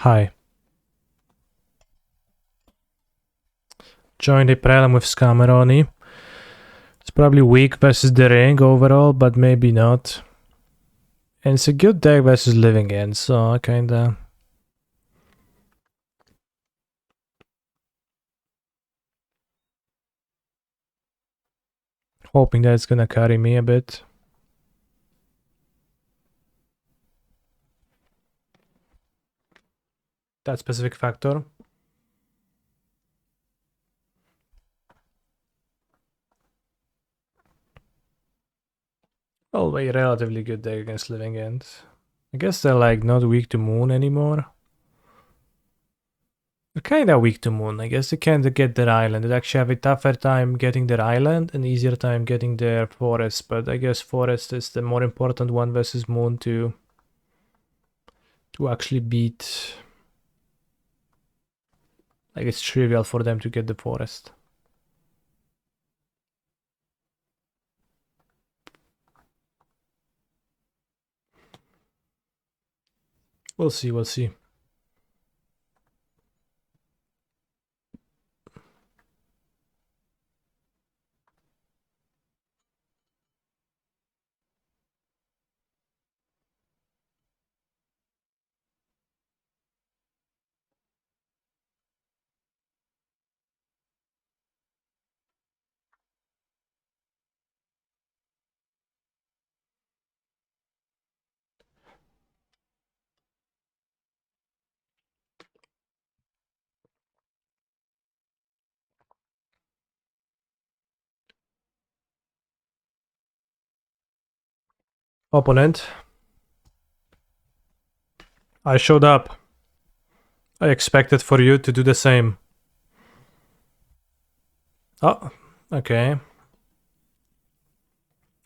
Hi. Join the Prelim with Scameroni. It's probably weak versus the ring overall, but maybe not. And it's a good deck versus Living End, so I kinda... hoping that it's gonna carry me a bit. That specific factor. Well, a relatively good deck against Living End. I guess they're like not weak to Moon anymore. They're kinda weak to Moon. I guess they can't get their island. They actually have a tougher time getting their island and easier time getting their forest, but I guess forest is the more important one versus Moon to actually beat. Like it's trivial for them to get the forest. We'll see, we'll see. Opponent. I showed up. I expected for you to do the same. Oh, okay.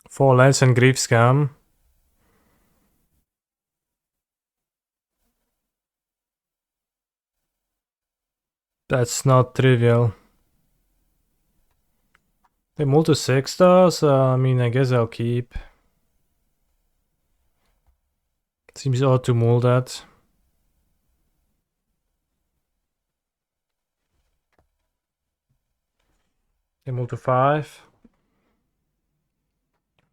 4 lands and Grief Scam. That's not trivial. They move to 6 though, so I mean, I guess I'll keep. Seems odd to mull that. They move to 5.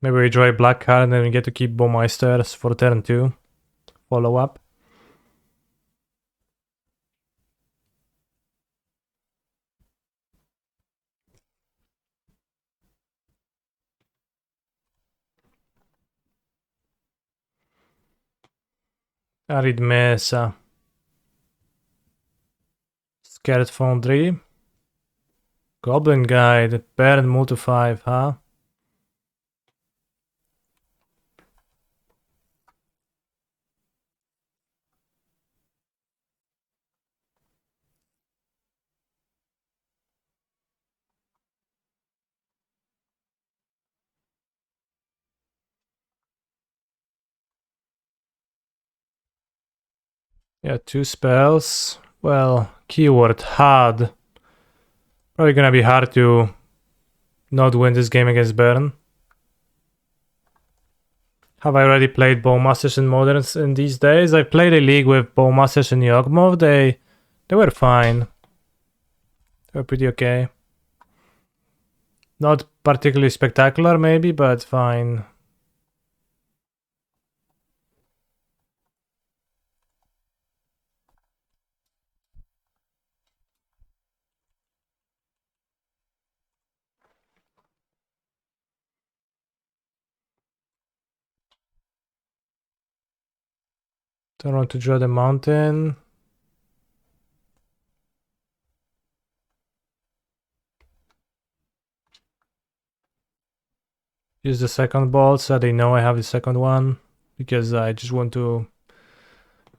Maybe we draw a black card and then we get to keep Bowmeisters for turn 2. Follow up. Arid Mesa. Scared Foundry. Goblin Guide. Parent move to 5, huh? Yeah, 2 spells. Well, keyword hard. Probably gonna be hard to not win this game against Burn. Have I already played Bowmasters and Moderns in these days? I played a league with Bowmasters and Yawgmoth. They were fine. They were pretty okay. Not particularly spectacular maybe, but fine. Don't want to draw the mountain. Use the second ball so they know I have the second one. Because I just want to,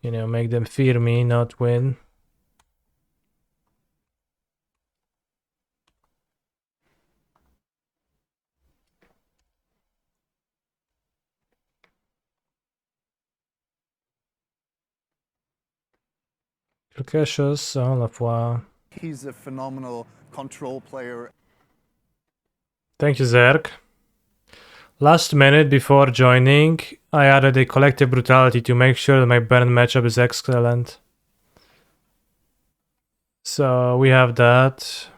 you know, make them fear me, not win. Turquoise, la foi. He's a phenomenal control player. Thank you, Zerk. Last minute before joining, I added a collective brutality to make sure that my burn matchup is excellent. So we have that.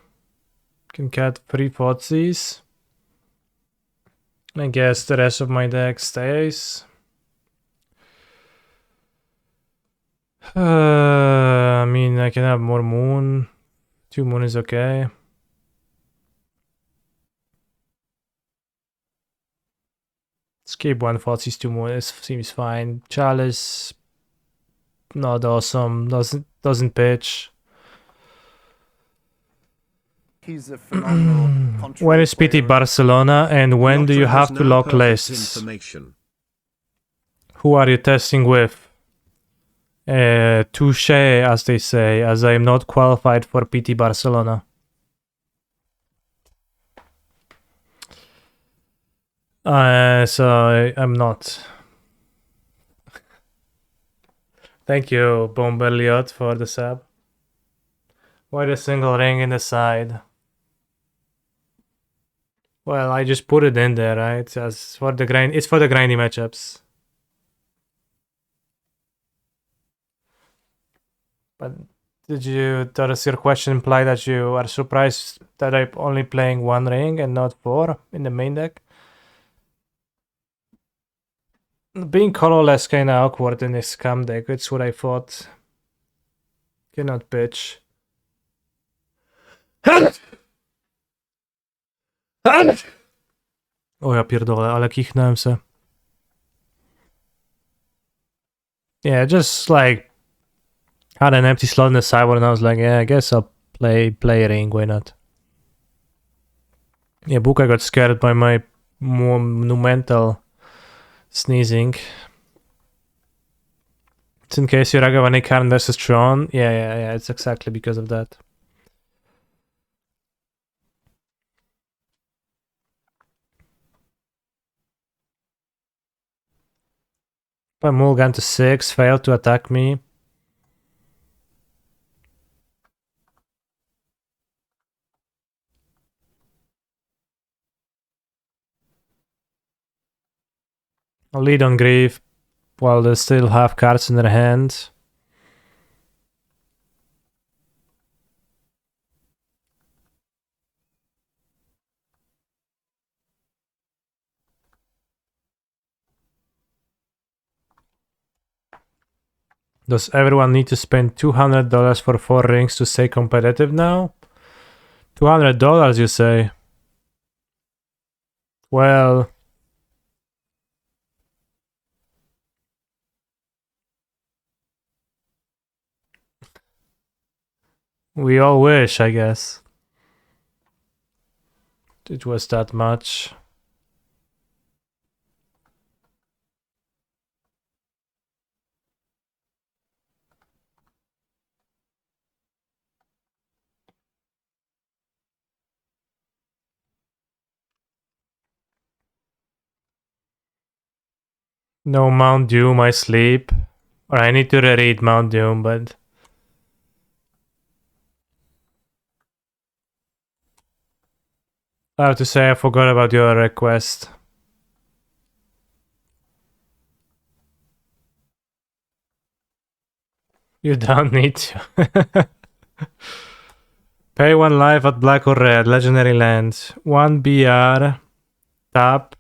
Can get 3 Fotsies. I guess the rest of my deck stays. I mean, I can have more moon. 2 moon is okay. Skip 1 Fotsy's 2 moon. This seems fine. Chalice, not awesome. Doesn't pitch. He's a phenomenal control When is PT player. Barcelona and when do you Yotra have has to now lock perfect lists? information. Who are you testing with? Touche, as they say, as I am not qualified for PT Barcelona. So I'm not. Thank you, Bomberliot, for the sub. Why the single ring in the side? Well, I just put it in there, right? As for the grind, it's for the grindy matchups. But does your question imply that you are surprised that I'm only playing 1 ring and not 4 in the main deck? Being colorless kinda awkward in this scam deck, that's what I thought. Cannot pitch. O ja pierdolę, ale kichnąłem se. Yeah, just like had an empty slot in the sideboard and I was like, yeah, I guess I'll play ring, why not? Yeah, Buka got scared by my monumental sneezing. It's in case you Ragavani Karn versus Tron. Yeah, it's exactly because of that. But Mulgan to 6, failed to attack me. I'll lead on Grief while they still have cards in their hand. Does everyone need to spend $200 for 4 rings to stay competitive now? $200, you say? Well, we all wish, I guess. It was that much. No Mount Doom, I sleep. Or I need to reread Mount Doom, but... I have to say I forgot about your request. You don't need to. Pay 1 life at black or red, legendary land. 1 BR, tap.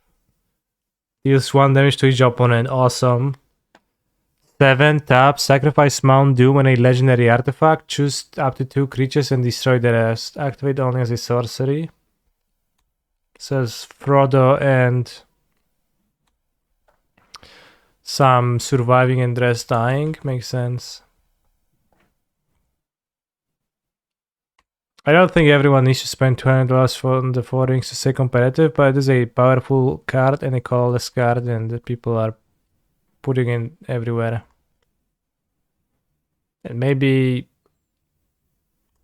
Deals 1 damage to each opponent, awesome. 7, tap, sacrifice Mount Doom and a legendary artifact. Choose up to 2 creatures and destroy the rest. Activate only as a sorcery. Says Frodo and some surviving and dress dying. Makes sense. I don't think everyone needs to spend $200 for the 4 rings to stay competitive, but it is a powerful card and a colorless card, and that people are putting in everywhere. And maybe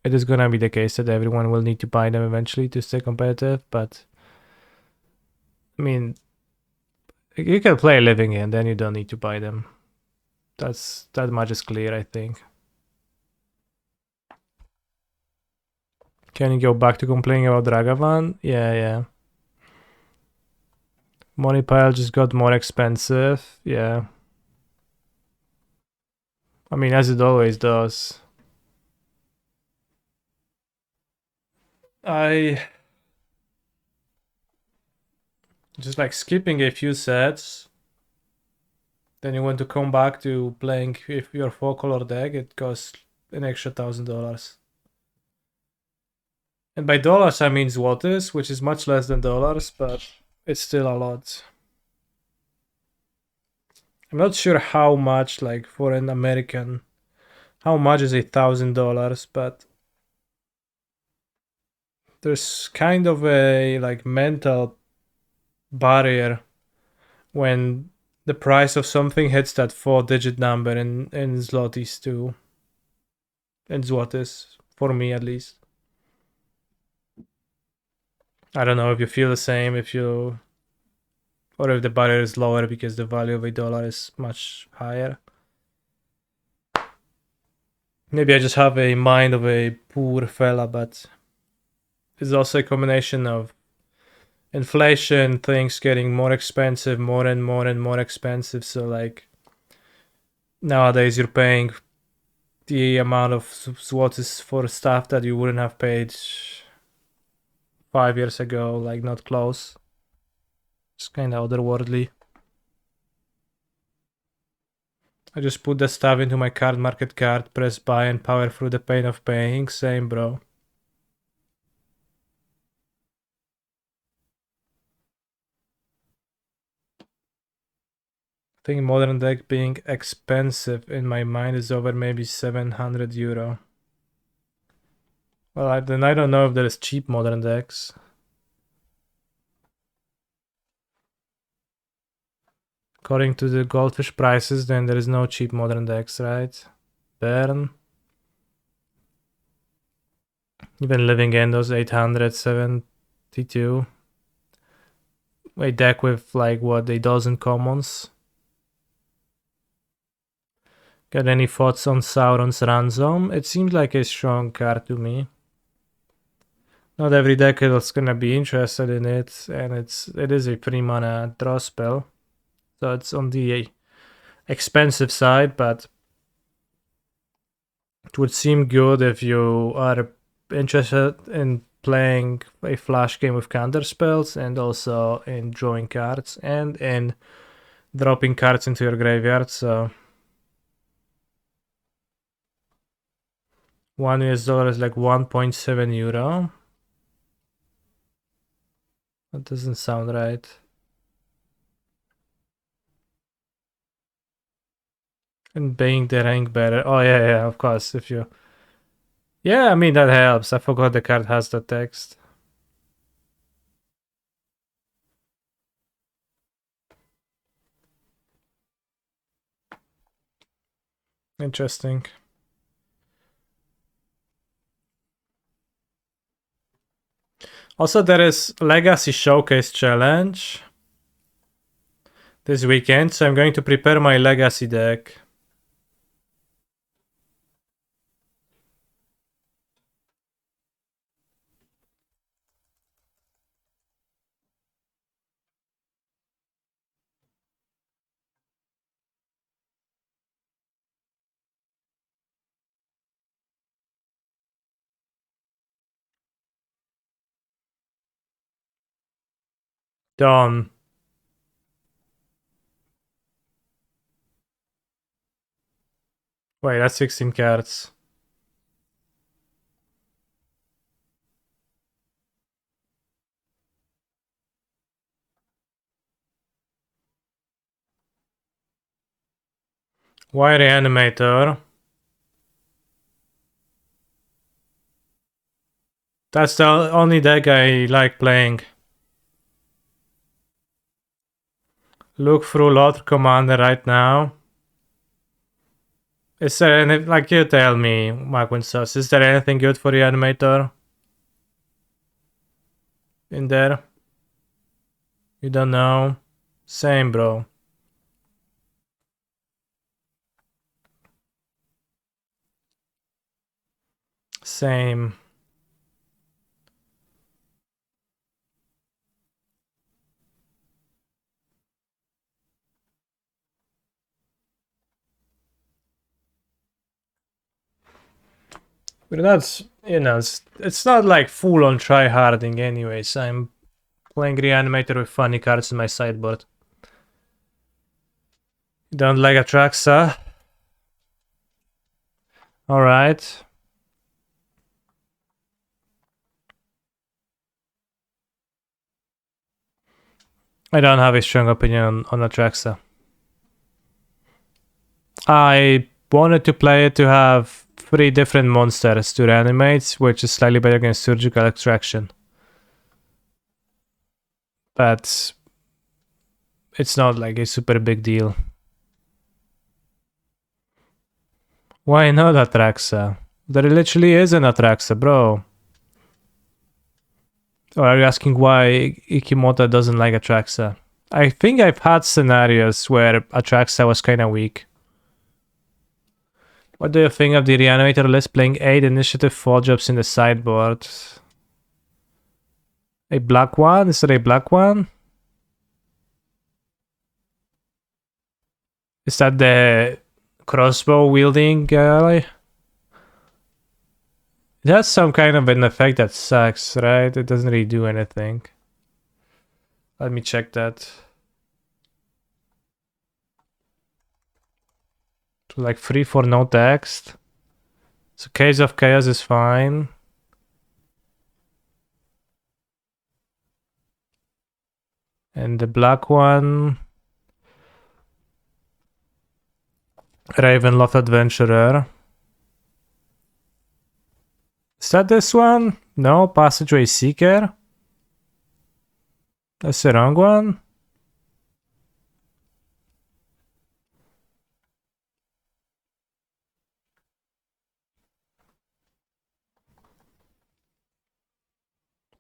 it is gonna be the case that everyone will need to buy them eventually to stay competitive, but I mean, you can play living in, then you don't need to buy them. That much is clear, I think. Can you go back to complaining about Dragavan? Yeah. Money pile just got more expensive. Yeah. I mean, as it always does. I just like skipping a few sets. Then you want to come back to playing if your 4-color deck, it costs an extra $1,000. And by dollars I mean złotys, which is much less than dollars, but it's still a lot. I'm not sure how much, like for an American, how much is $1,000, but there's kind of a like mental barrier when the price of something hits that 4-digit number in zlotys too. In złotys, for me at least. I don't know if you feel the same, if you, or if the barrier is lower because the value of $1 is much higher. Maybe I just have a mind of a poor fella, but it's also a combination of inflation, things getting more expensive, more and more and more expensive. So like nowadays you're paying the amount of zlotys for stuff that you wouldn't have paid 5 years ago, like not close. It's kind of otherworldly. I just put the stuff into my card market card, press buy and power through the pain of paying. Same, bro. I think modern deck being expensive in my mind is over maybe 700 euro. Well, then I don't know if there is cheap modern decks. According to the goldfish prices, then there is no cheap modern decks, right? Bern. Even living in those 872. A deck with like what, a dozen commons. Got any thoughts on Sauron's Ransom? It seems like a strong card to me. Not every deck is gonna be interested in it, and it is a 3-mana draw spell. So it's on the expensive side, but it would seem good if you are interested in playing a flash game with counter spells and also in drawing cards and in dropping cards into your graveyard. So $1 is like 1.7 euro. That doesn't sound right. And being the rank better. Oh yeah, of course. If you, yeah, I mean that helps. I forgot the card has the text. Interesting. Also, there is Legacy Showcase Challenge this weekend, so I'm going to prepare my Legacy deck. Done. Wait, that's 16 cards. Why Reanimator? That's the only deck I like playing. Look through Lot Commander right now. Is there any, like you tell me, Mark Winsauce, is there anything good for Reanimator in there? You don't know? Same, bro. Same. But that's you know, it's not like full on try harding anyways. I'm playing Reanimator with funny cards in my sideboard. Don't like Atraxa? Alright. I don't have a strong opinion on Atraxa. I wanted to play it to have 3 different monsters to reanimate, which is slightly better against Surgical Extraction. But it's not like a super big deal. Why not Atraxa? There literally is an Atraxa, bro. Or are you asking why Ikimota doesn't like Atraxa? I think I've had scenarios where Atraxa was kinda weak. What do you think of the Reanimator list playing 8 initiative 4 jobs in the sideboard? A black one? Is it a black one? Is that the crossbow wielding guy? It has some kind of an effect that sucks, right? It doesn't really do anything. Let me check that. To like 3 for no text. So Case of Chaos is fine. And the black one... Ravenloft Adventurer. Is that this one? No, Passageway Seeker? That's the wrong one?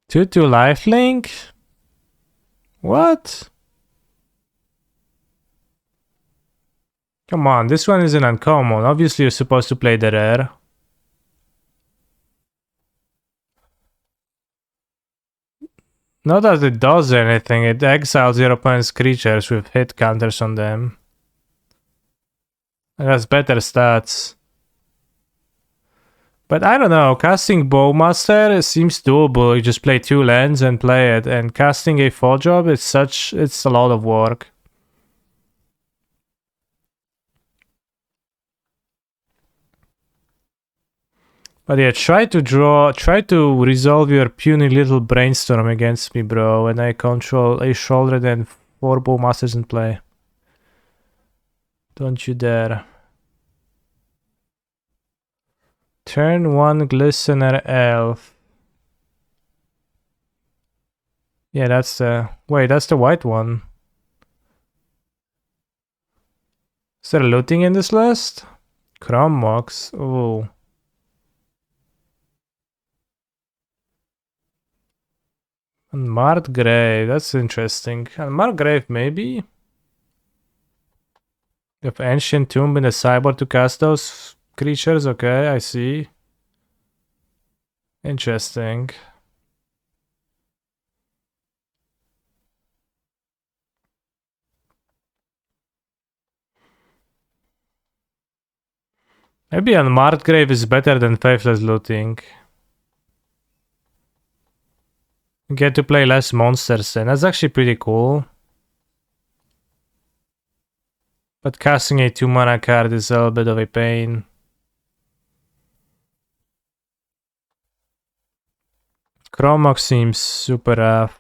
Two lifelink? What? Come on, this one is an uncommon. Obviously you're supposed to play the rare. Not that it does anything, it exiles your opponent's creatures with hit counters on them. It has better stats. But I don't know, casting Bowmaster seems doable. You just play 2 lands and play it. And casting a 4 job, it's a lot of work. But yeah, try to resolve your puny little brainstorm against me, bro. And I control a shoulder and 4 Bowmasters in play. Don't you dare. Turn 1 Glistener Elf. Yeah, that's the... Wait, that's the white one. Is there looting in this list? Chrome Mox. Oh. And Margrave. That's interesting. And Margrave, maybe? You have Ancient Tomb in the sideboard to cast those creatures. Okay, I see. Interesting. Maybe on Margrave is better than Faithless Looting. You get to play less monsters and that's actually pretty cool. But casting a 2 mana card is a little bit of a pain. Chromox seems super rough.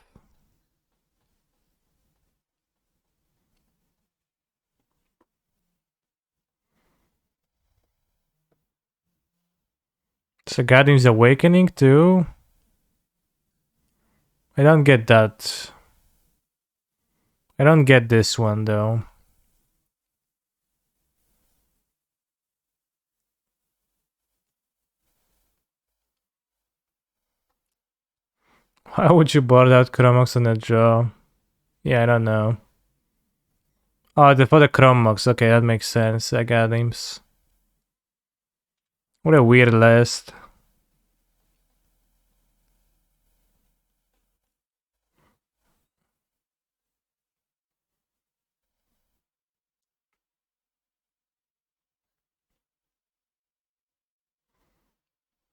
So Gadim's Awakening too? I don't get that. I don't get this one though. Why would you board out Chromox on a draw? Yeah, I don't know. Oh, for the Chromox. Okay, that makes sense. Gadims. What a weird list.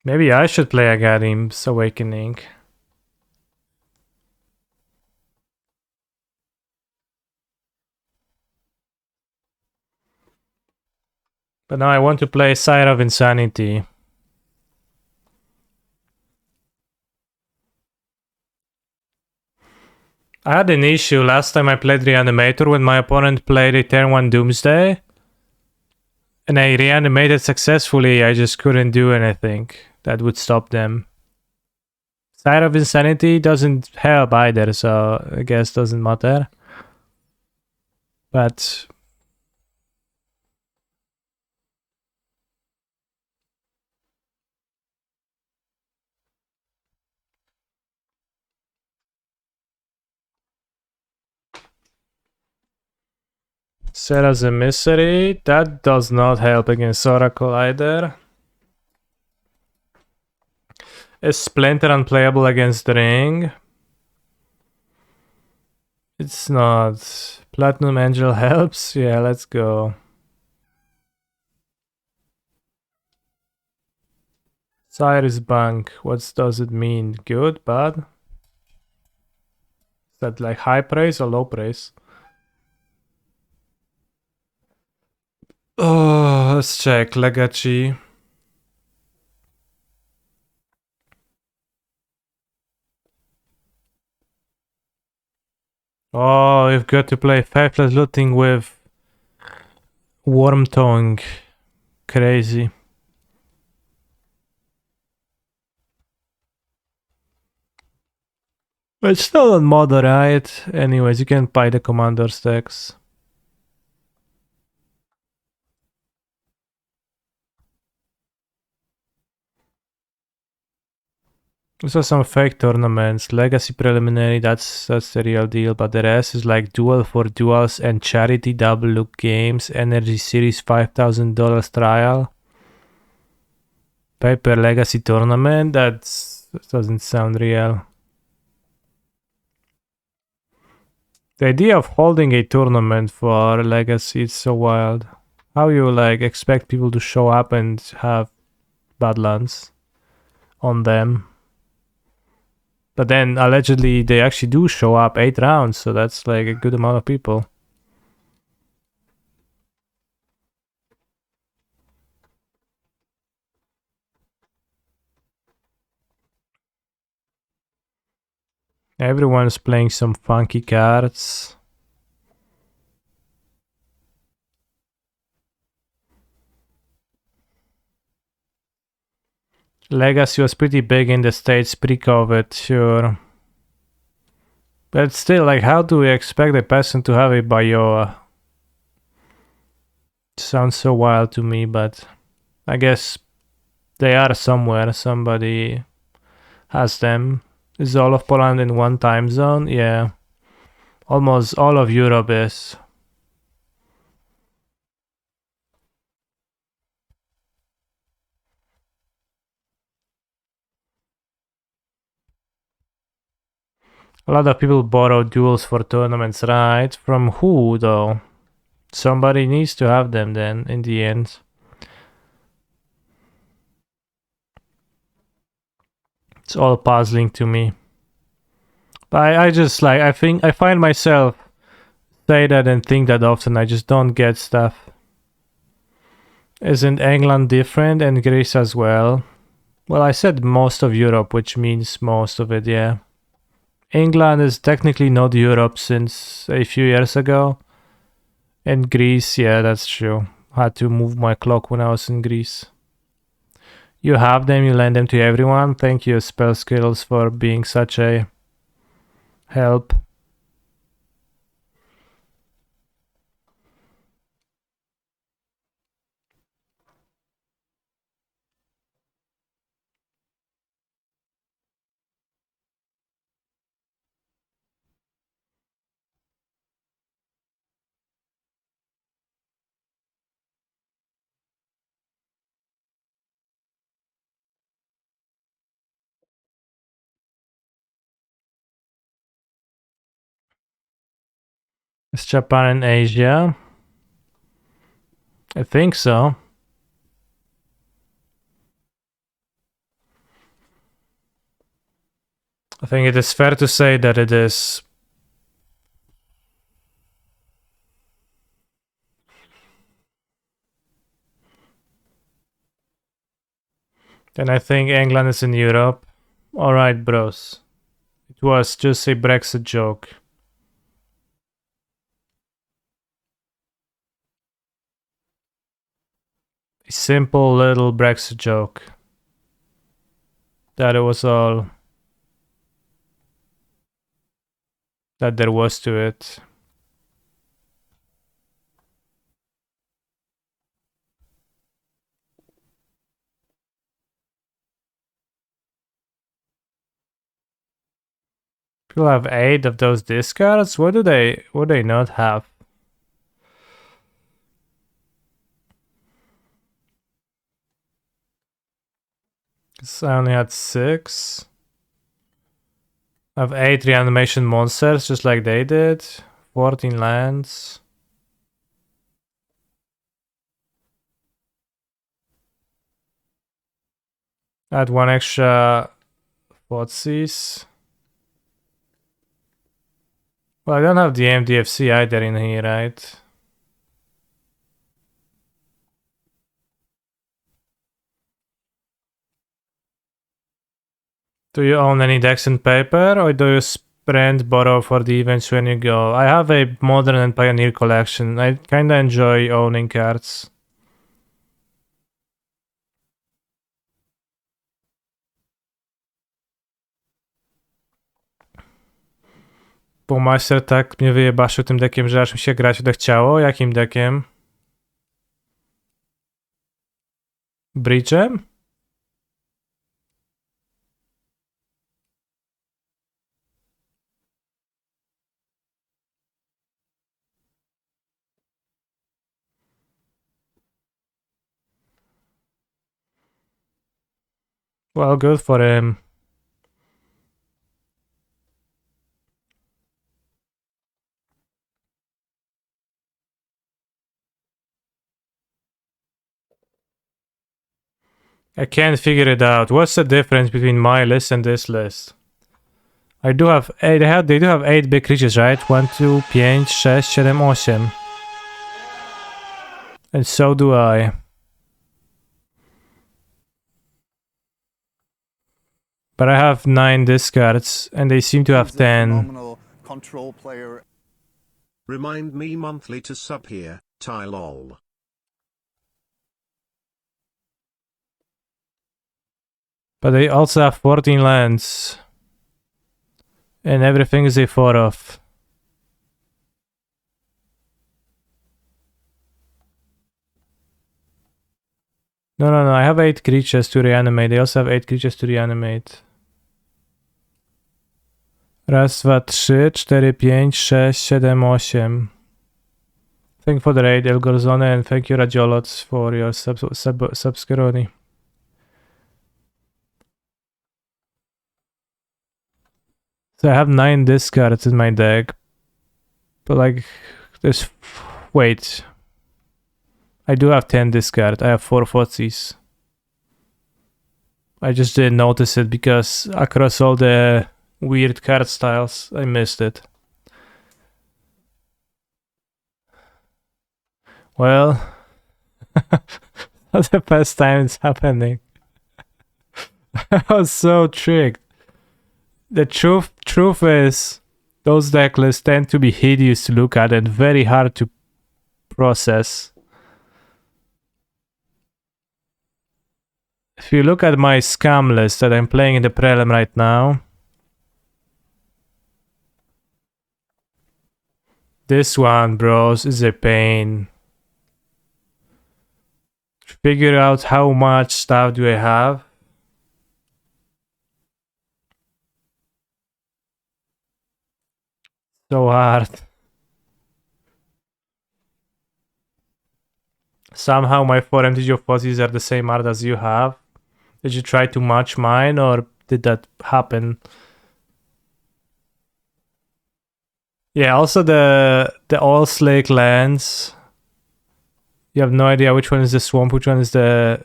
Maybe I should play Agarim's Awakening. But now I want to play Sire of Insanity. I had an issue last time I played Reanimator when my opponent played a turn 1 Doomsday. And I reanimated successfully, I just couldn't do anything that would stop them. Sire of Insanity doesn't help either, so I guess doesn't matter. But set as a misery, that does not help against Oracle either. Is Splinter unplayable against the Ring? It's not. Platinum Angel helps? Yeah, let's go. Cyrus Bank, what does it mean? Good, bad? Is that like high praise or low praise? Oh, let's check. Legacy. Oh, we've got to play Faithless Looting with Worm Tongue. Crazy. But it's still on mod, right? Anyways, you can buy the commander stacks. These are some fake tournaments. Legacy Preliminary, that's the real deal. But the rest is like Duel for Duels and Charity Double Look Games. Energy Series $5,000 trial. Paper Legacy Tournament, that doesn't sound real. The idea of holding a tournament for Legacy is so wild. How you like expect people to show up and have Badlands on them? But then allegedly they actually do show up 8 rounds, so that's like a good amount of people. Everyone's playing some funky cards. Legacy was pretty big in the States pre-COVID, sure. But still, like, how do we expect a person to have a Bayoa? Sounds so wild to me, but I guess they are somewhere. Somebody has them. Is all of Poland in one time zone? Yeah. Almost all of Europe is. A lot of people borrow duels for tournaments, right? From who, though? Somebody needs to have them then, in the end. It's all puzzling to me. But I just like, I find myself say that and think that often. I just don't get stuff. Isn't England different and Greece as well? Well, I said most of Europe, which means most of it, yeah. England is technically not Europe since a few years ago. And Greece, yeah, that's true. I had to move my clock when I was in Greece. You have them, you lend them to everyone. Thank you, Spell Skills, for being such a help. Is Japan in Asia? I think so. I think it is fair to say that it is. Then I think England is in Europe. Alright, bros. It was just a Brexit joke. A simple little Brexit joke. That it was all that there was to it. People have 8 of those discards? What do they not have? Cause I only had 6. I have 8 reanimation monsters just like they did. 14 lands. Add 1 extra Fotsies. Well, I don't have the MDFC either in here, right? Do you own any decks and paper, or do you sprint borrow for the events when you go? I have a Modern and Pioneer collection. I kinda enjoy owning cards. Po Master tak mnie wyjebaszył tym deckiem, że aż mi się grać odechciało. Jakim deckiem? Breachem? Well, good for him. I can't figure it out. What's the difference between my list and this list? I do have 8. They do have 8 big creatures, right? 1, 2, 5, 6, 7, 8. And so do I. But I have 9 discards, and they seem to have He's a 10. phenomenal control player. Remind me monthly to sub here, Tylol. But they also have 14 lands. And everything is a 4 off. No, I have 8 creatures to reanimate. They also have 8 creatures to reanimate. Raz, dwa, trzy, cztery, pięć, sześć, siedem, 8. Thank you for the raid, El Gorzone, and thank you, Radiolots, for your subscription. So I have 9 discards in my deck. But like, there's... Wait. I do have 10 discards. I have 4 Fotsies. I just didn't notice it because across all the weird card styles, I missed it. Well, that's the first time it's happening. I was so tricked. The truth is, those deck lists tend to be hideous to look at and very hard to process. If you look at my scam list that I'm playing in the Prelim right now, this one, bros, is a pain. Figure out how much stuff do I have. So hard. Somehow my 4 MTG of Fossies are the same art as you have. Did you try to match mine, or did that happen? Yeah, also the all slake lands. You have no idea which one is the swamp, which one is the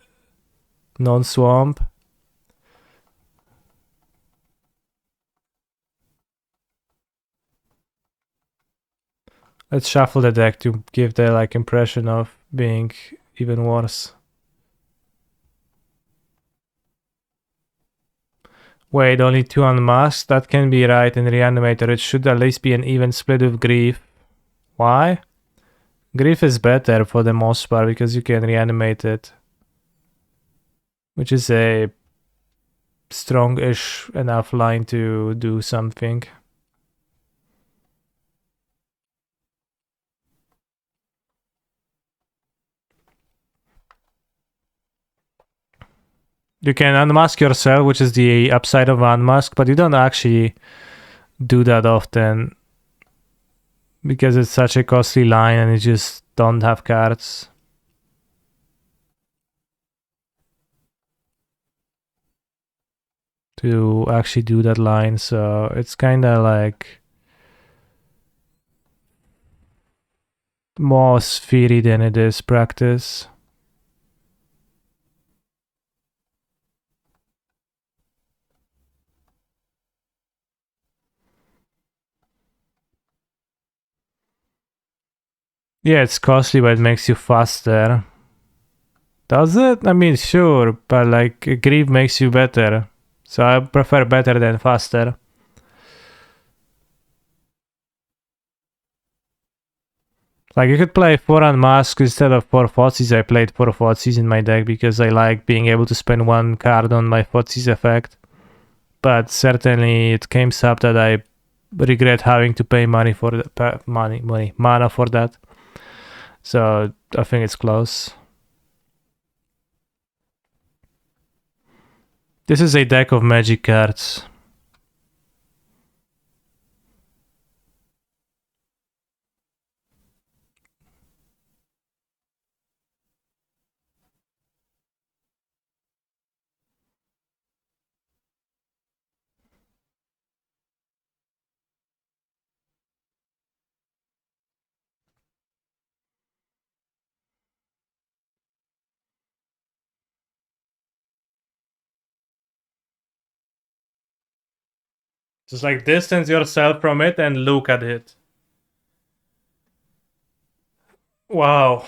non-swamp. Let's shuffle the deck to give the like impression of being even worse. Wait, only 2 unmasked? That can be right in Reanimator. It should at least be an even split with Grief. Why? Grief is better for the most part because you can reanimate it. Which is a strong-ish enough line to do something. You can unmask yourself, which is the upside of unmask, but you don't actually do that often because it's such a costly line and you just don't have cards. To actually do that line, so it's kind of like more sphery than it is practice. Yeah, it's costly, but it makes you faster. Does it? I mean, sure, but like Grief makes you better. So I prefer better than faster. Like you could play 4 unmasked instead of 4 Thoughtseize. I played 4 Thoughtseize in my deck because I like being able to spend 1 card on my Thoughtseize effect. But certainly it came up that I regret having to pay money for the mana for that. So I think it's close. This is a deck of magic cards. Just like distance yourself from it and look at it. Wow.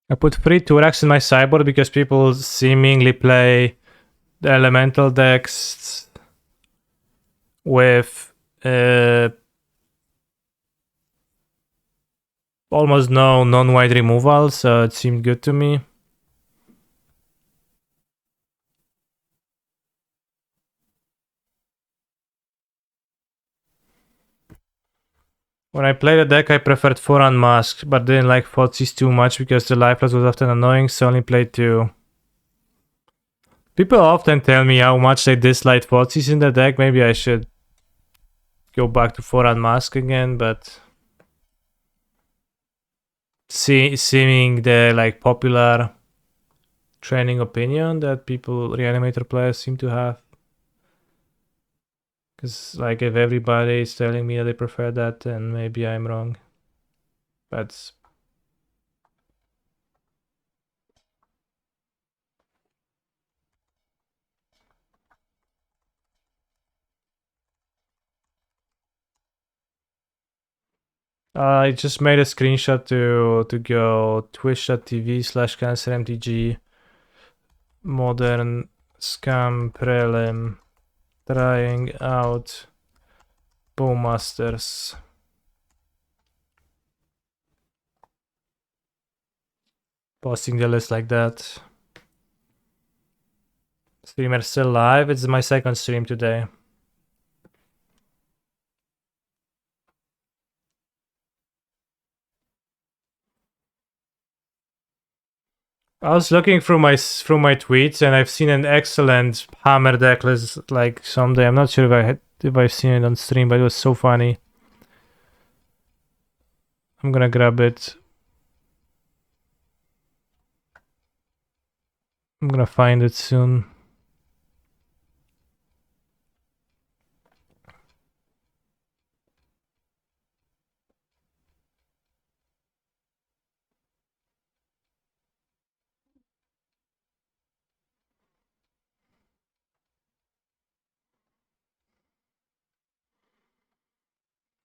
I put 3 Turax in my sideboard because people seemingly play the elemental decks with almost no non-white removal, so it seemed good to me. When I played the deck, I preferred 4 unmasked, but didn't like Thoughtseize too much because the lifeless was often annoying, so only played 2. People often tell me how much they dislike Thoughtseize in the deck. Maybe I should go back to 4 unmasked again, but seeming the like popular training opinion that people reanimator players seem to have. Because like if everybody is telling me that they prefer that, then maybe I'm wrong. But I just made a screenshot to go twitch.tv/cancermtg modern scam prelim trying out Bowmasters. Posting the list like that. Streamer still live. It's my second stream today. I was looking through my tweets and I've seen an excellent hammer deck list like someday. I'm not sure if I've seen it on stream, but it was so funny. I'm gonna grab it. I'm gonna find it soon.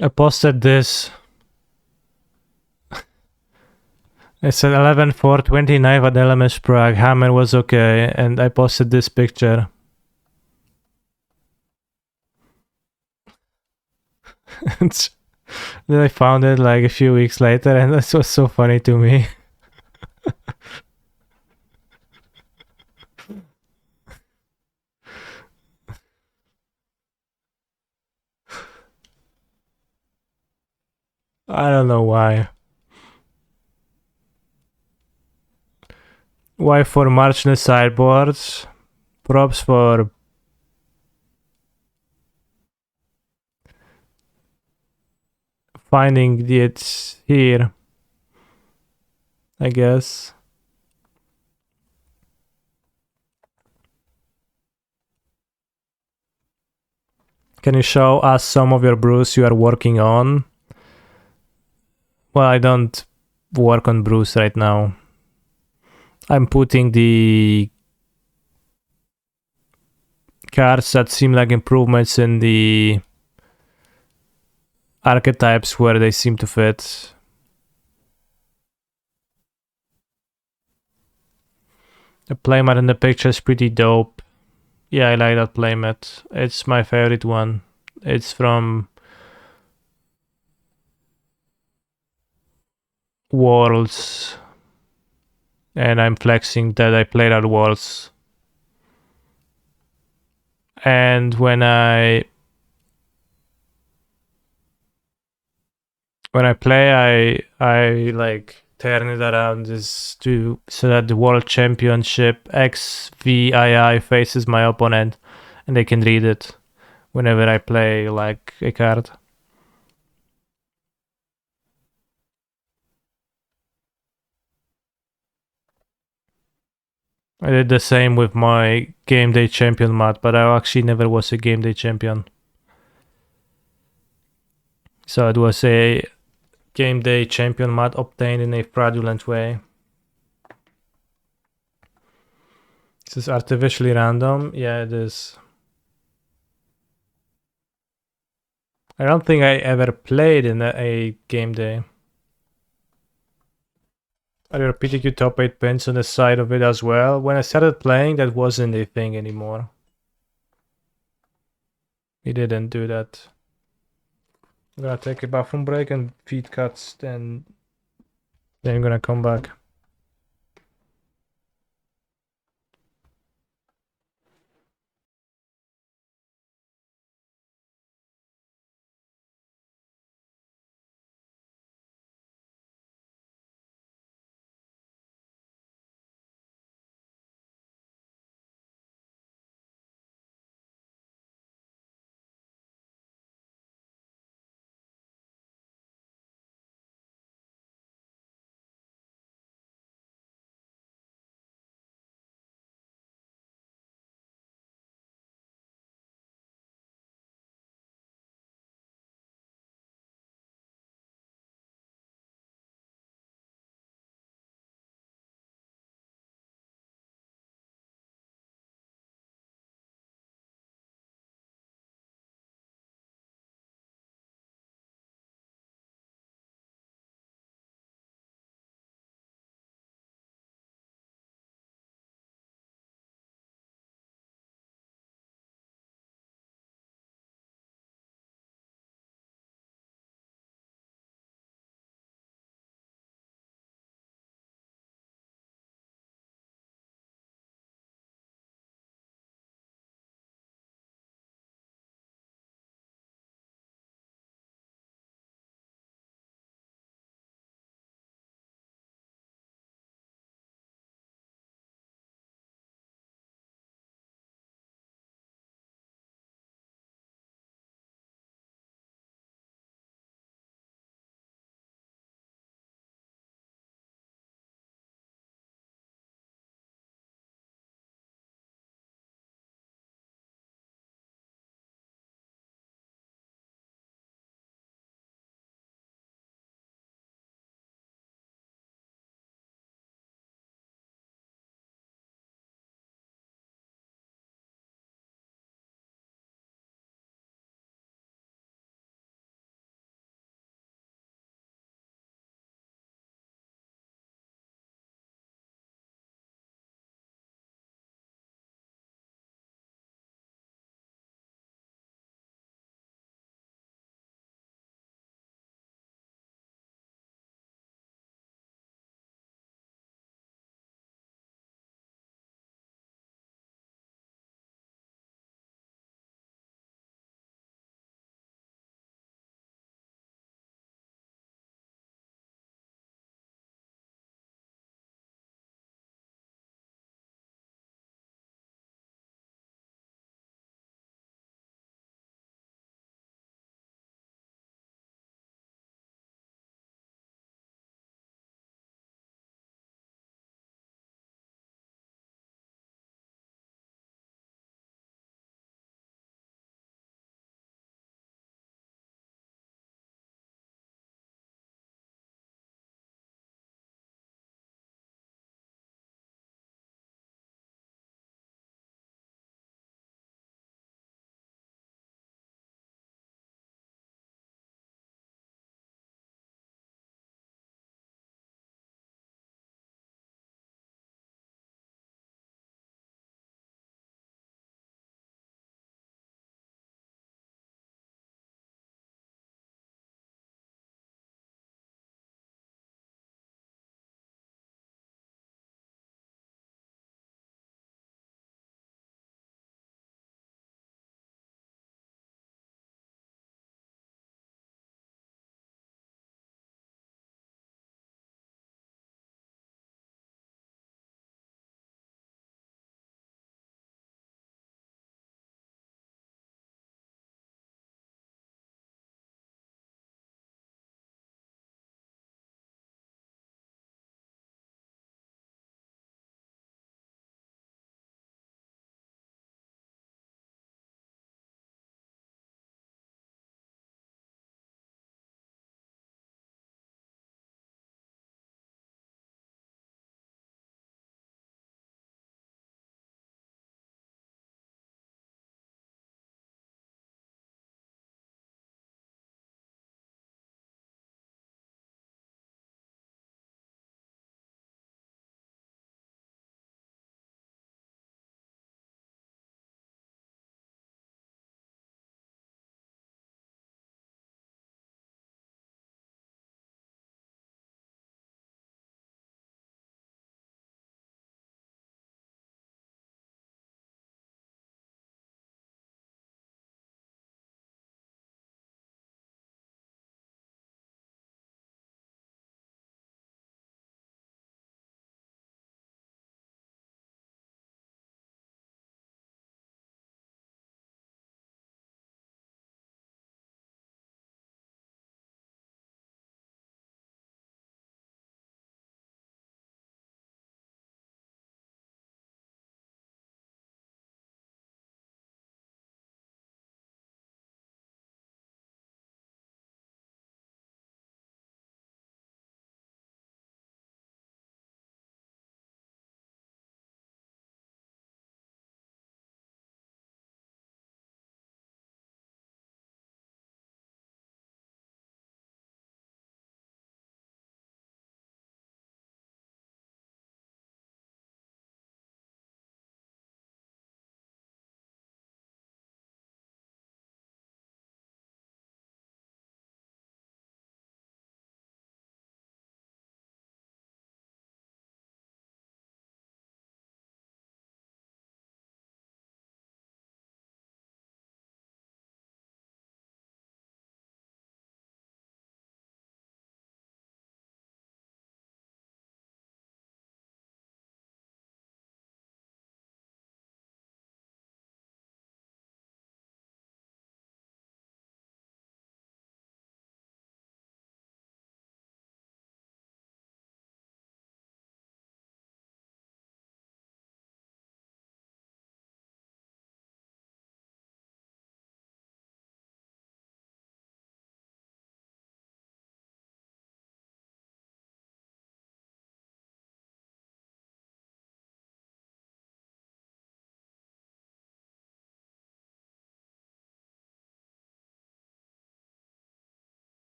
I posted this. It's at 11:4:29 at LMS Prague. Hammer was okay, and I posted this picture. Then I found it like a few weeks later, and this was so funny to me. I don't know why. Why for marginal sideboards? Props for finding it here, I guess. Can you show us some of your brews you are working on? Well, I don't work on brews right now. I'm putting the cards that seem like improvements in the archetypes where they seem to fit. The playmat in the picture is pretty dope. Yeah, I like that playmat. It's my favorite one. It's from Worlds. And I'm flexing that I played at Worlds. And when I play, I like turn it around so that the World Championship XVII faces my opponent, and they can read it whenever I play like a card. I did the same with my game day champion mat, but I actually never was a game day champion. So it was a game day champion mat obtained in a fraudulent way. This is artificially random. Yeah, it is. I don't think I ever played in a game day. Are your PTQ top 8 pins on the side of it as well? When I started playing, that wasn't a thing anymore. We didn't do that. I'm gonna take a bathroom break and feed cats, then I'm gonna come back.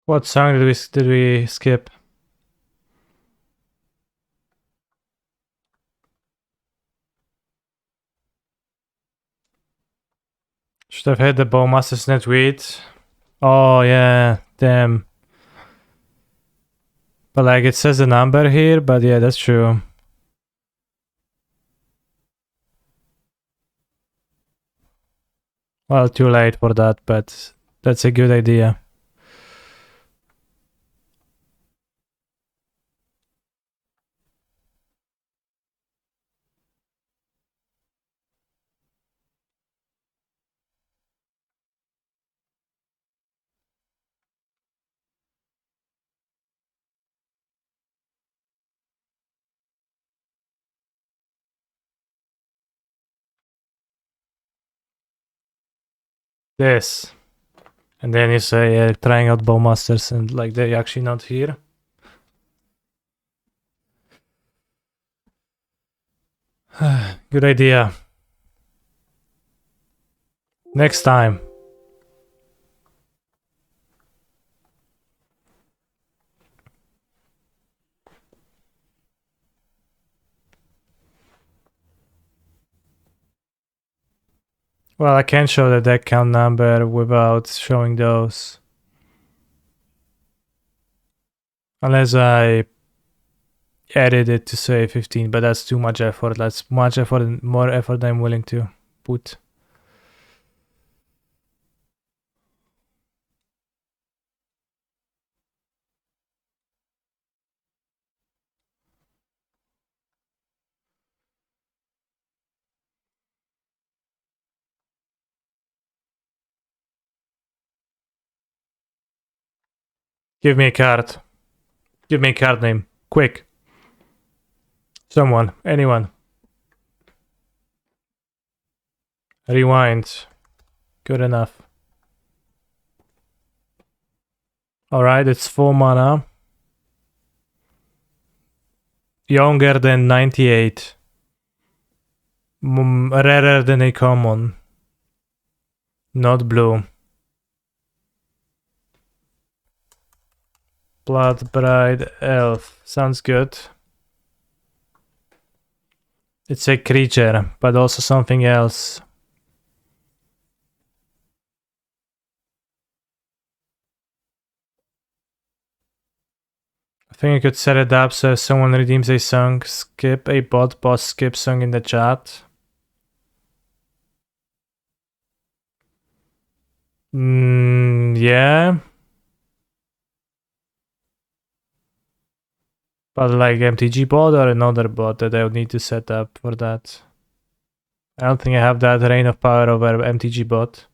What song did we skip? Should have hit the Bowmaster's net tweet. Oh yeah, damn. But like it says the number here, but yeah, that's true. Well, too late for that, but that's a good idea. This. And then you say trying out Bowmasters and like they're actually not here. Good idea. Next time. Well, I can't show the deck count number without showing those. Unless I edit it to say 15, but that's too much effort. That's much effort and more effort than I'm willing to put. Give me a card. Give me a card name. Quick. Someone. Anyone. Rewind. Good enough. Alright, it's 4 mana. Younger than 98. Rarer than a common. Not blue. Blood Bride Elf. Sounds good. It's a creature, but also something else. I think I could set it up so if someone redeems a song, skip a bot boss skip song in the chat. Yeah. But like MTG bot or another bot that I would need to set up for that. I don't think I have that reign of power over MTG bot.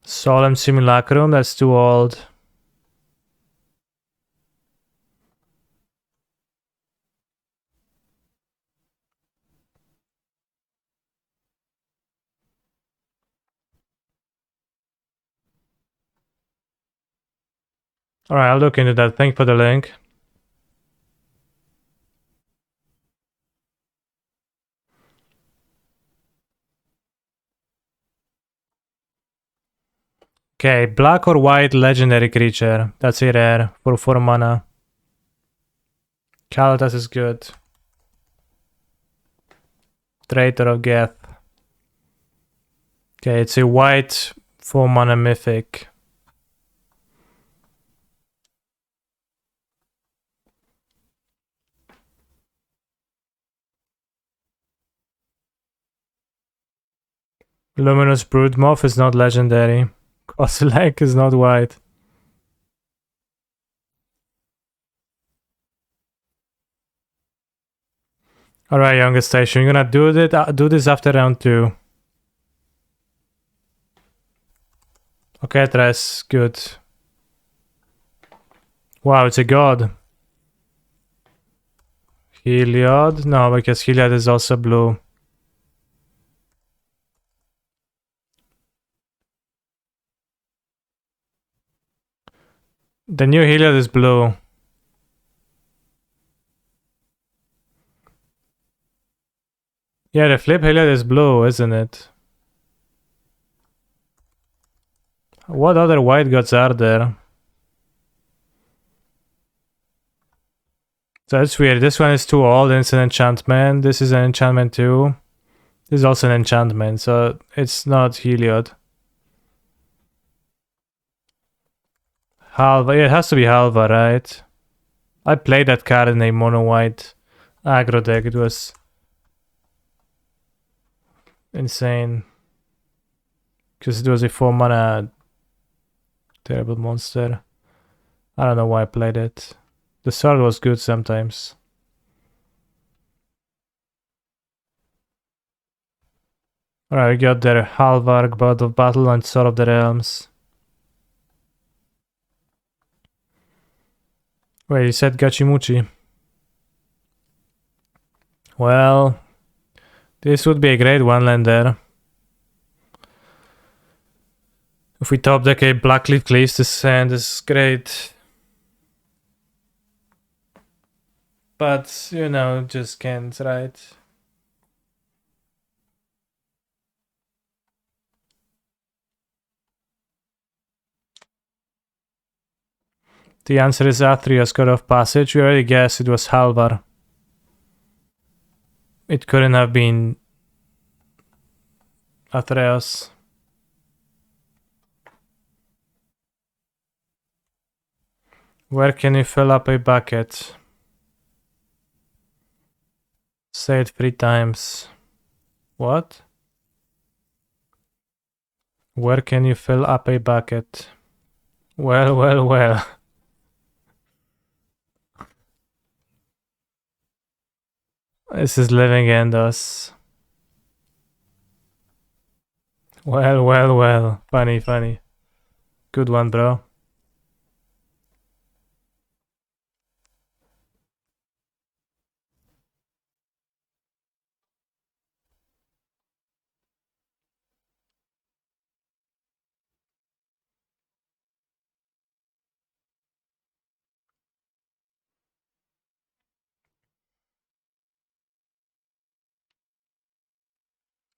Solemn Simulacrum, that's too old. Alright, I'll look into that. Thanks for the link. Okay, black or white legendary creature. That's a rare for 4 mana. Kalatas is good. Traitor of Geth. Okay, it's a white 4 mana mythic. Luminous Broodmoth is not legendary. Kozilek is not white. Alright, youngest station, you're gonna do this after round 2. Okay, Tres, good. Wow, it's a god. Heliod? No, because Heliod is also blue. The new Heliod is blue. Yeah, the flip Heliod is blue, isn't it? What other white gods are there? That's weird. This one is too old and it's an enchantment. This is an enchantment too. This is also an enchantment, so it's not Heliod. Halva, yeah, it has to be Halva, right? I played that card in a mono white aggro deck. It was insane. Because it was a 4 mana terrible monster. I don't know why I played it. The sword was good sometimes. Alright, we got their Halvarg, God of Battle, and Sword of the Realms. Wait, you said Gachimuchi. Well, this would be a great one-lander. If we top deck a Blackleaf Cleaves, this hand is great. But, you know, just can't, right? The answer is Athreus, God of Passage. We already guessed it was Halvar. It couldn't have been Athreus. Where can you fill up a bucket? Say it 3 times. What? Where can you fill up a bucket? Well, well, well. This is living Endos. Well, well, well. Funny, funny. Good one, bro.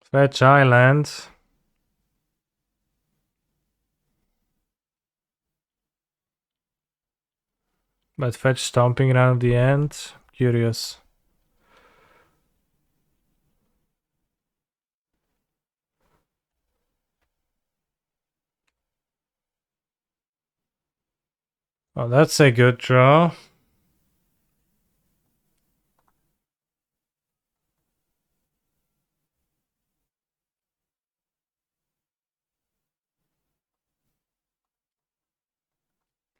Fetch Island. But fetch Stomping Ground at the end. Curious. Oh, that's a good draw.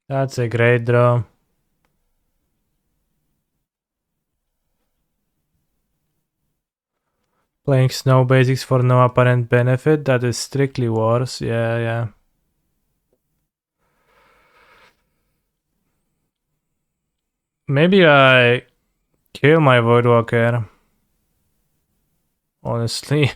That's a great draw. Playing snow basics for no apparent benefit. That is strictly wars. Yeah, yeah. Maybe I kill my Voidwalker. Honestly.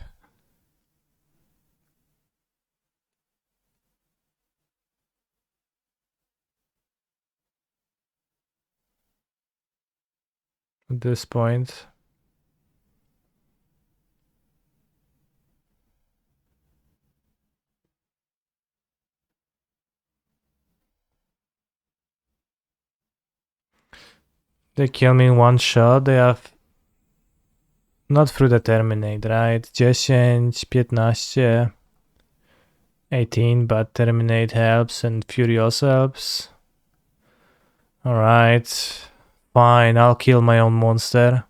At this point. They kill me in one shot. They have... Not through the terminate, right? 10, 15, 18, but terminate helps and Fury also helps. Alright. Fine, I'll kill my own monster.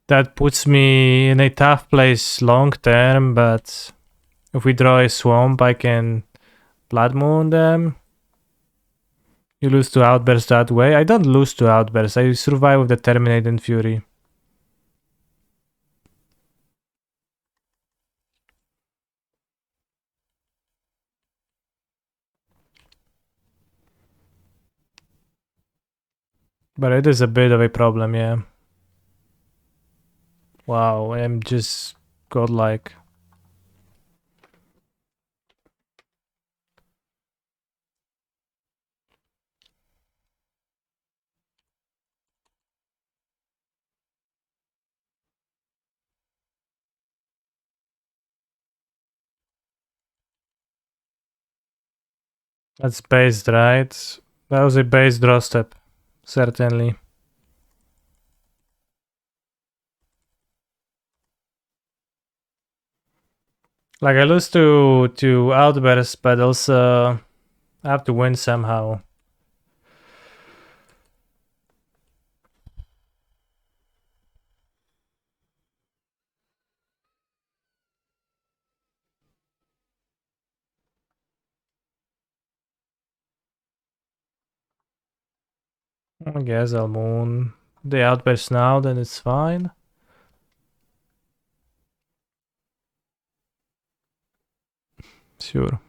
That puts me in a tough place long term, but if we draw a swamp, I can Blood Moon them. You lose to Outburst that way. I don't lose to Outburst. I survive with the Terminate and Fury. But it is a bit of a problem, yeah. Wow, I'm just godlike. That's based, right? That was a base draw step, certainly. Like I lose to outburst, but also I have to win somehow. I guess I'll moon the outburst now, then it's fine. Sure.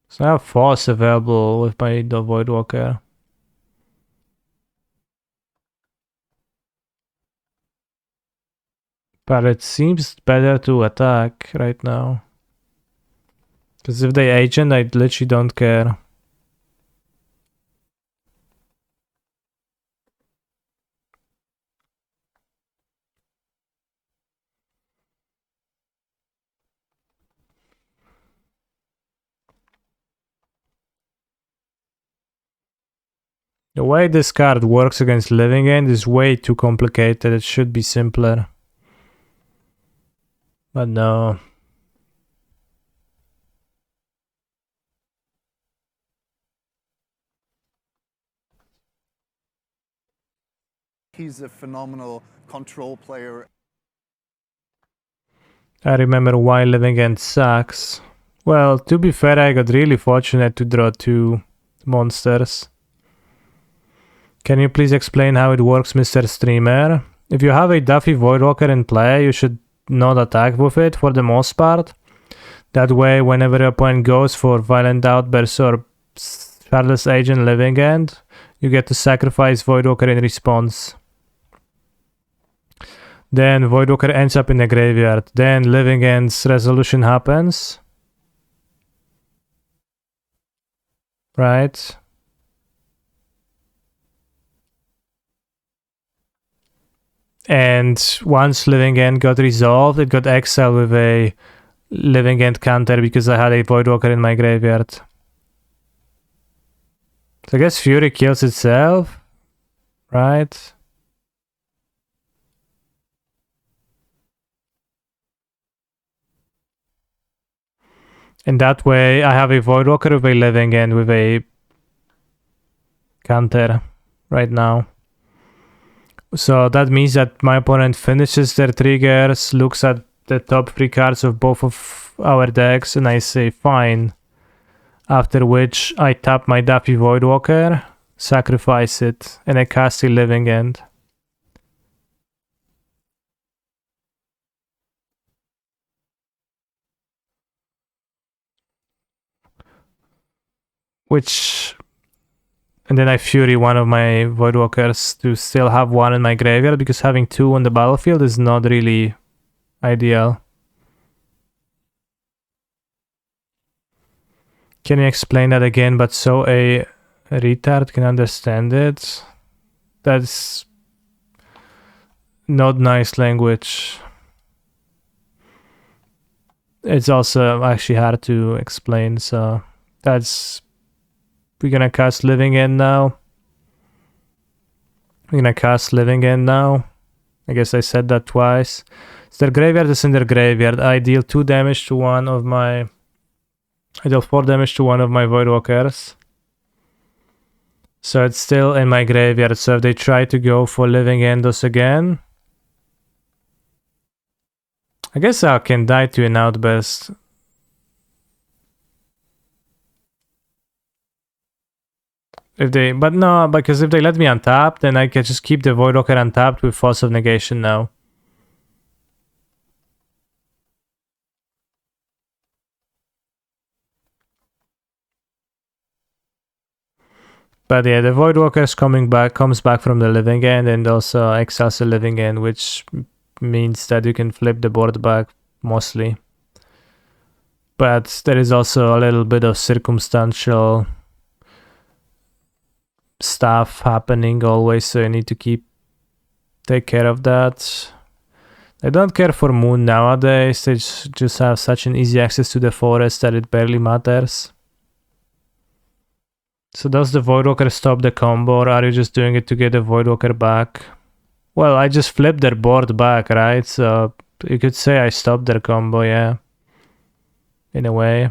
So I have force available with my the Voidwalker. But it seems better to attack right now. Because if they agent, I literally don't care. The way this card works against Living End is way too complicated. It should be simpler. But no. He's a phenomenal control player. I remember why Living End sucks. Well, to be fair, I got really fortunate to draw 2 monsters. Can you please explain how it works, Mr. Streamer? If you have a Duffy Voidwalker in play, you should not attack with it for the most part. That way, whenever your opponent goes for Violent Outburst or Shardless Agent Living End, you get to sacrifice Voidwalker in response. Then Voidwalker ends up in the graveyard. Then Living End's resolution happens. Right? And once Living End got resolved, it got exiled with a Living End counter because I had a Voidwalker in my graveyard. So I guess Fury kills itself, right? And that way I have a Voidwalker with a Living End with a counter right now. So that means that my opponent finishes their triggers, looks at the top 3 cards of both of our decks, and I say fine. After which I tap my Duffy Voidwalker, sacrifice it, and I cast a Living End. Which... And then I Fury one of my Voidwalkers to still have one in my graveyard, because having 2 on the battlefield is not really ideal. Can you explain that again, but so a retard can understand it? That's not nice language. It's also actually hard to explain, so that's... We're gonna cast Living End now. We're gonna cast Living End now. I guess I said that twice. So their graveyard is in their graveyard. I deal 2 damage to one of my... I deal 4 damage to one of my Voidwalkers. So it's still in my graveyard. So if they try to go for Living Endos again... I guess I can die to an Outburst. If they... But no, because if they let me untap, then I can just keep the Voidwalker untapped with Force of Negation now. But yeah, the Voidwalker is comes back from the Living End and also exiles the Living End, which means that you can flip the board back mostly. But there is also a little bit of circumstantial stuff happening always, so you need to take care of that. I don't care for Moon nowadays. They just have such an easy access to the forest that it barely matters. So does the Voidwalker stop the combo, or are you just doing it to get the Voidwalker back? Well, I just flipped their board back, right? So you could say I stopped their combo, yeah. In a way.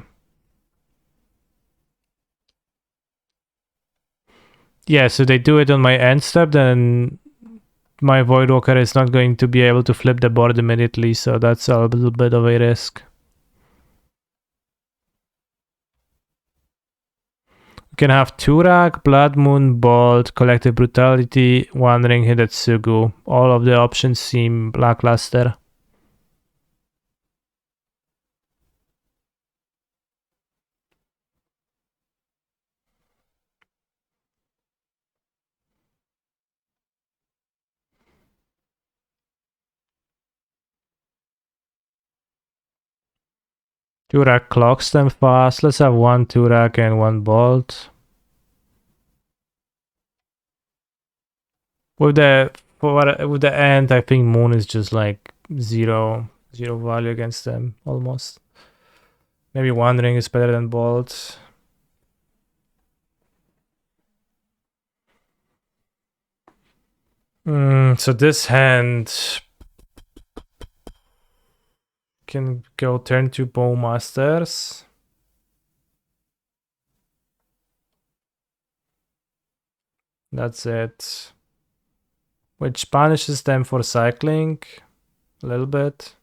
Yeah, so they do it on my end step, then my Voidwalker is not going to be able to flip the board immediately, so that's a little bit of a risk. You can have Turak, Blood Moon, Bolt, Collective Brutality, One Ring Hidetsugu. All of the options seem lackluster. Turak clocks them fast. Let's have one Turak and one Bolt. With the end, I think Moon is just like zero value against them almost. Maybe One Ring is better than Bolt. So this hand can go turn to Bowmasters. That's it. Which punishes them for cycling a little bit.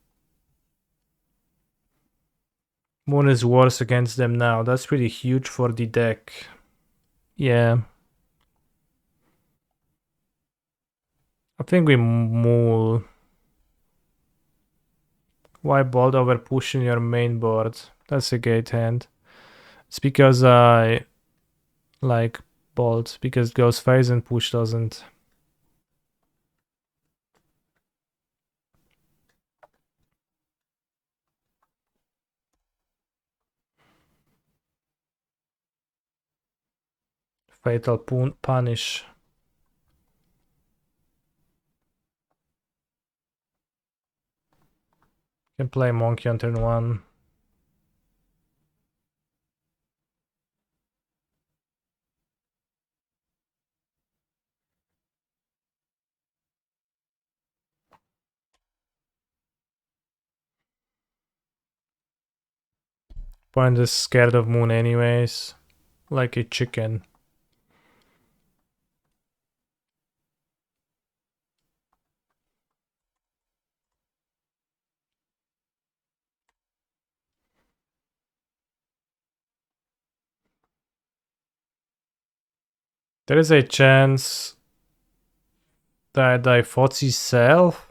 Moon is worse against them now. That's pretty huge for the deck. Yeah. I think we Mool. Why Bolt over pushing your main board? That's a great hand. It's because I like Bolt, because it goes phase and push doesn't. Fatal punish. Can play monkey on turn 1. Point is scared of Moon anyways. Like a chicken. There is a chance that I Fotzi self.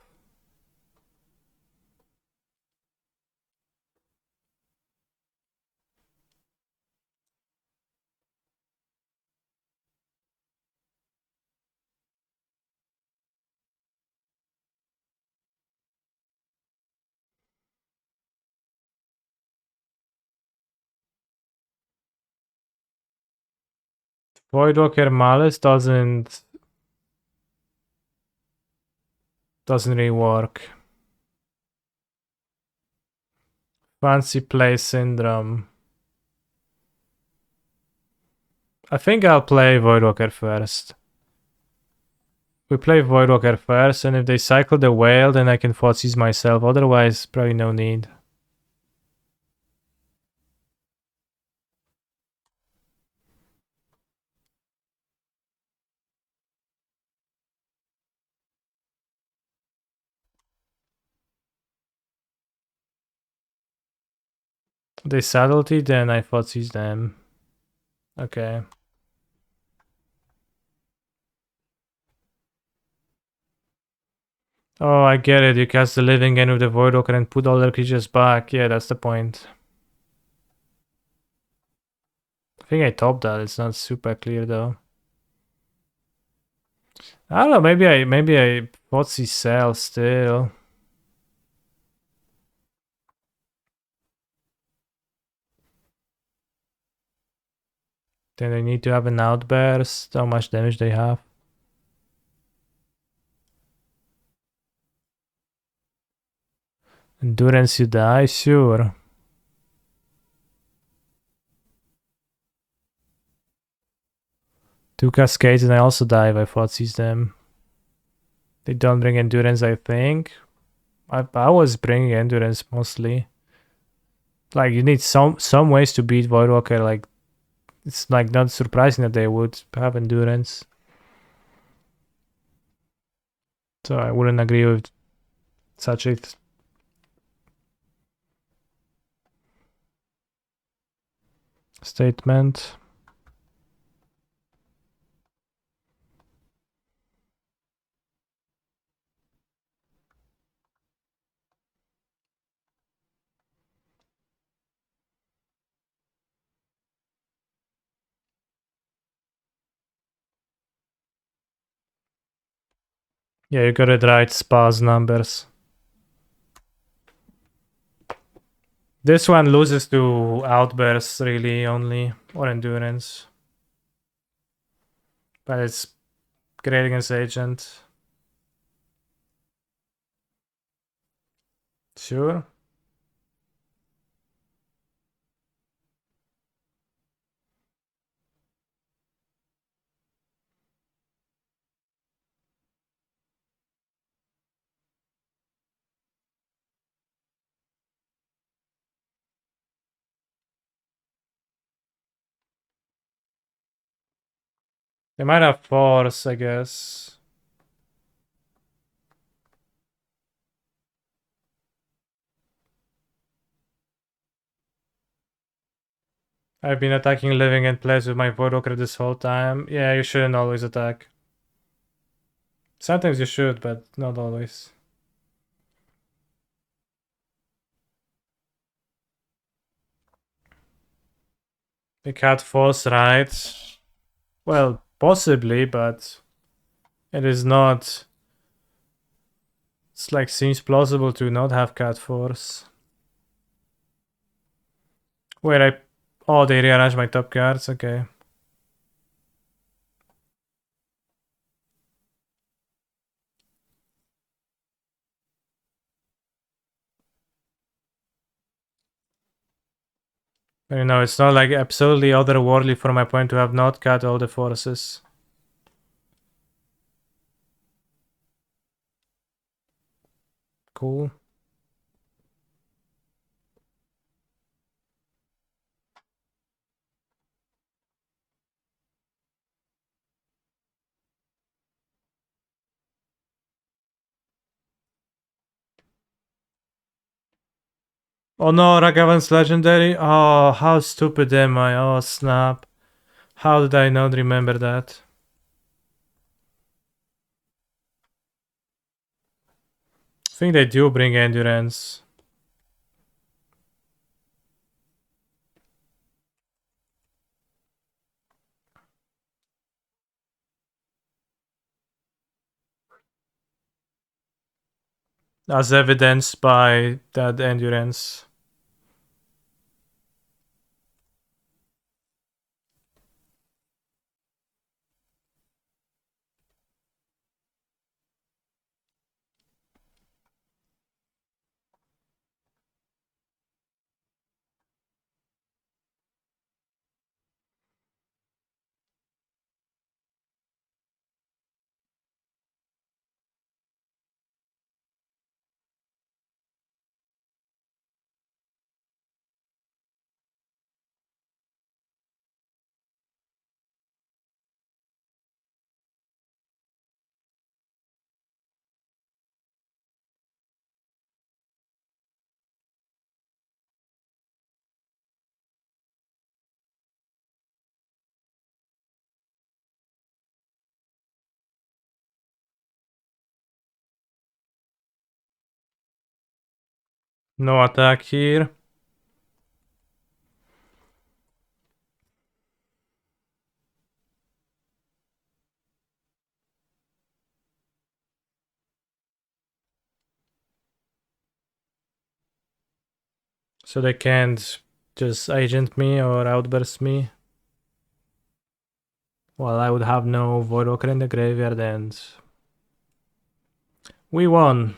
Voidwalker Malice doesn't really work. Fancy Play Syndrome. I think I'll play Voidwalker first. We play Voidwalker first, and if they cycle the whale, then I can Fotzi's myself. Otherwise, probably no need. They saddled, then I Fotzi's them. Okay. Oh, I get it. You cast the living end with the Voidwalker and put all their creatures back. Yeah, that's the point. I think I topped that. It's not super clear though. I don't know. Maybe I Fotzi sell still. Then they need to have an outburst. How much damage they have? Endurance, you die, sure. Two cascades and I also die if I fought seize them. They don't bring endurance, I think. I was bringing endurance mostly. Like you need some ways to beat Voidwalker. Like it's like not surprising that they would have endurance. So I wouldn't agree with such a statement. Yeah, you got it right. Spas numbers. This one loses to outbursts really only, or endurance. But it's great against agent. Sure. They might have force, I guess. I've been attacking living in place with my Voidwalker this whole time. Yeah, you shouldn't always attack. Sometimes you should, but not always. They cut force, right? Well, possibly, but it is not. It's like seems plausible to not have cat force. Wait, oh, they rearranged my top cards. Okay. You know, it's not like absolutely otherworldly for my point to have not cut all the forces. Cool. Oh no, Ragavan's legendary. Oh, how stupid am I? Oh, snap. How did I not remember that? I think they do bring endurance. As evidenced by that endurance. No attack here. So they can't just agent me or outburst me. Well, I would have no Voidwalker in the graveyard and we won.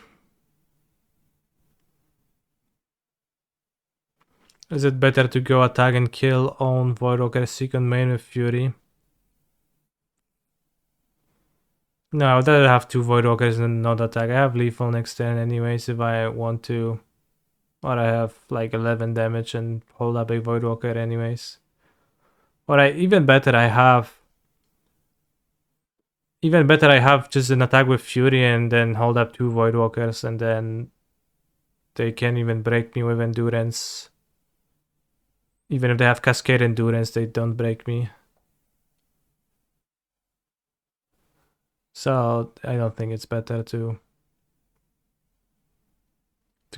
Is it better to go attack and kill own Voidwalker second main with Fury? No, I would rather have 2 Voidwalkers and not attack. I have lethal next turn anyways if I want to. Or I have like 11 damage and hold up a Voidwalker anyways. Or even better, I have just an attack with Fury and then hold up 2 Voidwalkers and then they can't even break me with Endurance. Even if they have Cascade Endurance, they don't break me. So I don't think it's better to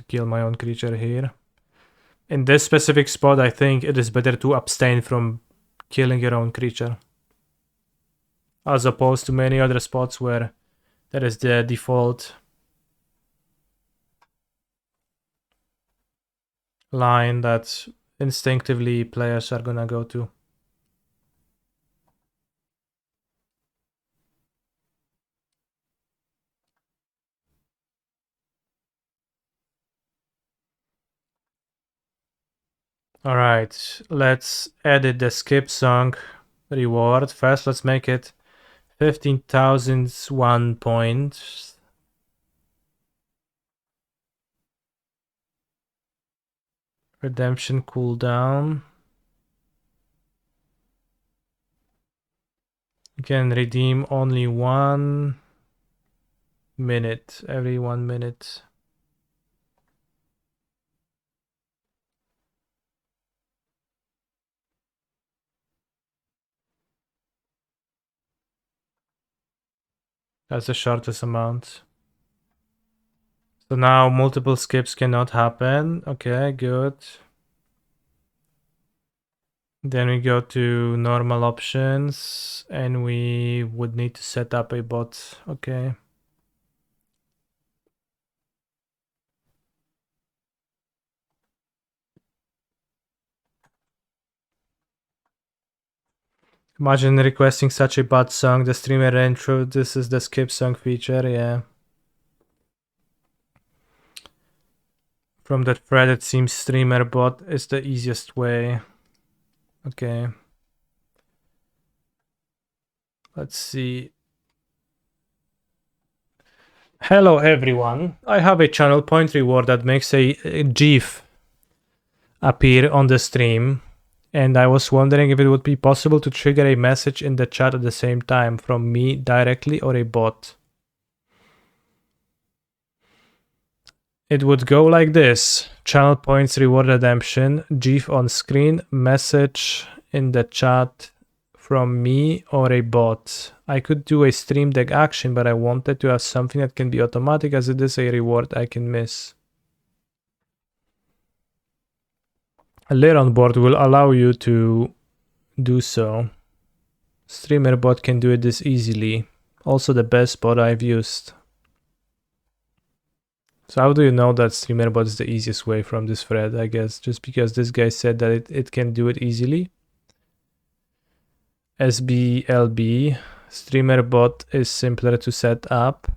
kill my own creature here. In this specific spot, I think it is better to abstain from killing your own creature, as opposed to many other spots where that is the default line that instinctively players are gonna go to. Alright, let's edit the skip song reward. First, let's make it 15,001 points. Redemption cooldown. You can redeem only 1 minute, every 1 minute. That's the shortest amount. So now multiple skips cannot happen. Okay, good. Then we go to normal options and we would need to set up a bot. Okay. Imagine requesting such a bad song. The streamer ran through. This is the skip song feature, yeah. From that thread, it seems streamer bot is the easiest way. Okay. Let's see. Hello everyone. I have a channel point reward that makes a GIF appear on the stream. And I was wondering if it would be possible to trigger a message in the chat at the same time from me directly or a bot. It would go like this: channel points reward redemption, GIF on screen, message in the chat from me or a bot. I could do a stream deck action, but I wanted to have something that can be automatic as it is a reward I can miss. A layer on board will allow you to do so. Streamer bot can do it this easily. Also the best bot I've used. So how do you know that streamer bot is the easiest way from this thread? I guess just because this guy said that it can do it easily. SBLB, streamer bot is simpler to set up.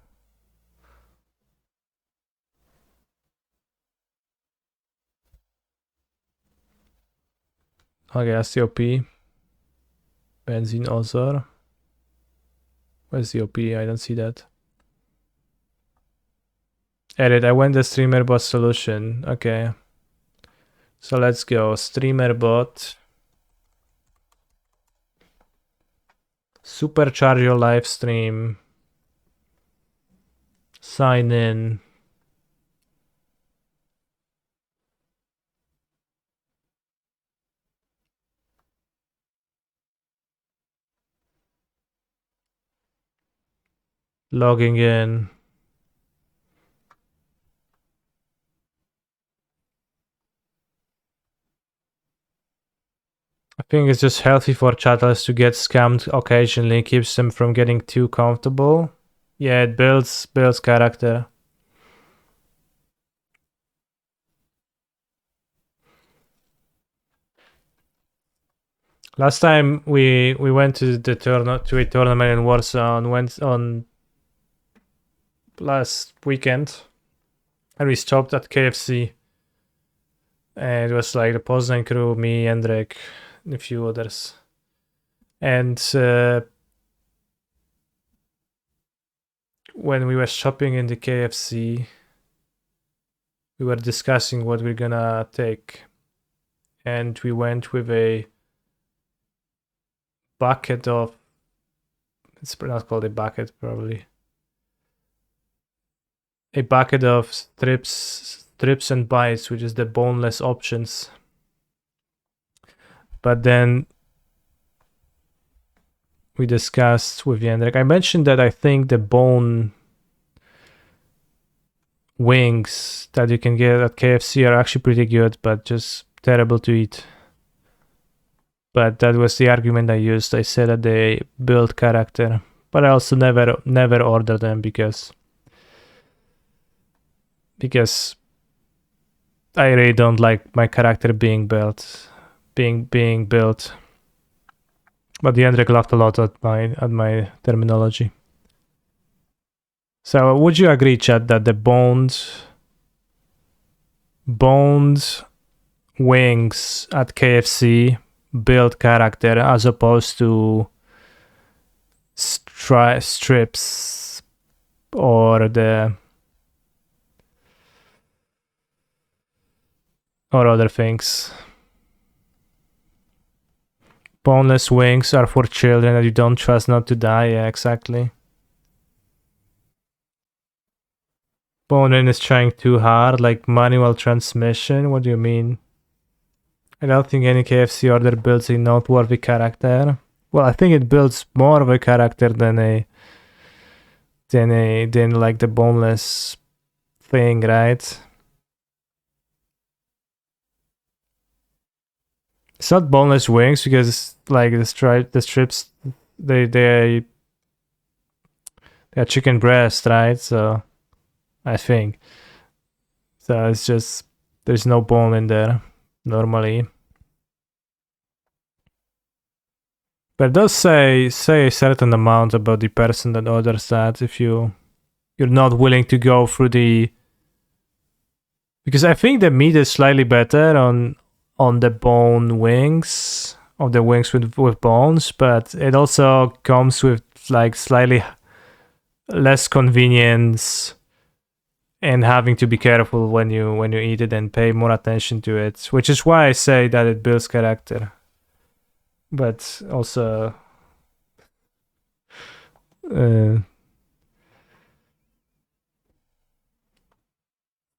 Okay, STOP. Benzene Ozor. Where's the OP? I don't see that. Edit, I went the streamer bot solution. Okay. So let's go. Streamer bot. Supercharge your live stream. Sign in. Logging in. I think it's just healthy for chatters to get scammed occasionally. Keeps them from getting too comfortable. Yeah, it builds character. Last time we went to a tournament in Warsaw and went on last weekend, and we stopped at KFC. And it was like the Poznan crew, me, Hendrik, and a few others. And when we were shopping in the KFC, we were discussing what we're gonna take. And we went with a bucket of, it's not called a bucket, probably. A bucket of strips and bites, which is the boneless options. But then we discussed with Jendrik. I mentioned that I think the bone wings that you can get at KFC are actually pretty good, but just terrible to eat. But that was the argument I used. I said that they build character, but I also never order them because I really don't like my character being built. But Jendrik laughed a lot at my terminology. So would you agree, Chad, that the boned wings at KFC build character as opposed to strips or other things? Boneless wings are for children that you don't trust not to die. Yeah, exactly. Bone-in is trying too hard, like manual transmission. What do you mean? I don't think any KFC order builds a noteworthy character. Well, I think it builds more of a character than like the boneless thing, right? It's not boneless wings because like the strips they are chicken breast, right? So I think so. It's just there's no bone in there normally. But it does say a certain amount about the person that orders that if you're not willing to go through the, because I think the meat is slightly better on the bone wings, of the wings with bones, but it also comes with like slightly less convenience and having to be careful when you eat it and pay more attention to it, which is why I say that it builds character. But also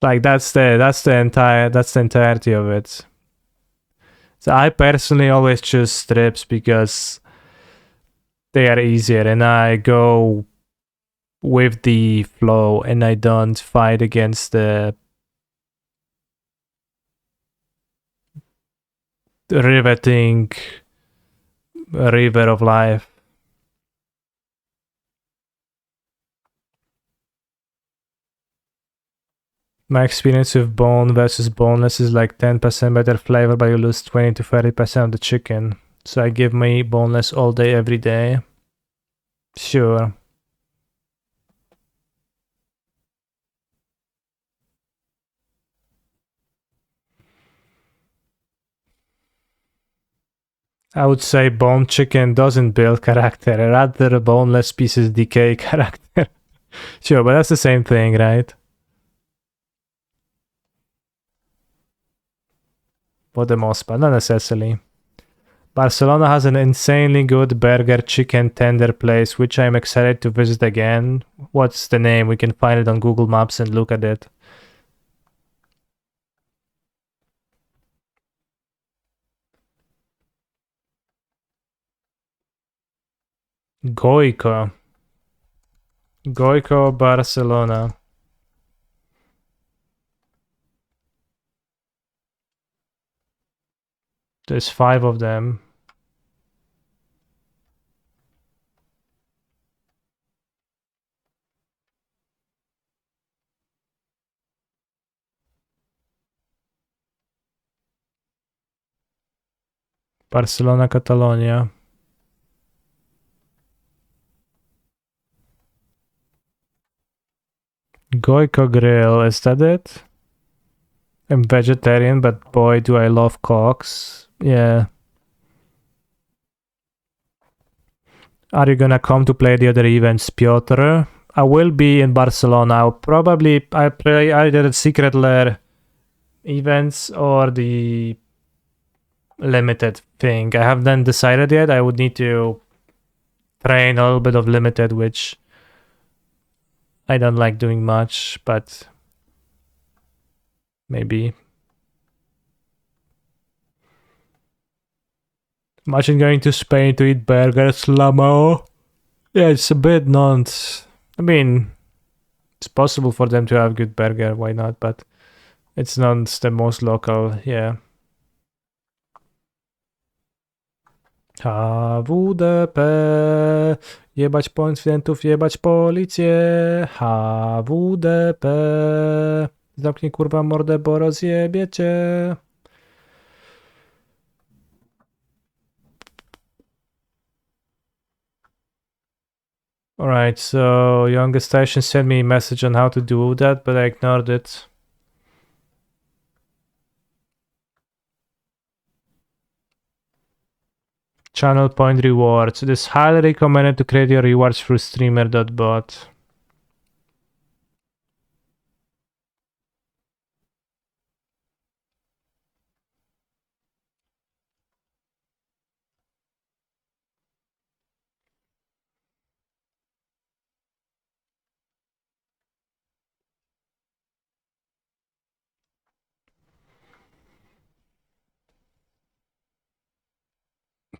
like that's the entirety of it. So I personally always choose strips because they are easier and I go with the flow and I don't fight against the riveting river of life. My experience with bone versus boneless is like 10% better flavor, but you lose 20 to 30% of the chicken. So I give me boneless all day, every day. Sure. I would say bone chicken doesn't build character, rather boneless pieces decay character. Sure, but that's the same thing, right? For the most part, not necessarily. Barcelona has an insanely good burger chicken tender place, which I'm excited to visit again. What's the name? We can find it on Google Maps and look at it. Goico, Barcelona. There's 5 of them. Barcelona, Catalonia. Goico Grill, is that it? I'm vegetarian, but boy, do I love cocks. Yeah. Are you gonna come to play the other events, Piotr? I will be in Barcelona. I'll play either the Secret Lair events or the limited thing. I haven't decided yet. I would need to train a little bit of limited, which I don't like doing much, but maybe. Imagine going to Spain to eat burgers, Lamo. Yeah, it's a bit not. I mean, it's possible for them to have good burger. Why not? But it's not the most local. Yeah. HWDP. Jebać policjantów, jebać policję. HWDP. Zamknij kurwa mordę, bo rozjebie cię. Alright, so youngest station sent me a message on how to do that, but I ignored it. Channel point rewards. It is highly recommended to create your rewards through streamer.bot.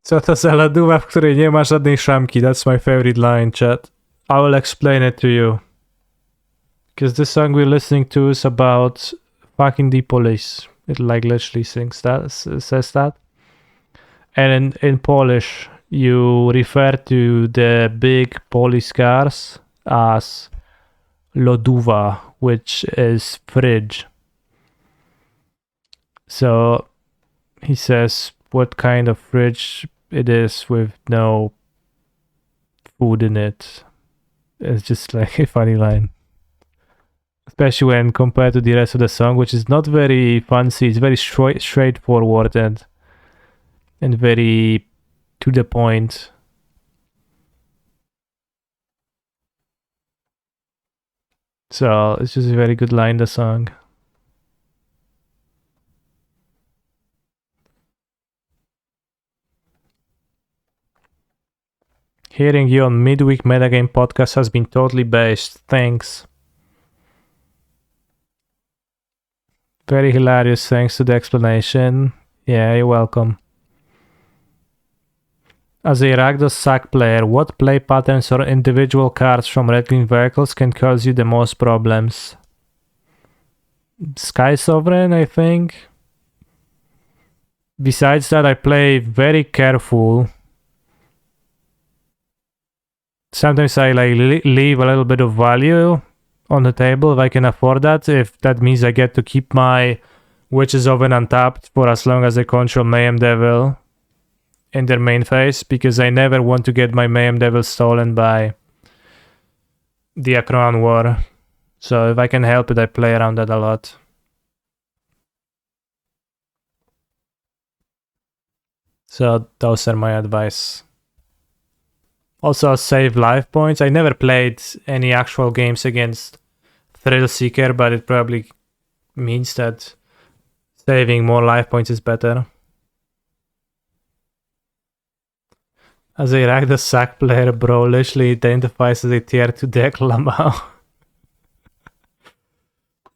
Co to za lodówa, w której nie ma żadnej szamki? That's my favorite line, chat. I will explain it to you. Because this song we're listening to is about fucking the police. It like literally says that. And in Polish, you refer to the big police cars as lodówa, which is fridge. So he says what kind of fridge it is with no food in it. It's just like a funny line. Especially when compared to the rest of the song, which is not very fancy. It's very straightforward and very to the point. So it's just a very good line, the song. Hearing you on midweek metagame podcast has been totally based. Thanks. Very hilarious. Thanks to the explanation. Yeah, you're welcome. As a Rakdos sack player, what play patterns or individual cards from red green vehicles can cause you the most problems? Sky Sovereign, I think. Besides that, I play very careful. Sometimes I like leave a little bit of value on the table if I can afford that. If that means I get to keep my Witch's Oven untapped for as long as I control Mayhem Devil in their main phase, because I never want to get my Mayhem Devil stolen by the Akron War. So if I can help it, I play around that a lot. So those are my advice. Also save life points. I never played any actual games against Thrill Seeker, but it probably means that saving more life points is better. As a Rakdos sack player, bro, literally identifies as a tier 2 deck, Lamau.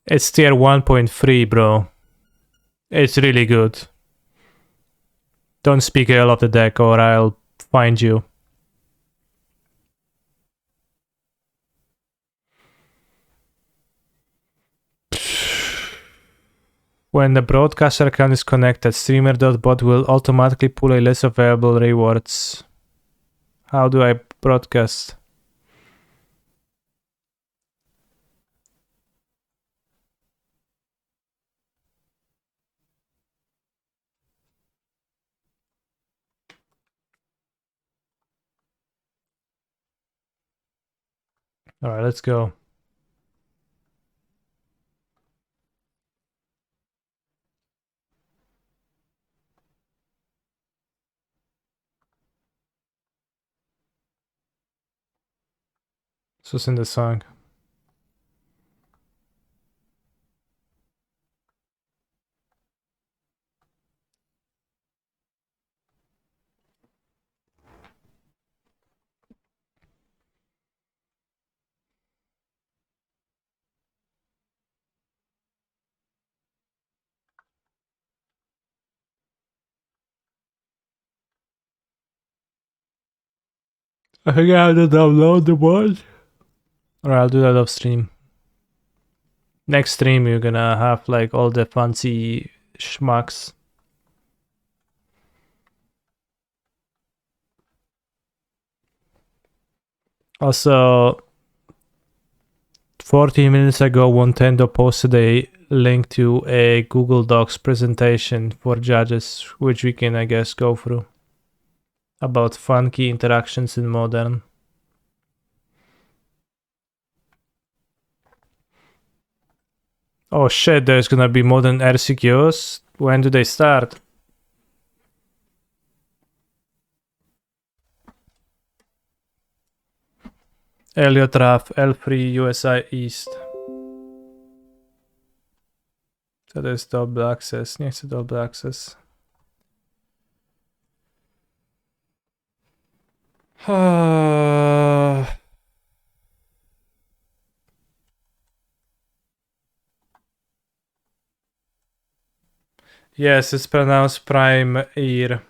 It's tier 1.3, bro. It's really good. Don't speak ill of the deck or I'll find you. When the broadcaster account is connected, streamer.bot will automatically pull a list of available rewards. How do I broadcast? Alright, let's go. So sing the song. I think I have to download the mod. Or I'll do that off stream. Next stream you're gonna have like all the fancy schmucks. Also, 14 minutes ago, Nintendo posted a link to a Google Docs presentation for judges, which we can, I guess, go through. About funky interactions in modern. Oh shit, there's gonna be modern RCQs? When do they start? Elliot Raff, L3 USI East. To jest double access, nie chcę double access. Yes, it's pronounced prime ear.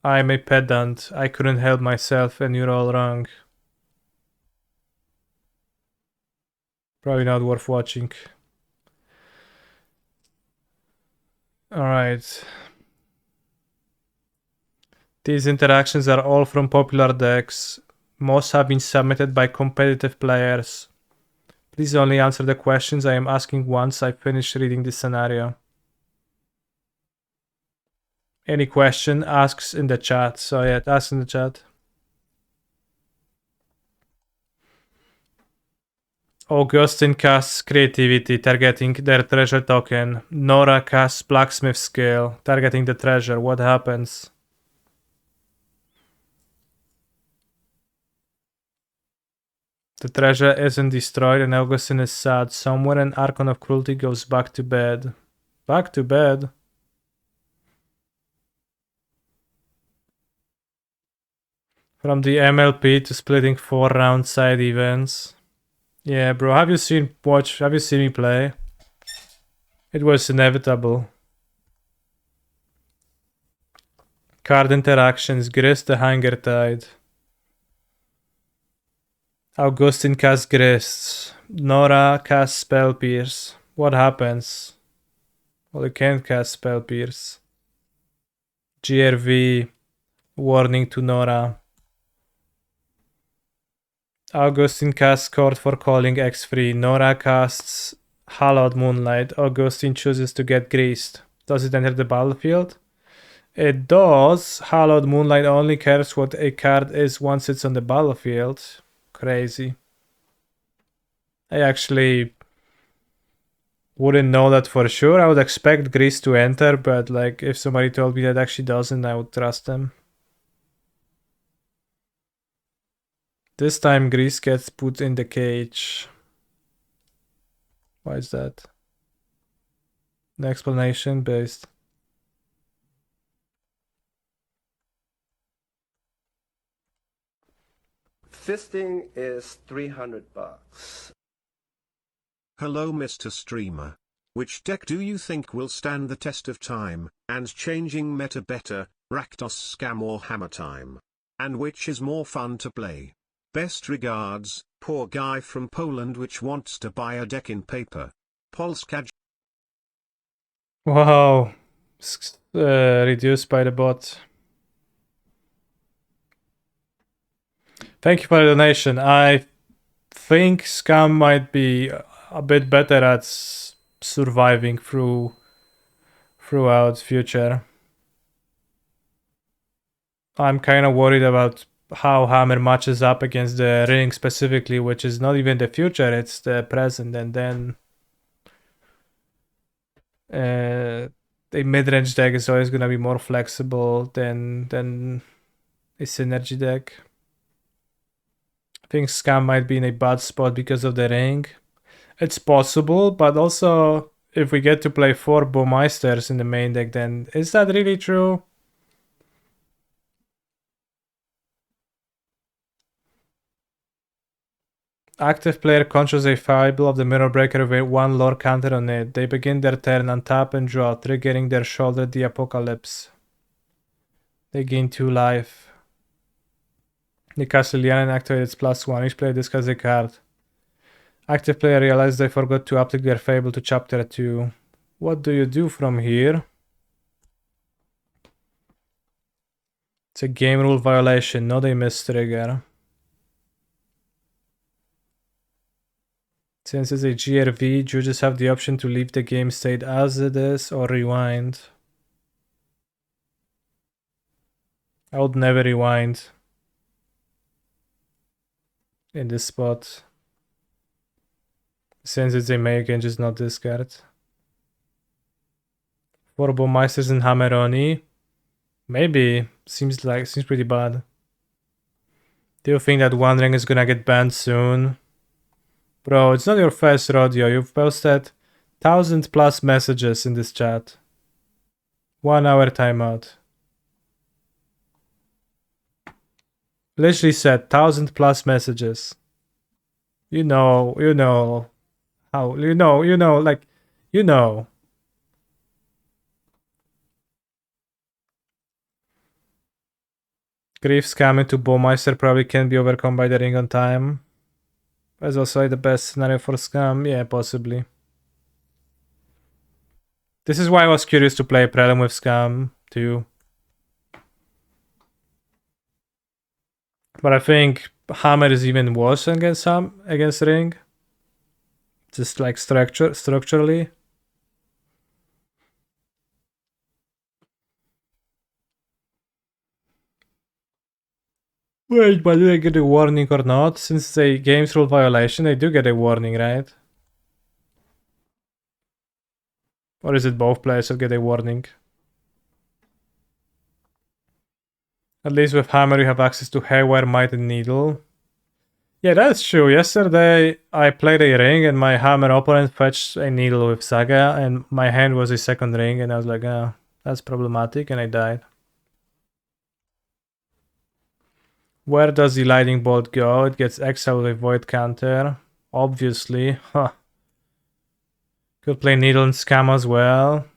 I'm a pedant. I couldn't help myself and you're all wrong. Probably not worth watching. Alright. These interactions are all from popular decks. Most have been submitted by competitive players. Please only answer the questions I am asking once I finish reading the scenario. Any question, asks in the chat. So yeah, ask in the chat. Augustine casts creativity, targeting their treasure token. Nora casts blacksmith skill, targeting the treasure. What happens? The treasure isn't destroyed and Augustine is sad. Somewhere an Archon of Cruelty goes back to bed. Back to bed? From the MLP to splitting 4-round side events. Yeah, bro, have you seen me play? It was inevitable. Card interactions, Grist the Hunger Tide. Augustine casts Grist. Nora casts Spell Pierce. What happens? Well, you can't cast Spell Pierce. GRV. Warning to Nora. Augustine casts Court for Calling X3. Nora casts Hallowed Moonlight. Augustine chooses to get greased. Does it enter the battlefield? It does. Hallowed Moonlight only cares what a card is once it's on the battlefield. Crazy. I actually wouldn't know that for sure. I would expect Grease to enter, but like if somebody told me that actually doesn't, I would trust them. This time Grease gets put in the cage. Why is that? The explanation based. Fisting is $300. Hello Mr. Streamer. Which deck do you think will stand the test of time, and changing meta better, Rakdos Scam or Hammer Time? And which is more fun to play? Best regards, poor guy from Poland which wants to buy a deck in paper. Polska. Wow. Reduced by the bot. Thank you for the donation. I think Scam might be a bit better at surviving throughout future. I'm kind of worried about how Hammer matches up against the Ring specifically, which is not even the future, it's the present, and then a mid-range deck is always gonna be more flexible than a synergy deck. I think Scam might be in a bad spot because of the ring. It's possible, but also if we get to play 4 Bowmeisters in the main deck, then is that really true? Active player controls a Fable of the Mirror Breaker with 1 lore counter on it. They begin their turn, untap and draw, triggering their Shoulder the Apocalypse. They gain 2 life. The Castilian and activate its +1. Each player discards a card. Active player realizes they forgot to uptick their Fable to chapter 2. What do you do from here? It's a game rule violation, not a mistrigger. Since it's a GRV, judges have the option to leave the game state as it is or rewind. I would never rewind in this spot. Since it's a main, you can just not discard. 4 Bowmeisters and Hammeroni. Maybe. Seems pretty bad. Do you think that One Ring is gonna get banned soon? Bro, it's not your first rodeo. You've posted 1,000+ messages in this chat. 1 hour timeout. Literally said 1,000+ messages. You know how, you know. Grief scamming to Bowmeister probably can be overcome by the ring on time. That's also the best scenario for scam. Yeah, possibly. This is why I was curious to play Prelim with scam too. But I think Hammer is even worse against ring. Just like structurally. Wait, but do they get a warning or not? Since it's a games rule violation, they do get a warning, right? Or is it both players who get a warning? At least with Hammer you have access to Haywire, Might and Needle. Yeah, that's true. Yesterday I played a ring and my Hammer opponent fetched a Needle with Saga and my hand was a second ring and I was like, oh, that's problematic, and I died. Where does the Lightning Bolt go? It gets exiled with a Void counter. Obviously. Huh. Could play Needle and Scam as well.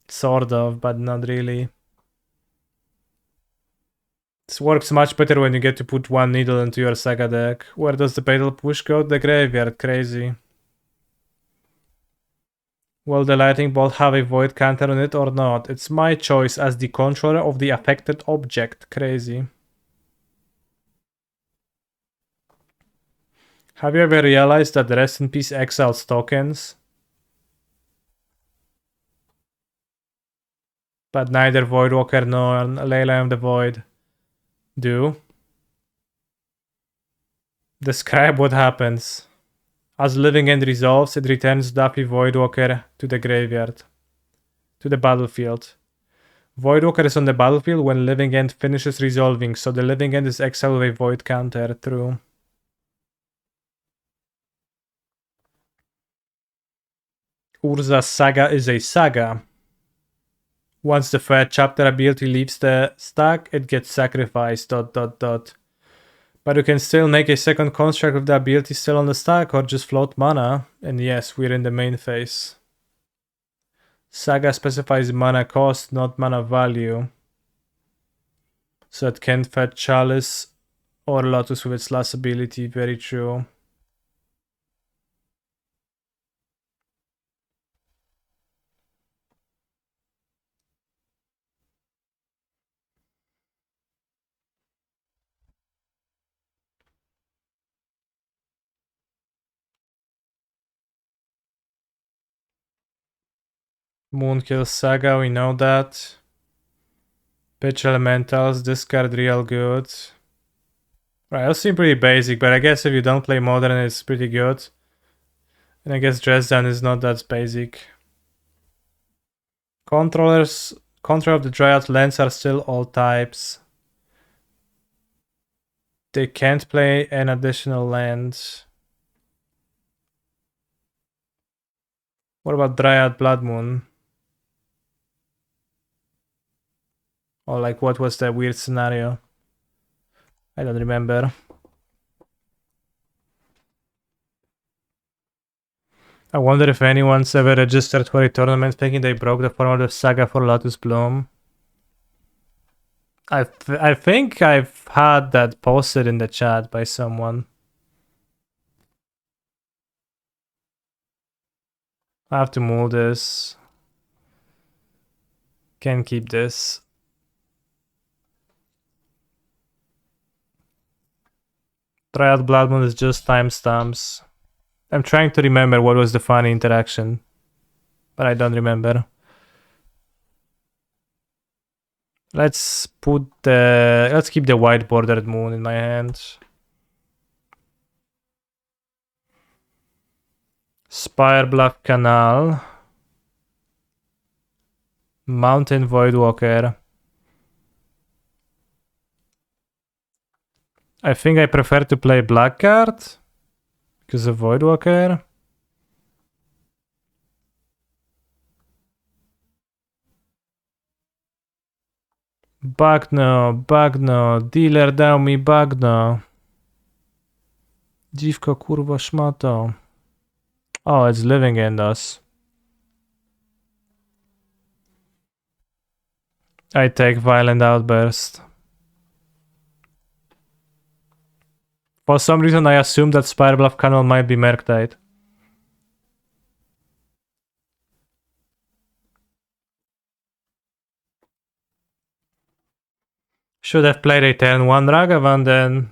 Sort of, but not really. This works much better when you get to put 1 Needle into your Saga deck. Where does the Fatal Push go? The graveyard. Crazy. Will the Lightning Bolt have a Void counter on it or not? It's my choice as the controller of the affected object. Crazy. Have you ever realized that Rest in Peace exiles tokens? But neither Voidwalker nor Layla of the Void do. Describe what happens. As Living End resolves, it returns Daffy Voidwalker to the graveyard. To the battlefield. Voidwalker is on the battlefield when Living End finishes resolving, so the Living End is exiled with a Void counter. True. Urza's Saga is a saga. Once the third chapter ability leaves the stack, it gets sacrificed. ... But you can still make a second construct with the ability still on the stack or just float mana. And yes, we're in the main phase. Saga specifies mana cost, not mana value. So it can fetch Chalice or Lotus with its last ability. Very true. Moonkill Saga, we know that. Pitch Elementals, discard real good. Right, those seem pretty basic, but I guess if you don't play Modern, it's pretty good. And I guess Dress Down is not that basic. Control of the Dryad lands are still all types. They can't play an additional land. What about Dryad Blood Moon? Or like what was that weird scenario? I don't remember. I wonder if anyone's ever registered for a tournament thinking they broke the format of Saga for Lotus Bloom. I think I've had that posted in the chat by someone. I have to move this. Can keep this. Triad Blood Moon is just timestamps. I'm trying to remember what was the funny interaction, but I don't remember. Let's keep the white bordered moon in my hand. Spire Bluff Canal. Mountain Voidwalker. I think I prefer to play black card because of Voidwalker. Bagno, dealer dał mi bagno. Dziwko kurwa szmato. Oh, it's living in us. I take Violent Outburst. For some reason I assumed that Spire Bluff Canal might be Merktide. Should have played a turn 1 Ragavan then.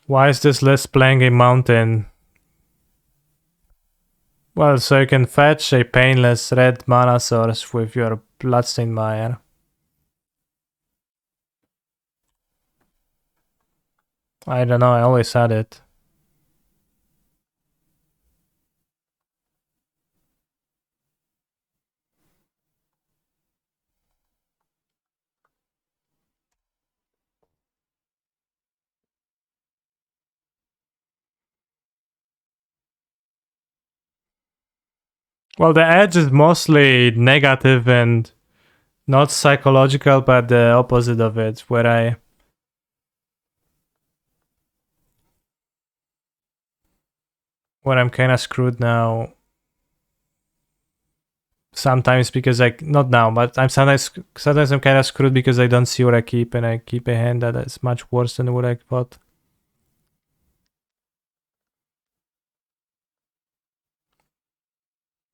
Why is this list playing a mountain? Well, so you can fetch a painless red mana source with your Bloodstained Mire. I don't know, I always had it. Well, the edge is mostly negative and not psychological, but the opposite of it, where I'm kind of screwed now. Sometimes because not now, but sometimes I'm kind of screwed because I don't see what I keep, and I keep a hand that is much worse than what I thought.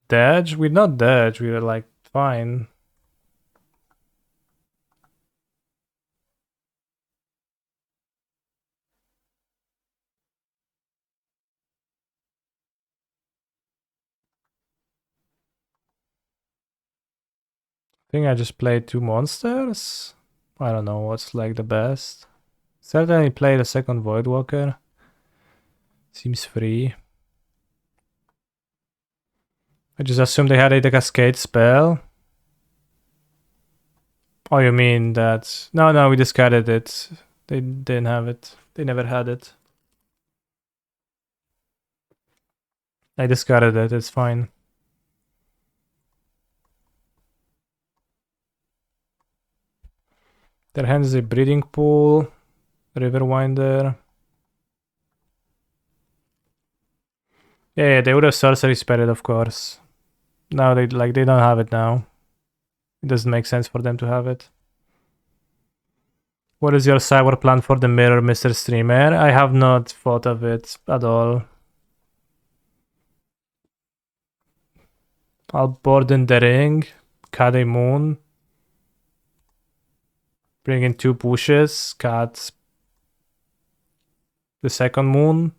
Dodge? We're not dodge. We're like fine. I think I just played 2 monsters. I don't know what's like the best. Certainly played a second Voidwalker. Seems free. I just assumed they had a Cascade spell. Oh, you mean that? No, we discarded it. They didn't have it. They never had it. I discarded it. It's fine. Their hand is a Breeding Pool, Riverwinder. Yeah, they would have Sorcery Spirit, of course. Now they don't have it now. It doesn't make sense for them to have it. What is your cyber plan for the mirror, Mr. Streamer? I have not thought of it at all. I'll board in the ring, cut a moon, bring in 2 pushes, cut the second moon,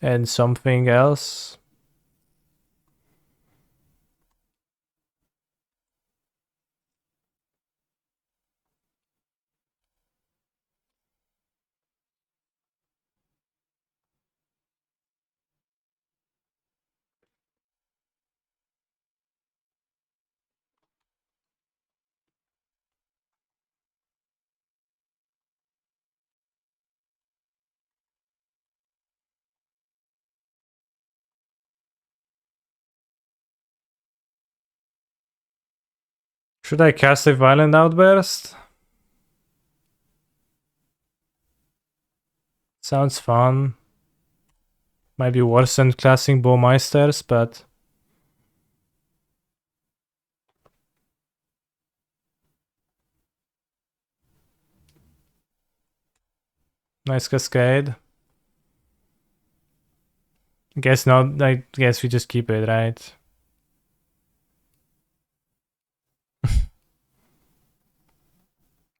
and something else. Should I cast a Violent Outburst? Sounds fun. Might be worse than casting Bowmeisters, but... Nice Cascade. Guess not. I guess we just keep it, right?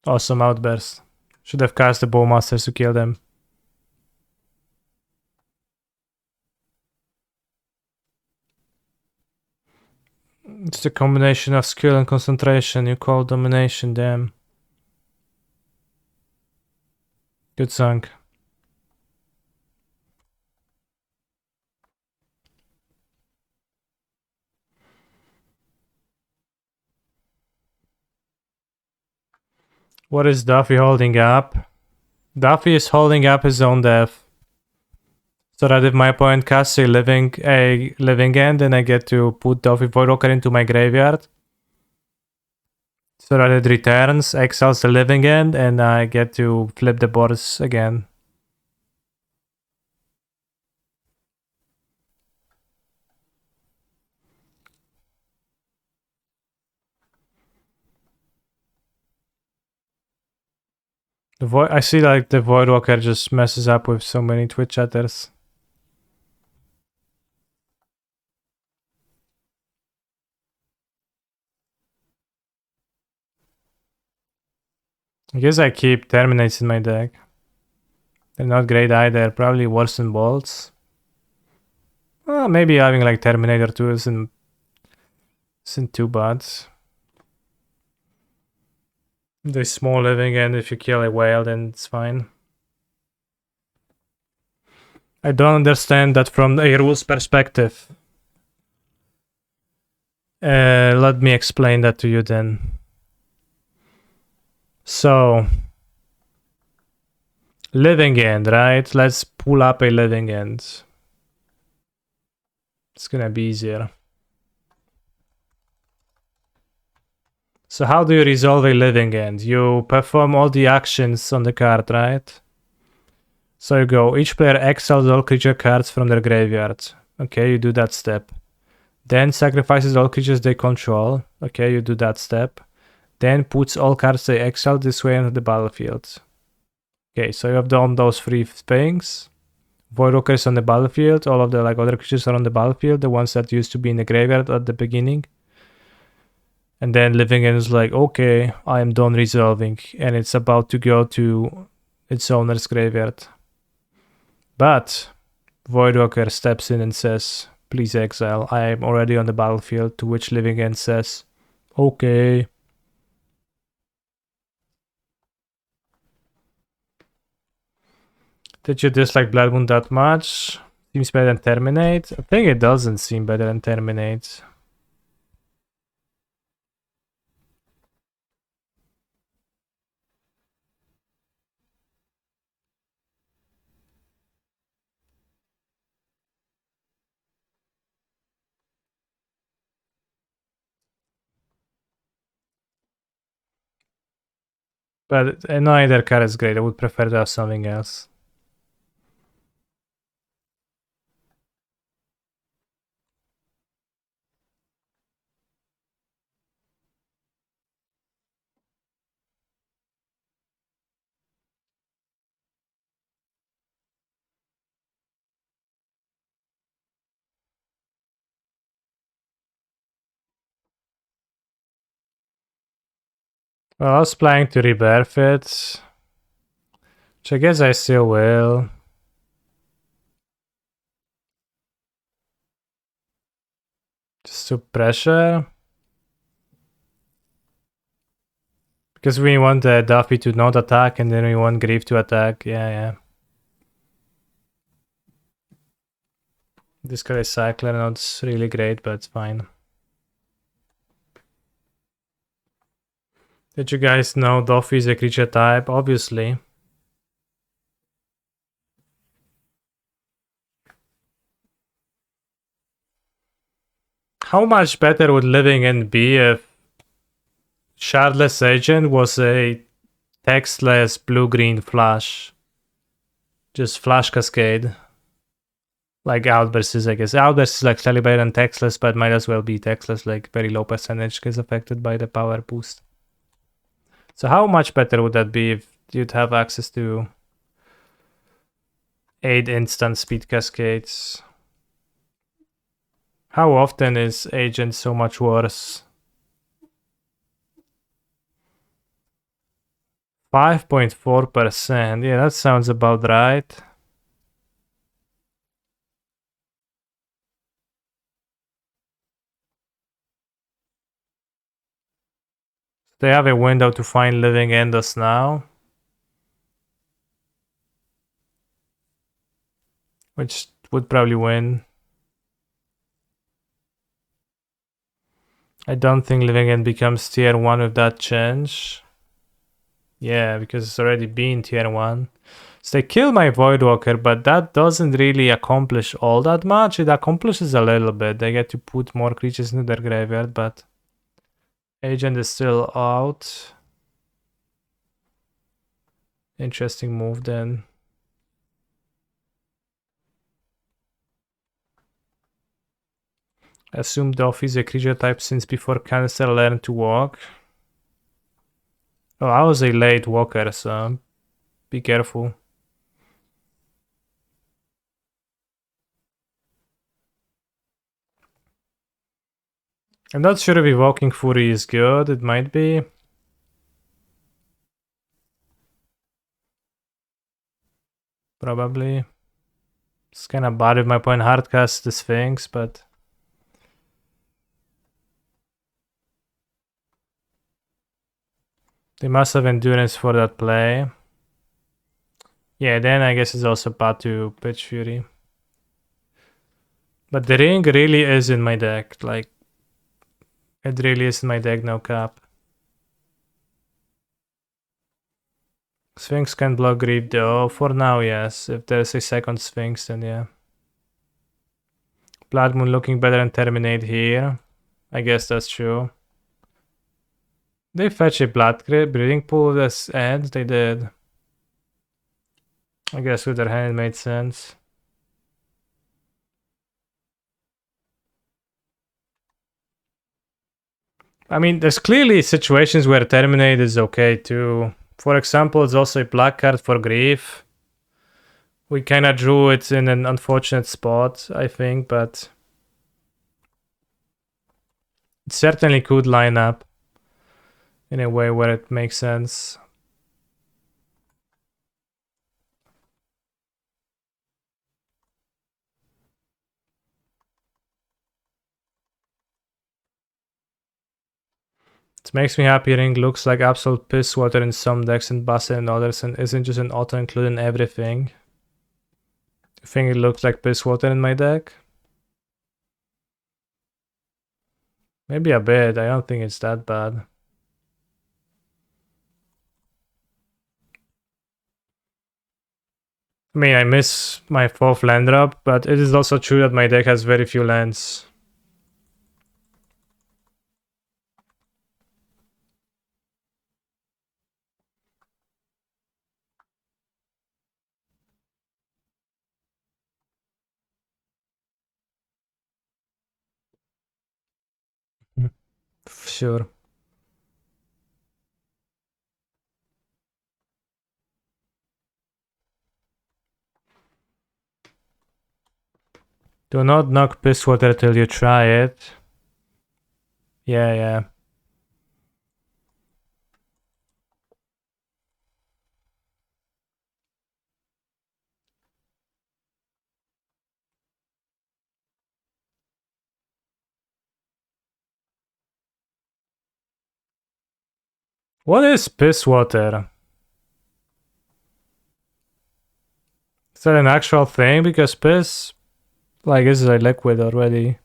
Awesome Outburst. Should have cast the Bowmasters to kill them. It's a combination of skill and concentration. You call domination, damn. Good song. What is Duffy holding up? Duffy is holding up his own death. So that if my opponent casts a living end, then I get to put Duffy Voidwalker into my graveyard. So that it returns, exiles the living end, and I get to flip the boards again. I see like the Voidwalker just messes up with so many Twitch chatters. I guess I keep Terminates in my deck. They're not great either, probably worse than Bolts. Well, maybe having like Terminator 2 isn't too bad. The small living end, if you kill a whale, then it's fine. I don't understand that from a rules perspective. Let me explain that to you then. So, living end, right? Let's pull up a living end. It's gonna be easier. So how do you resolve a living end? You perform all the actions on the card, right? So you go, each player exiles all creature cards from their graveyard. Okay, you do that step. Then sacrifices all creatures they control. Okay, you do that step. Then puts all cards they exile this way onto the battlefield. Okay, so you have done those three things. Voidwalker is on the battlefield. All of the like other creatures are on the battlefield. The ones that used to be in the graveyard at the beginning. And then living end is like, okay, I am done resolving. And it's about to go to its owner's graveyard. But Voidwalker steps in and says, please exile. I am already on the battlefield. To which living end says, okay. Did you dislike Blood Moon that much? Seems better than Terminate? I think it doesn't seem better than Terminate. But neither card is great. I would prefer to have something else. Well, I was planning to rebirth it, which I guess I still will. Just to pressure. Because we want the Duffy to not attack and then we want Grief to attack. Yeah. This card is Cycler, not really great, but it's fine. Did you guys know Duffy is a creature type? Obviously. How much better would living end be if Shardless Agent was a textless blue-green flash. Just flash cascade. Like Outbursts, I guess. Outbursts is like slightly better than textless, but might as well be textless, like very low percentage gets affected by the power boost. So how much better would that be if you'd have access to 8 instant speed cascades? How often is Agent so much worse? 5.4%. Yeah, that sounds about right. They have a window to find living Endos now, which would probably win. I don't think living end becomes tier 1 with that change. Yeah, because it's already been tier 1. So they kill my Voidwalker, but that doesn't really accomplish all that much. It accomplishes a little bit. They get to put more creatures into their graveyard, but Agent is still out. Interesting move then. Assume Doff is a creature type since before Canister learned to walk. Oh, I was a late walker, so be careful. I'm not sure if Evoking Fury is good. It might be. Probably. It's kind of bad if my point hardcast the Sphinx, but... They must have endurance for that play. Yeah, then I guess it's also bad to pitch Fury. But the ring really is in my deck. Like, it really is in my deck, no cap. Sphinx can block Grief though. For now, yes. If there's a second Sphinx, then yeah. Blood Moon looking better than Terminate here. I guess that's true. They fetch a Blood Breeding Pool this end. They did. I guess with their hand it made sense. I mean, there's clearly situations where Terminate is okay too. For example, it's also a black card for Grief. We kind of drew it in an unfortunate spot, I think, but it certainly could line up in a way where it makes sense. It makes me happy Ring looks like absolute piss water in some decks and Basset in others and isn't just an auto-include in everything. You think it looks like piss water in my deck? Maybe a bit, I don't think it's that bad. I mean, I miss my 4th land drop, but it is also true that my deck has very few lands. Sure. Do not knock piss water till you try it. Yeah, yeah. What is piss water? Is that an actual thing? Because piss, like, is a liquid already.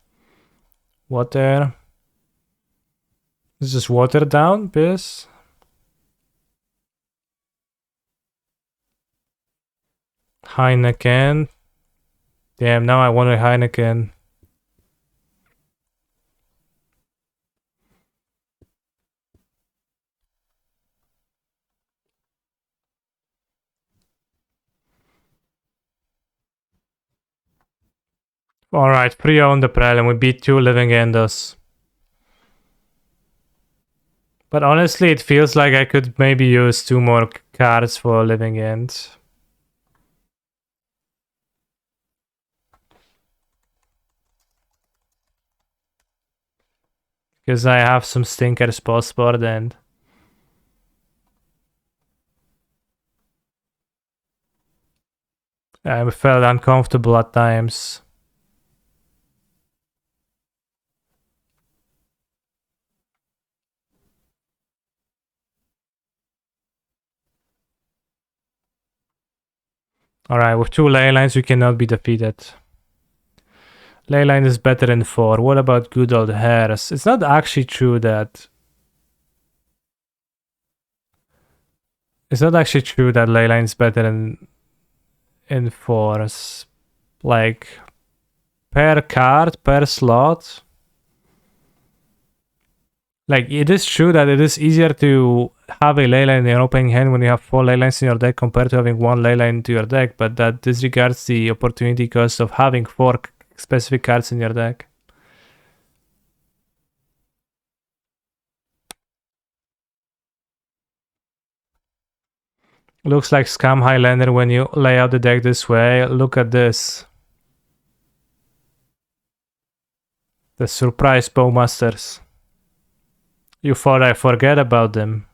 Water. Is this watered down piss? Heineken. Damn, now I want a Heineken. Alright, 3-0 the Prelim. We beat 2 living endos. But honestly, it feels like I could maybe use 2 more cards for living end. Because I have some stinkers post board and I felt uncomfortable at times. Alright, with 2 ley lines, we cannot be defeated. Ley line is better in 4. What about good old hares? It's not actually true that... It's not actually true that ley line is better in 4s. Like, per card, per slot. Like, it is true that it is easier to have a ley line in your opening hand when you have 4 ley lines in your deck compared to having 1 ley line to your deck, but that disregards the opportunity cost of having 4 specific cards in your deck. Looks like Scam Highlander when you lay out the deck this way. Look at this. The surprise Bowmasters. You thought I forgot about them?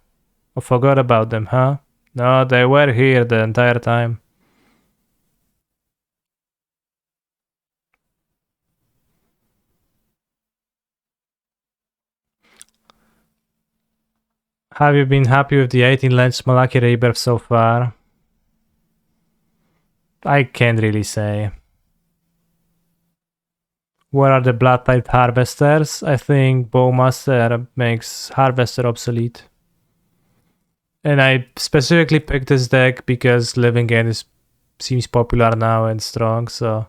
I forgot about them, huh? No, they were here the entire time. Have you been happy with the 18 lands Malaki Rebirth so far? I can't really say. What are the blood type harvesters? I think Bowmaster makes harvester obsolete. And I specifically picked this deck because Living End seems popular now and strong, so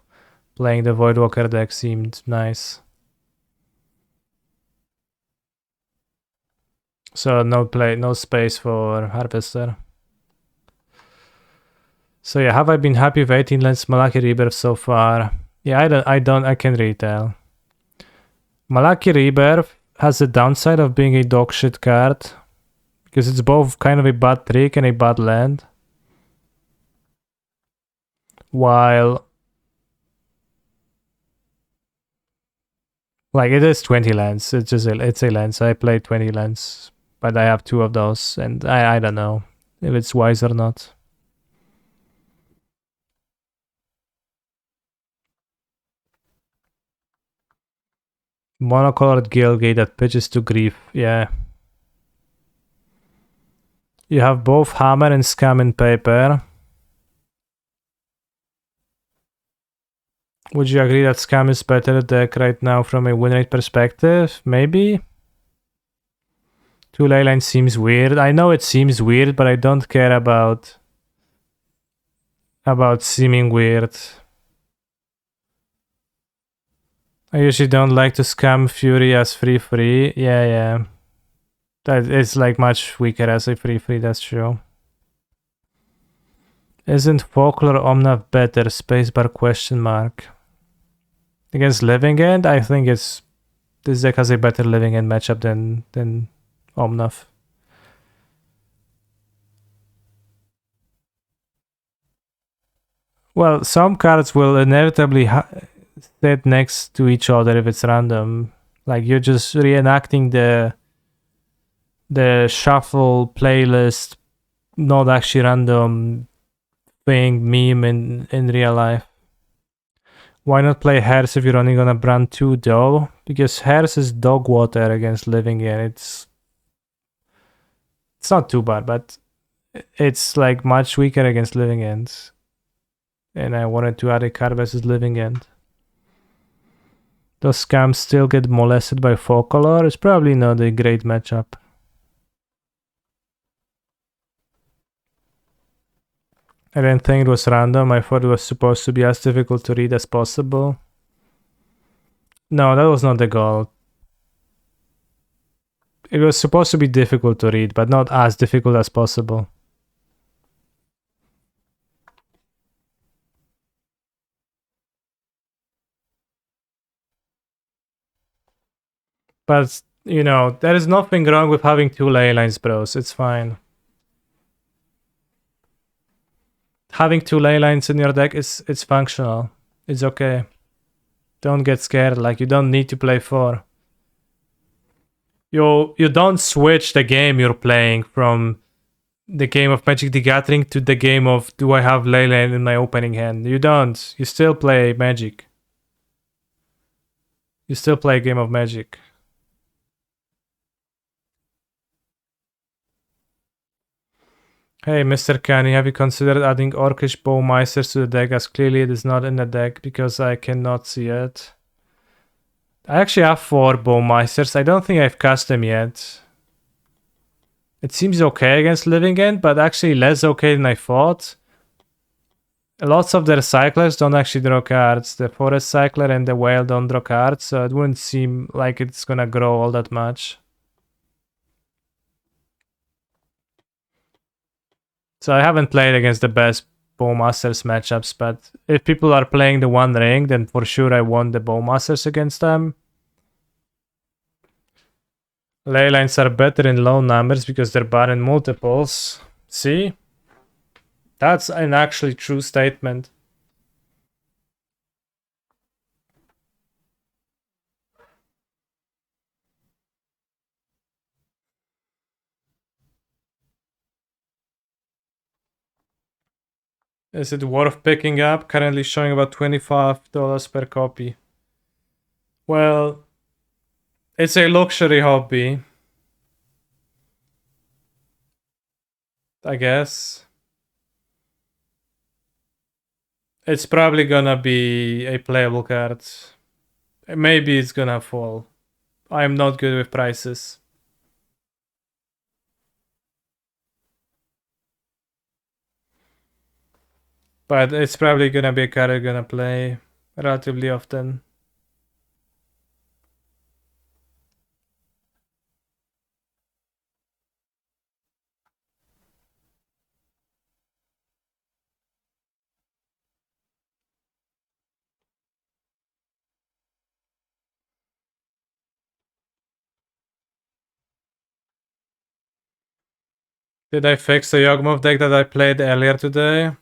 playing the Voidwalker deck seemed nice. So no space for harvester. So yeah, have I been happy with 18 lands Malaki Rebirth so far? Yeah, I can really tell. Malaki Rebirth has the downside of being a dogshit card, because it's both kind of a bad trick and a bad land. While... Like, it is 20 lands, it's a land, so I played 20 lands, but I have 2 of those, and I don't know if it's wise or not. Monocolored Gilgate that pitches to grief, yeah. You have both Hammer and Scam in paper. Would you agree that Scam is better deck right now from a win rate perspective? Maybe? 2 ley lines seems weird. I know it seems weird, but I don't care about seeming weird. I usually don't like to scam Fury as free. Yeah. That is like much weaker as a free, that's true. Isn't Folklore Omnath better? Spacebar question mark. Against Living End, I think this deck has a better Living End matchup than Omnath. Well, some cards will inevitably sit next to each other if it's random. Like, you're just reenacting the shuffle playlist, not actually random thing meme in real life. Why not play Hares if you're running on a brand 2 though? Because Hares is dog water against Living End. It's not too bad, but it's like much weaker against Living Ends. And I wanted to add a card versus Living End. Does Scam still get molested by Folklore? It's probably not a great matchup. I didn't think it was random. I thought it was supposed to be as difficult to read as possible. No, that was not the goal. It was supposed to be difficult to read, but not as difficult as possible. But, you know, there is nothing wrong with having 2 ley lines, bros. It's fine. Having 2 ley lines in your deck it's functional. It's okay. Don't get scared, like you don't need to play 4. You don't switch the game you're playing from the game of Magic the Gathering to the game of do I have ley line in my opening hand. You don't. You still play Magic. You still play a game of Magic. Hey, Mr. Canny, have you considered adding Orcish Bowmeisters to the deck, as clearly it is not in the deck because I cannot see it? I actually have 4 Bowmeisters. I don't think I've cast them yet. It seems okay against Living End, but actually less okay than I thought. Lots of the recyclers don't actually draw cards. The Forest Cycler and the Whale don't draw cards, so it wouldn't seem like it's gonna grow all that much. So I haven't played against the best Bowmasters matchups, but if people are playing the One Ring, then for sure I want the Bowmasters against them. Ley lines are better in low numbers because they're bad in multiples. See? That's an actually true statement. Is it worth picking up? Currently showing about $25 per copy. Well, it's a luxury hobby, I guess. It's probably gonna be a playable card. Maybe it's gonna fall. I'm not good with prices. But it's probably gonna be a card I'm gonna play relatively often. Did I fix the Yawgmoth deck that I played earlier today?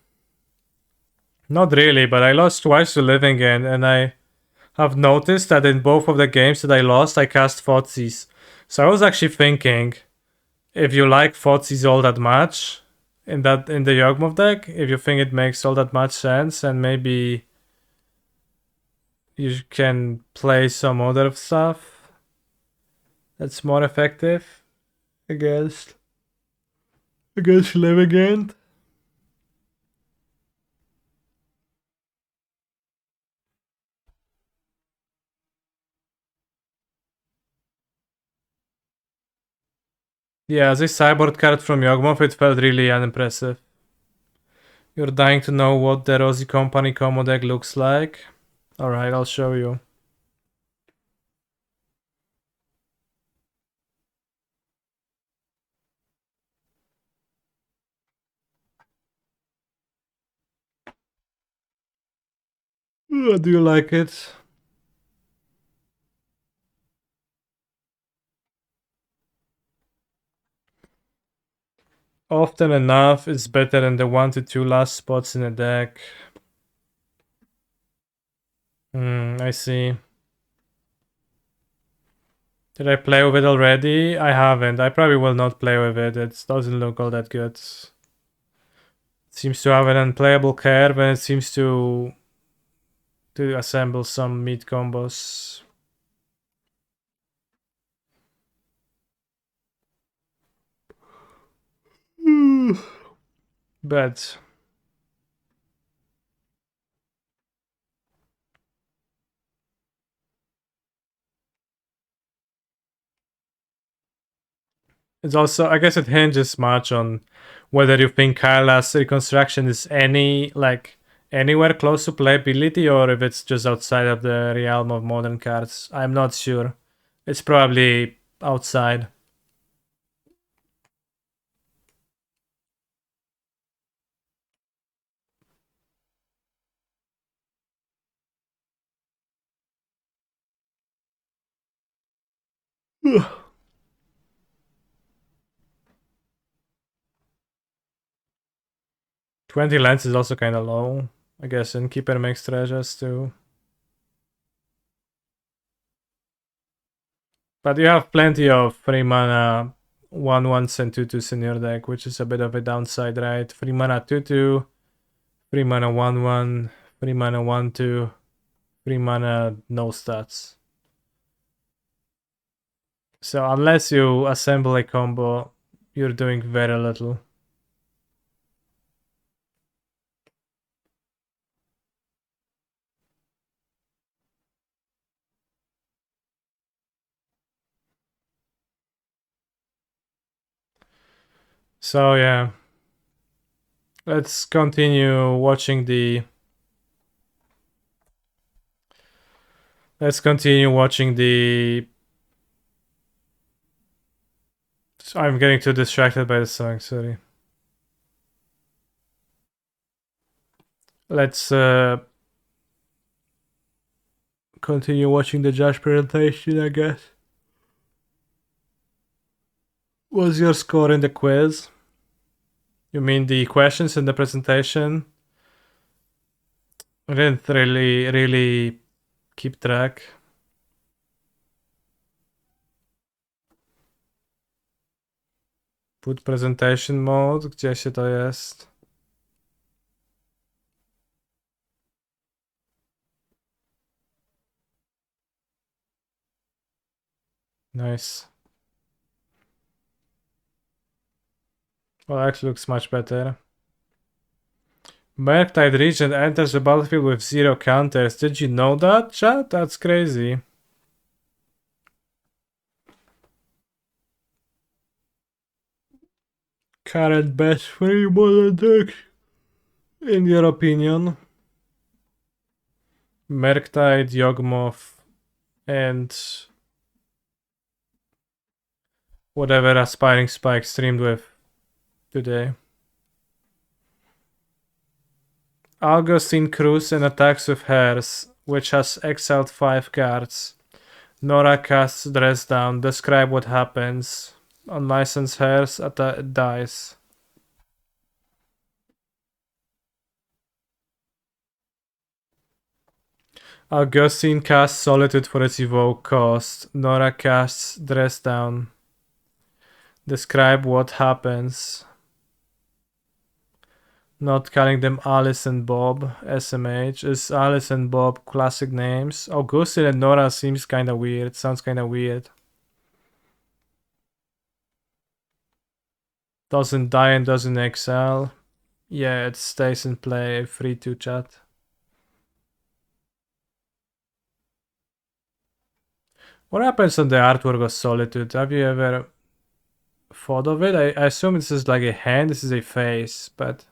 Not really, but I lost twice to Living End, and I have noticed that in both of the games that I lost, I cast Thoughtseize. So I was actually thinking, if you like Thoughtseize all that much in the Yawgmoth deck, if you think it makes all that much sense, and maybe you can play some other stuff that's more effective against Living End. Yeah, this sideboard card from Yawgmoth, it felt really unimpressive. You're dying to know what the Rosy Company combo deck looks like? Alright, I'll show you. Do you like it? Often enough, it's better than the 1 to 2 last spots in a deck. I see. Did I play with it already? I haven't. I probably will not play with it. It doesn't look all that good. It seems to have an unplayable curve, and it seems to assemble some meat combos. But it's also, I guess it hinges much on whether you think Kyla's reconstruction is anywhere close to playability, or if it's just outside of the realm of modern cards. I'm not sure. It's probably outside. 20 lands is also kind of low, I guess, and Keeper makes treasures too. But you have plenty of 3 mana 1/1s and 2/2s in your deck, which is a bit of a downside, right? 3 mana 2/2, 3 mana 1/1, 3 mana 1/2, 3 mana no stats. So unless you assemble a combo, you're doing very little. So yeah, let's continue watching the. Let's continue watching the. I'm getting too distracted by the song. Sorry. Let's continue watching the judge presentation, I guess. What's your score in the quiz? You mean the questions in the presentation? I didn't really keep track. Put presentation mode, gdzie się to jest? Nice. Well, actually looks much better. Murktide Regent enters the battlefield with 0 counters. Did you know that, chat? That's crazy. Current best 3 modern decks, in your opinion? Murktide, Yawgmoth, and whatever Aspiring Spike streamed with today. Augustine Cruz and attacks with Hairs, which has exiled 5 cards. Nora casts Dress Down. Describe what happens. Unlicensed Hairs dies. Augustine casts Solitude for its evoke cost. Nora casts Dress Down. Describe what happens. Not calling them Alice and Bob. SMH. Is Alice and Bob classic names? Augustine and Nora seems kinda weird. Sounds kinda weird. Doesn't die and doesn't exile. Yeah, it stays in play. Free to chat. What happens on the artwork of Solitude? Have you ever thought of it? I assume this is like a hand, this is a face, but...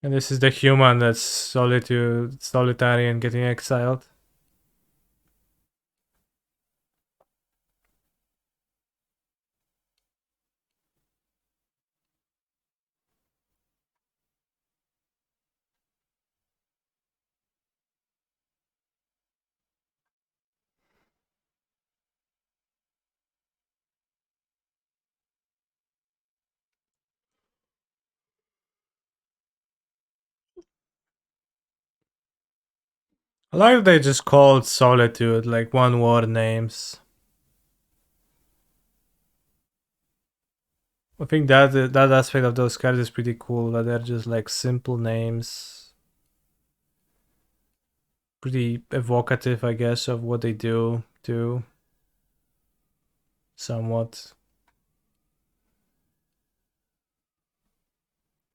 And this is the human that's solitary and getting exiled. I like they just called Solitude like one word names. I think that aspect of those cards is pretty cool, that they're just like simple names. Pretty evocative, I guess, of what they do too. Somewhat.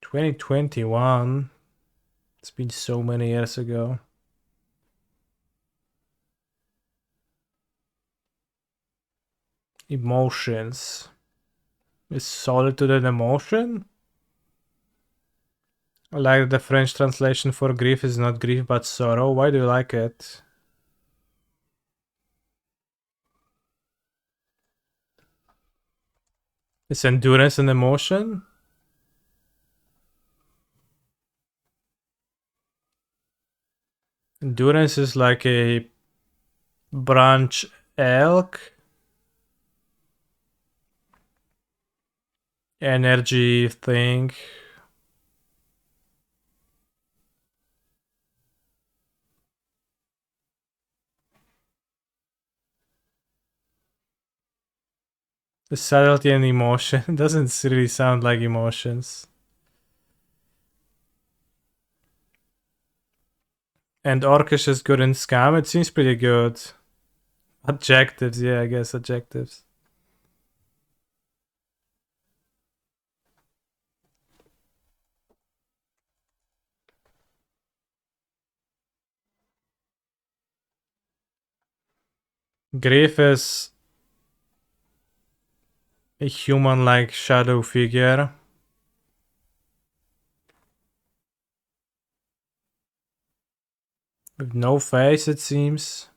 2021. It's been so many years ago. Emotions. Is Solitude an emotion? I like the French translation for grief is not grief but sorrow. Why do you like it? Is endurance an emotion? Endurance is like a branch elk. Energy thing. The subtlety and emotion doesn't really sound like emotions. And Orcish is good in Scam. It seems pretty good. Adjectives, yeah, I guess adjectives. Grief is a human-like shadow figure. With no face, it seems.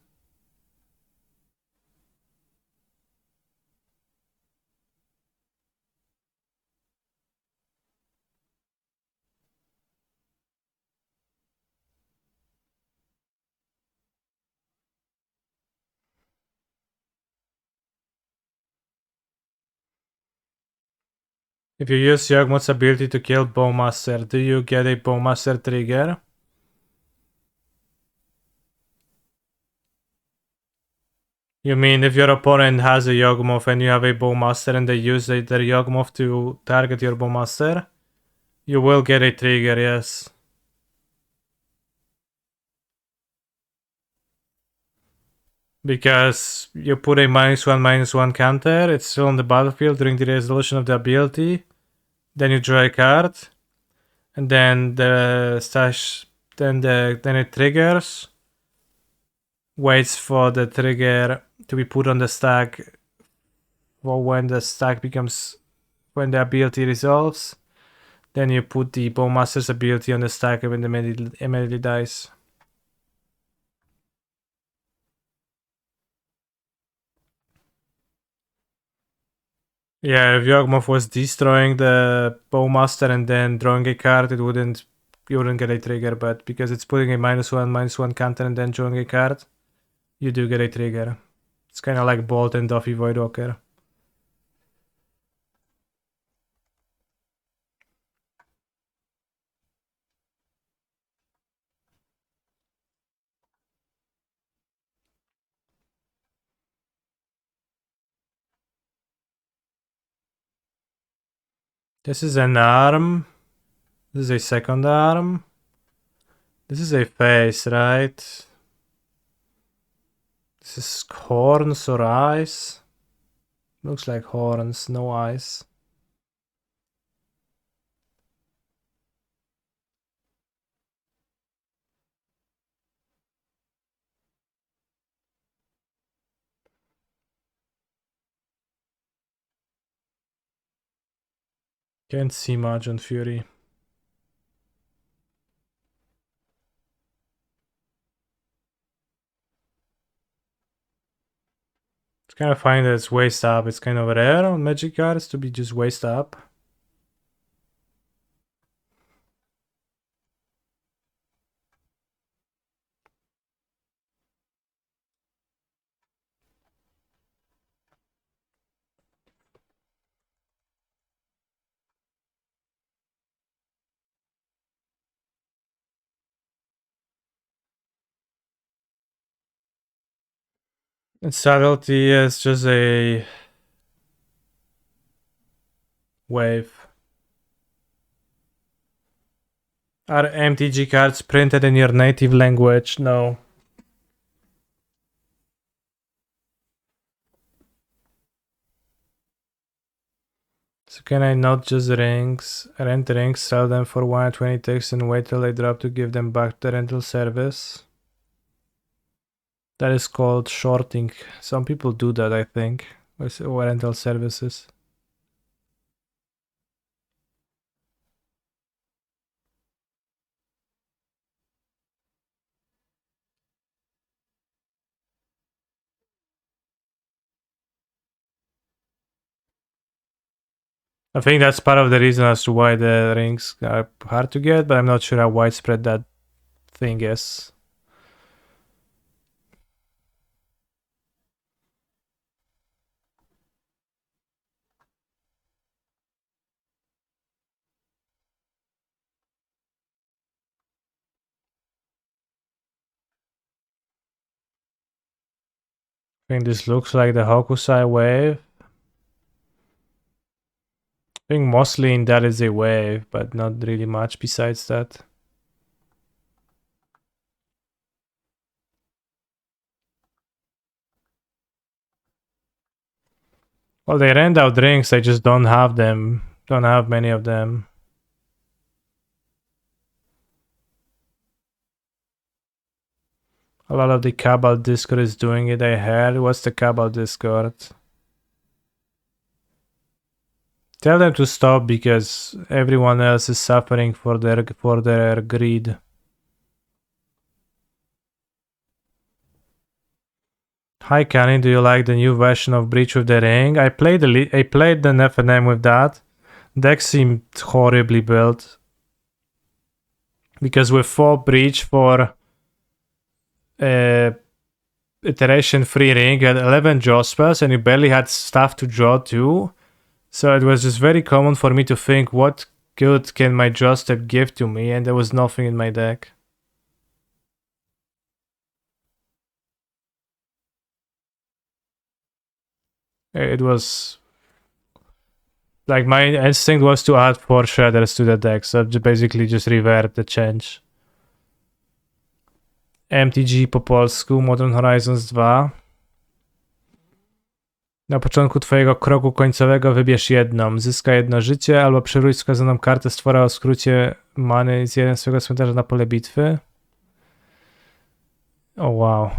If you use Yogmoth's ability to kill Bowmaster, do you get a Bowmaster trigger? You mean if your opponent has a Yawgmoth and you have a Bowmaster and they use their Yawgmoth to target your Bowmaster? You will get a trigger, yes. Because you put a -1/-1 counter, it's still on the battlefield during the resolution of the ability. Then you draw a card. And then the stash then it triggers. Waits for the trigger to be put on the stack for when the ability resolves. Then you put the Bowmaster's ability on the stack and it immediately dies. Yeah, if Yawgmoth was destroying the Bowmaster and then drawing a card, you wouldn't get a trigger, but because it's putting a -1/-1 counter and then drawing a card, you do get a trigger. It's kinda like Bolt and Duffy Voidwalker. This is an arm. This is a second arm. This is a face, right? This is horns or eyes. Looks like horns, no eyes. Can't see much on Fury. It's kind of funny that it's waist up. It's kind of rare on magic cards to be just waist up. And subtlety is just a wave. Are MTG cards printed in your native language? No. So can I not just rent rings, sell them for 120 ticks and wait till they drop to give them back to rental service? That is called shorting. Some people do that, I think, with rental services. I think that's part of the reason as to why the rings are hard to get, but I'm not sure how widespread that thing is. I think this looks like the Hokusai wave. I think mostly in that is a wave, but not really much besides that. Well, they ran out rings, I just don't have them. Don't have many of them. A lot of the Cabal Discord is doing it, I heard. What's the Cabal Discord? Tell them to stop because everyone else is suffering for their greed. Hi Kenny, do you like the new version of Breach with the Ring? I played the FNM with that. Deck seemed horribly built. Because with 4 Breach for iteration 3 Ring, you had 11 draw spells and you barely had stuff to draw too. So it was just very common for me to think, what good can my draw step give to me? And there was nothing in my deck. It was like my instinct was to add 4 shredders to the deck, so basically just revert the change. MTG po polsku, Modern Horizons 2. Na początku twojego kroku końcowego wybierz jedną. Zyskaj 1 życie albo przywróć wskazaną kartę stwora o skrócie many z jeden swojego cmentarza na pole bitwy. O wow.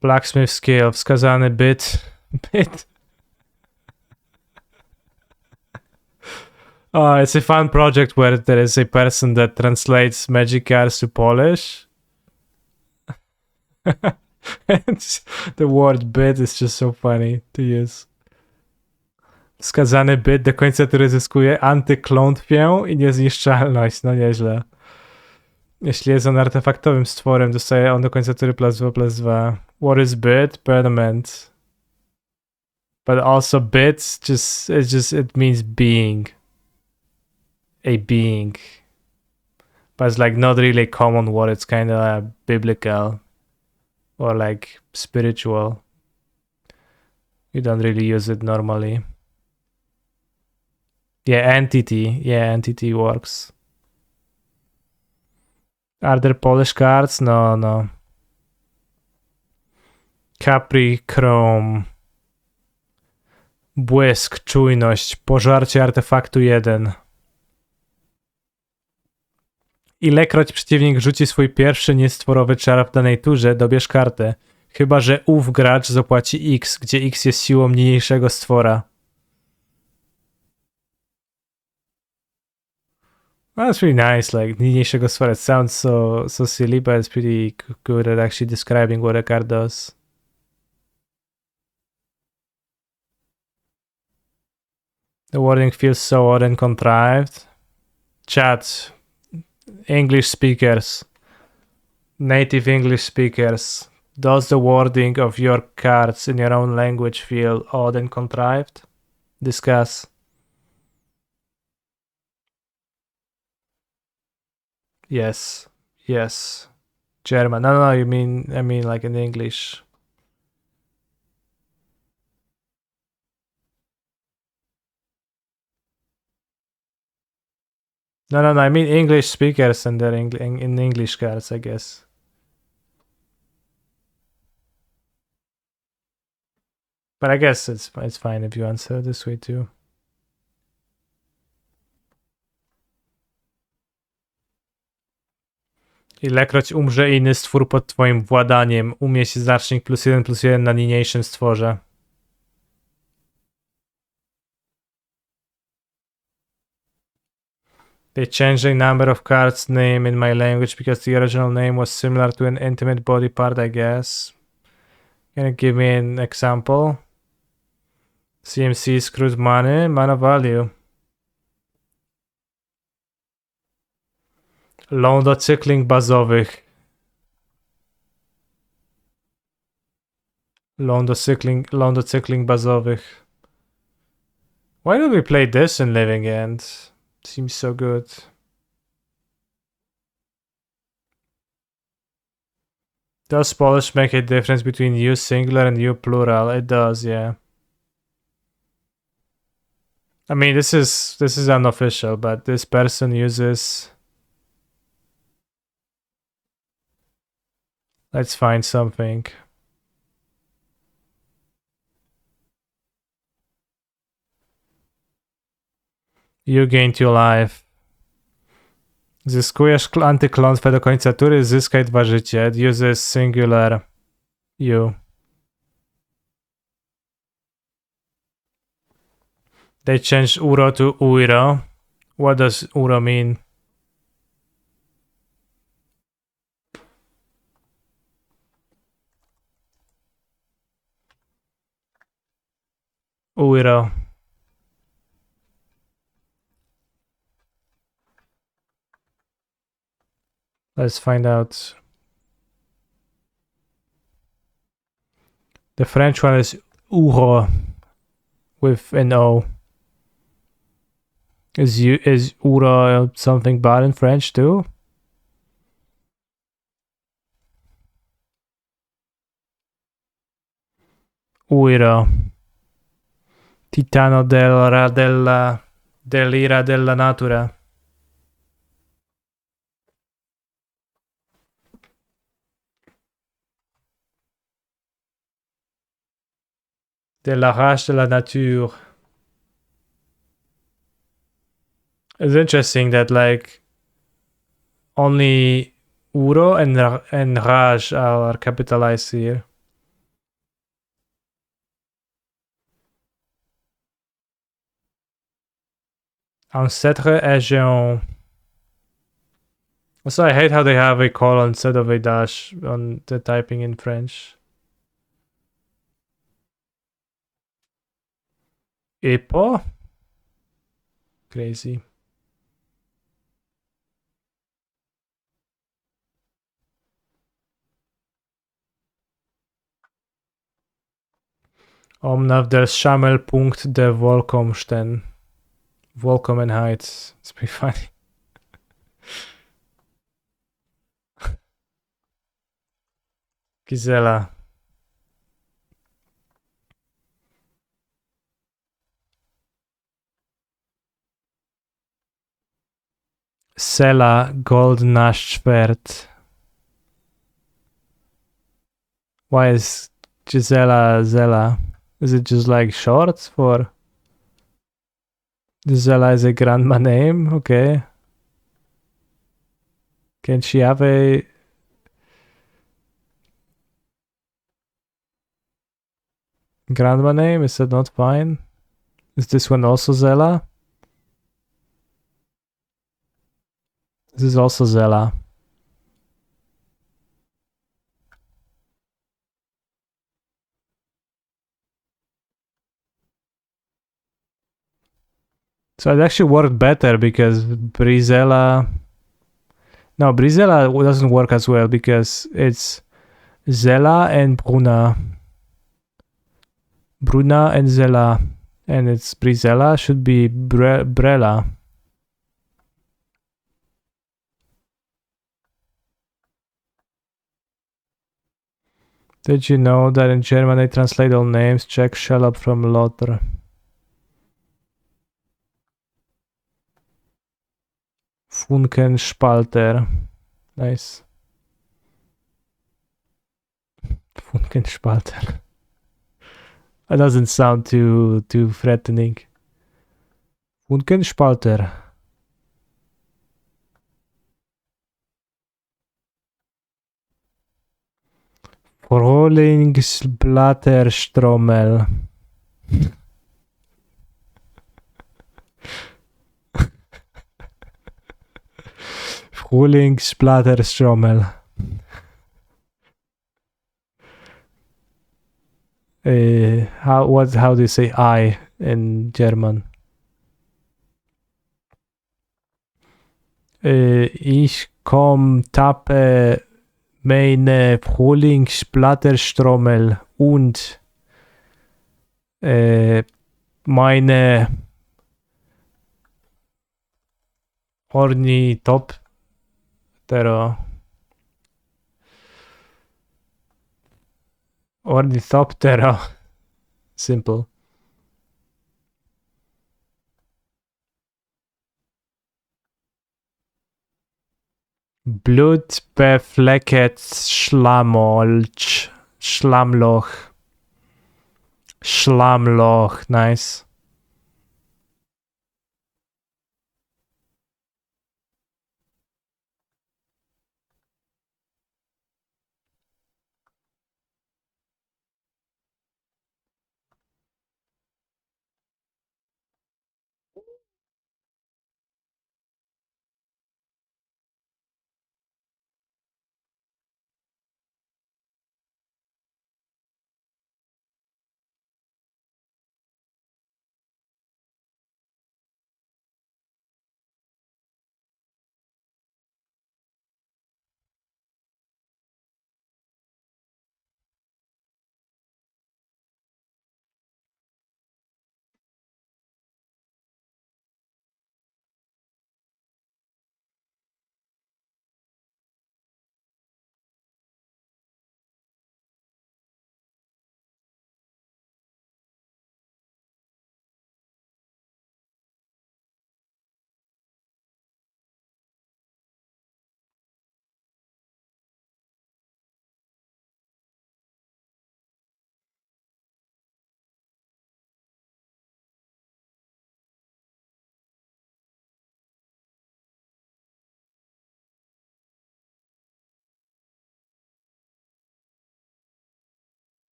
Blacksmith Skill, wskazany byt. Oh, it's a fun project where there is a person that translates magic cards to Polish. The word bit is just so funny to use. Wskazany byt do końca tury zyskuje antyklątwię i niezniszczalność. No nieźle. Jeśli jest on artefaktowym stworem, dostaje on do końca tury +2/+2. What is bit? Permanent. But also bit it means being. A being. But it's like not really a common word, it's kind of biblical. Or like spiritual. You don't really use it normally. Yeah, entity. Yeah, entity works. Are there Polish cards? No. Capri Chrome. Błysk, czujność, pożarcie artefaktu 1. Ilekroć przeciwnik rzuci swój pierwszy niestworowy czar w danej turze, dobierz kartę. Chyba że ów gracz zapłaci X, gdzie X jest siłą niniejszego stwora. That's really nice, like niniejszego stwora. It sounds so silly, but it's pretty good at actually describing what a card does. The wording feels so odd and contrived. Chat. English speakers. Native English speakers. Does the wording of your cards in your own language feel odd and contrived? Discuss. Yes. German. No, I mean like in English. No, I mean English speakers and their in English cards, I guess. But I guess it's fine if you answer this way too. Ilekroć umrze inny stwór pod twoim władaniem, umieść znacznik +1/+1 na niniejszym stworze. They changed the number of cards name in my language because the original name was similar to an intimate body part, I guess. Can you give me an example? CMC screwed money, mana value. Loan do cykling bazowych. Loan do cykling bazowych. Why don't we play this in Living End? Seems so good. Does Polish make a difference between U singular and U plural? It does, yeah. I mean, this is unofficial, but this person uses. Let's find something. You gain 2 life. Zyskujesz antyklątwę do końca tury, zyskaj 2 życie. It uses singular you. They changed Uro to Uiro. What does Uro mean? Uiro. Let's find out. The French one is Uro with an O. Is Uro something bad in French too? Uiro. Titano dell'ira della natura. De la rage de la nature. It's interesting that like only Uro and Raj are capitalized here. Ancêtre et géant. Also, I hate how they have a colon instead of a dash on the typing in French. Epo? Crazy. Omnav der Schammelpunkt der Volkomsten. Volkomen Heights. It's pretty funny. Gisela. Sela Goldna Schwert. Why is Gisela Zela? Is it just like short for Gisela is a grandma name? Okay. Can she have a grandma name? Is that not fine? Is this one also Zela? This is also Zela. So it actually worked better because Brizella. No, Brizella doesn't work as well because it's Zela and Bruna. Bruna and Zela. And it's Brizella should be Brella. Did you know that in German they translate all names? Check Shellop from Lothar. Funkenspalter. Nice. Funkenspalter. That doesn't sound too threatening. Funkenspalter. Frühlingsblatterstrommel. Frühlingsblatterstrommel. How do you say I? in German. Ich tappe meine Frühlingsplatterstrommel und meine Ornithoptera. Ornithoptera. Simple. Blutbeflecket Schlammloch. Schlammloch, nice.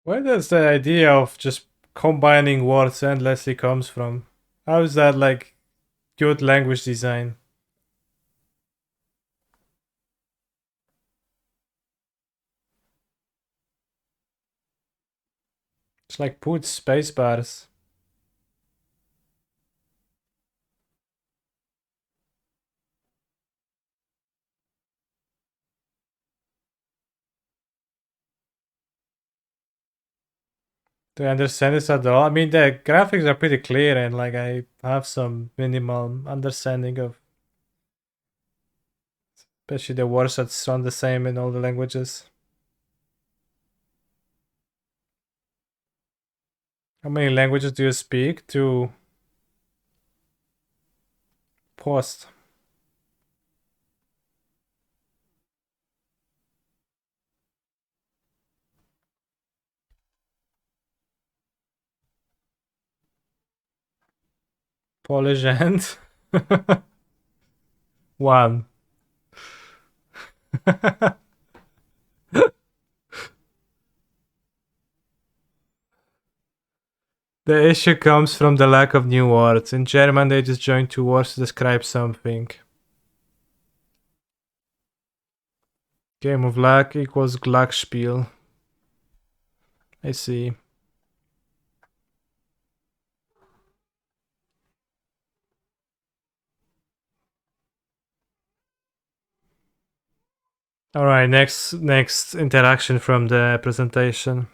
Where does the idea of just combining words endlessly comes from? How is that like good language design? It's like put space bars. Do you understand this at all? I mean, the graphics are pretty clear and like I have some minimal understanding of, especially the words that sound the same in all the languages. How many languages do you speak? To post. Polish and one. The issue comes from the lack of new words. In German, they just join two words to describe something. Game of luck equals Glücksspiel. I see. All right, next interaction from the presentation.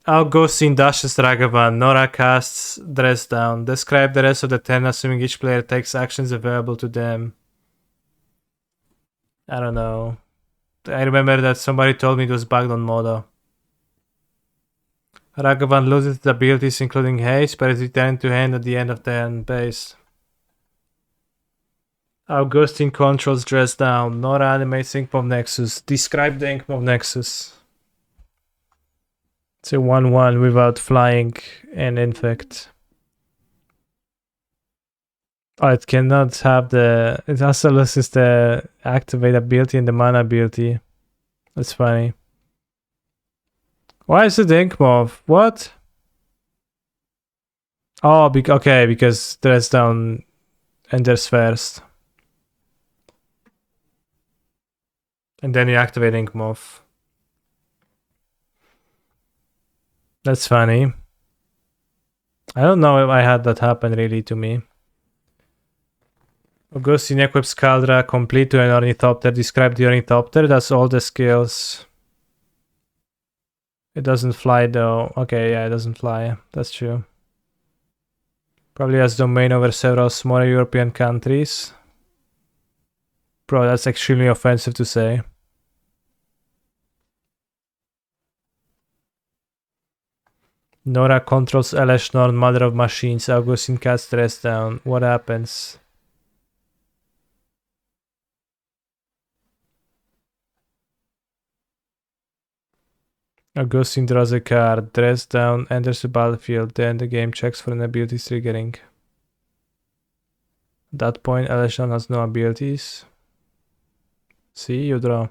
Augustin dashes Ragavan. Nora casts Dress Down. Describe the rest of the 10, assuming each player takes actions available to them. I don't know. I remember that somebody told me it was bugged on Modo. Ragavan loses its abilities, including haste, but is returned to hand at the end of turn base. Augustine controls Dress Down. Nora animates Inkmob Nexus. Describe the Inkmob Nexus. It's a 1-1 without flying and infect. Oh, it cannot have the... It also loses the activate ability and the mana ability. That's funny. Why is it Inkmob? What? Oh, okay, because Dress Down enters first. And then you activate Ink Moth. That's funny. I don't know if I had that happen really to me. Augustine equips Caldra complete to an Ornithopter. Describe the Ornithopter. That's all the skills. It doesn't fly though. Okay, yeah, it doesn't fly. That's true. Probably has domain over several smaller European countries. Bro, that's extremely offensive to say. Nora controls Eleshnorn, Mother of Machines. Augustine casts stress down. What happens? Augustine draws a card. Dress down, enters the battlefield. Then the game checks for an ability triggering. At that point, Eleshnorn has no abilities. See, you draw.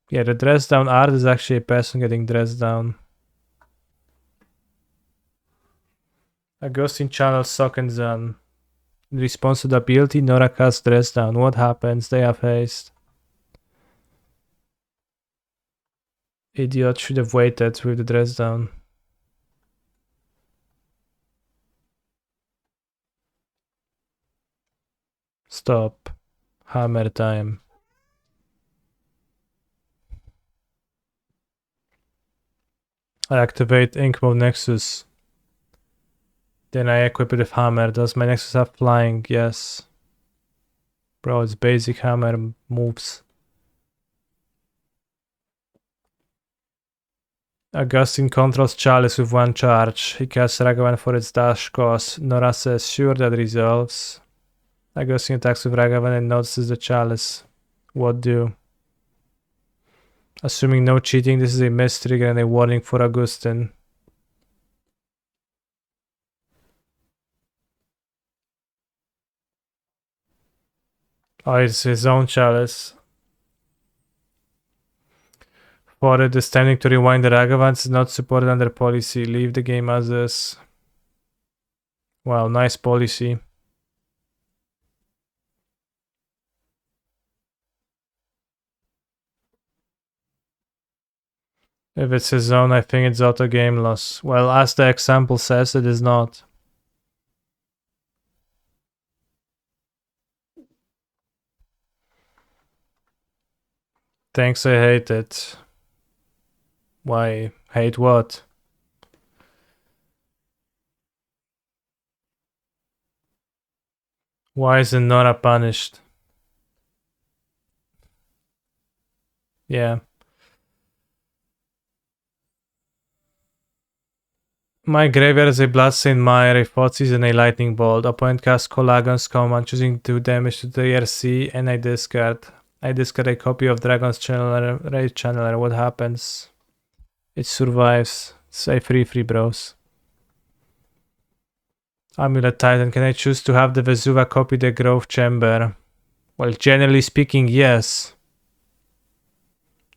Yeah, the dress down art is actually a person getting dressed down. Augustine channels Sock and Zan. In response to the ability, Nora casts dress down. What happens? They have haste. Idiot should have waited with the dress down. Stop. Hammer time. I activate Ink Mode Nexus. Then I equip it with hammer. Does my Nexus have flying? Yes. Bro, it's basic hammer moves. Augustine controls Chalice with one charge. He casts Ragavan for its dash cost. Nora says, sure, that resolves. Augustine attacks with Ragavan and notices the Chalice. What do? Assuming no cheating, this is a miss trigger and a warning for Augustine. Oh, it's his own Chalice. For it, the standing to rewind the Ragavans is not supported under policy. Leave the game as is. Wow, nice policy. If it's his own, I think it's auto game loss. Well, as the example says, it is not. Thanks, I hate it. Why? Hate what? Why isn't Nora punished? Yeah. My graveyard is a Bloodstained Mire, a Thoughtseize, and a Lightning Bolt. Opponent casts Colagon's command, choosing 2 damage to the ERC, and I discard. I discard a copy of Dragon's Channeler, Rage Channeler. What happens? It survives. It's a free bros. Amulet Titan. Can I choose to have the Vesuva copy the Growth Chamber? Well, generally speaking, yes.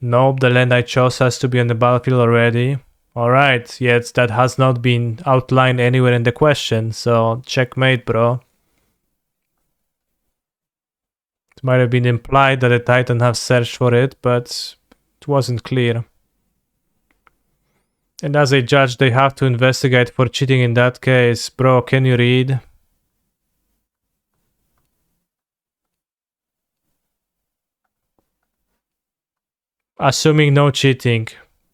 Nope, the land I chose has to be on the battlefield already. Alright, yet that has not been outlined anywhere in the question, so checkmate, bro. It might have been implied that the Titan have searched for it, but it wasn't clear. And as a judge, they have to investigate for cheating in that case. Bro, can you read? Assuming no cheating.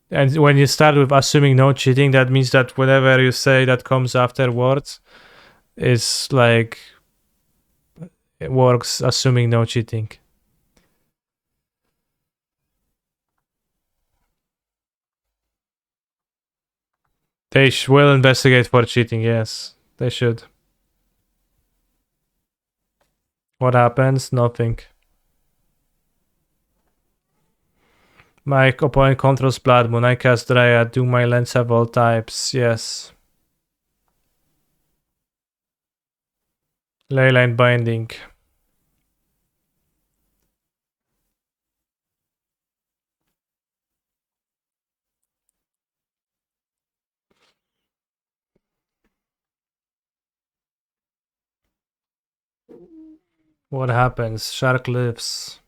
And when you start with assuming no cheating, that means that whatever you say that comes afterwards is like it works assuming no cheating. They will investigate for cheating, yes. They should. What happens? Nothing. My opponent controls Blood Moon. I cast Dryad. Do my lands have all types? Yes. Leyline Binding. What happens? Shark lives.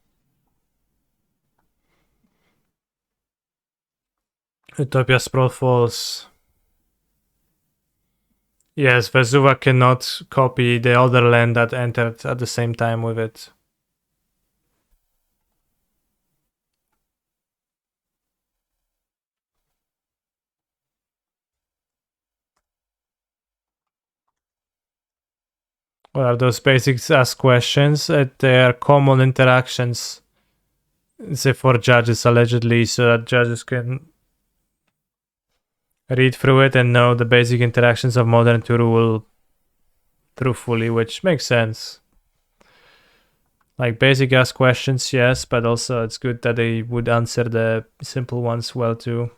Utopia Sprawl falls. Yes, Vesuva cannot copy the other land that entered at the same time with it. What are those basics ask questions? They are common interactions, say for judges allegedly, so that judges can read through it and know the basic interactions of modern to rule truthfully, which makes sense. Like basic ask questions, yes, but also it's good that they would answer the simple ones well too.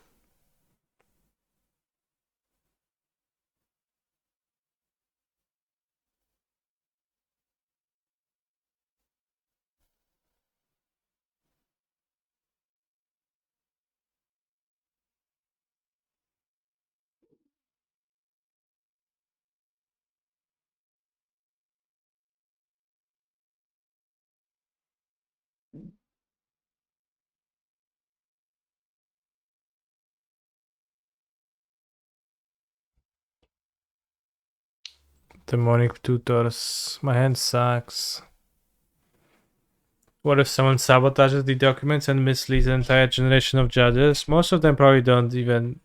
Demonic tutors. My hand sucks. What if someone sabotages the documents and misleads an entire generation of judges? Most of them probably don't even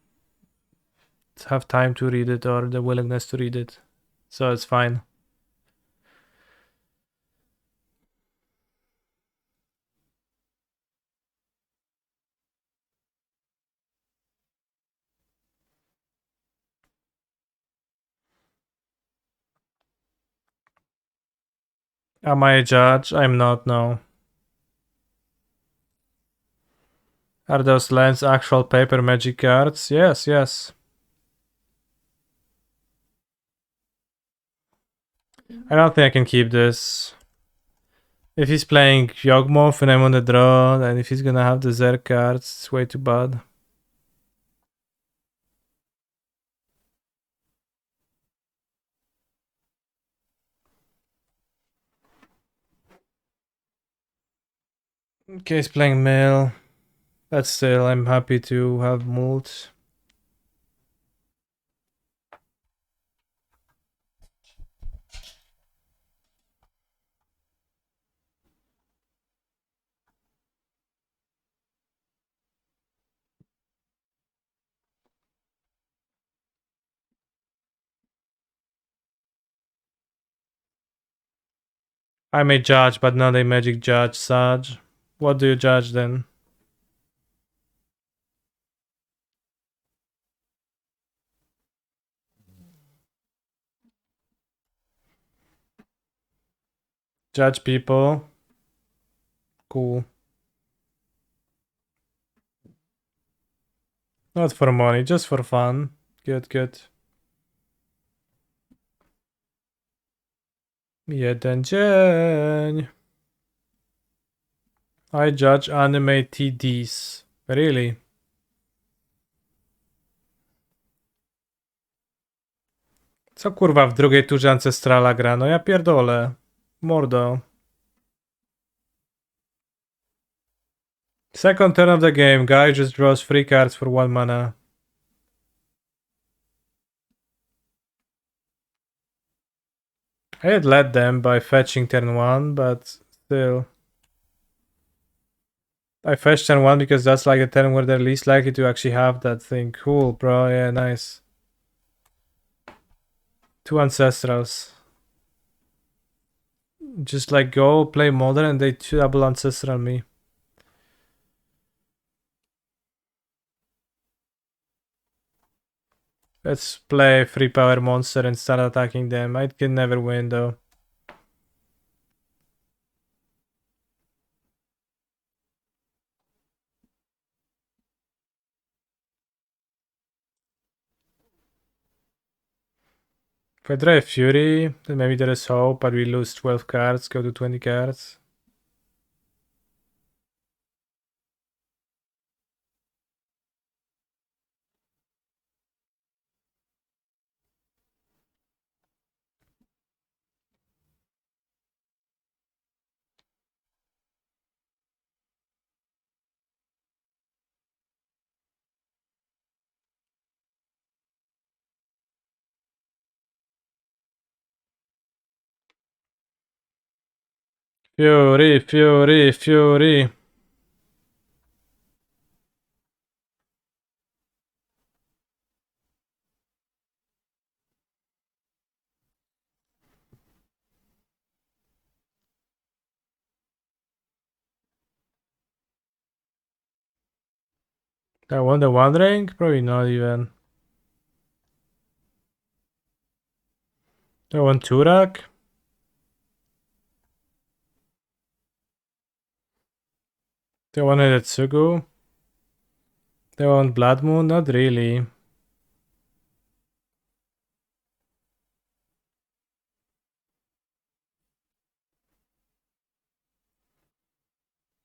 have time to read it or the willingness to read it. So it's fine. Am I a judge? I'm not, no. Are those lands actual paper magic cards? Yes, yes. I don't think I can keep this. If he's playing Yawgmoth and I'm on the draw, and if he's gonna have the Zerg cards, it's way too bad. Okay, he's playing Mill. But still, I'm happy to have Mult. I may judge, but not a magic judge, Saj. What do you judge then? Judge people. Cool. Not for money, just for fun. Good, good. Jeden dzień. I judge anime TDs. Really? Co kurwa w drugiej turze Ancestrala gra? No ja pierdolę. Mordo. Second turn of the game. Guy just draws 3 cards for 1 mana. I had led them by fetching turn 1, but still. I fetched turn 1 because that's like the turn where they're least likely to actually have that thing. Cool, bro. Yeah, nice. 2 Ancestrals. Just like go play Modern and they double Ancestral me. Let's play 3 power monster and start attacking them. I can never win though. If I draw a Fury, then maybe there is hope, but we lose 12 cards, go to 20 cards. Fury, Fury, Fury. I won the One Ring? Probably not even. I won Turak? They won Tsugu? They won Blood Moon? Not really.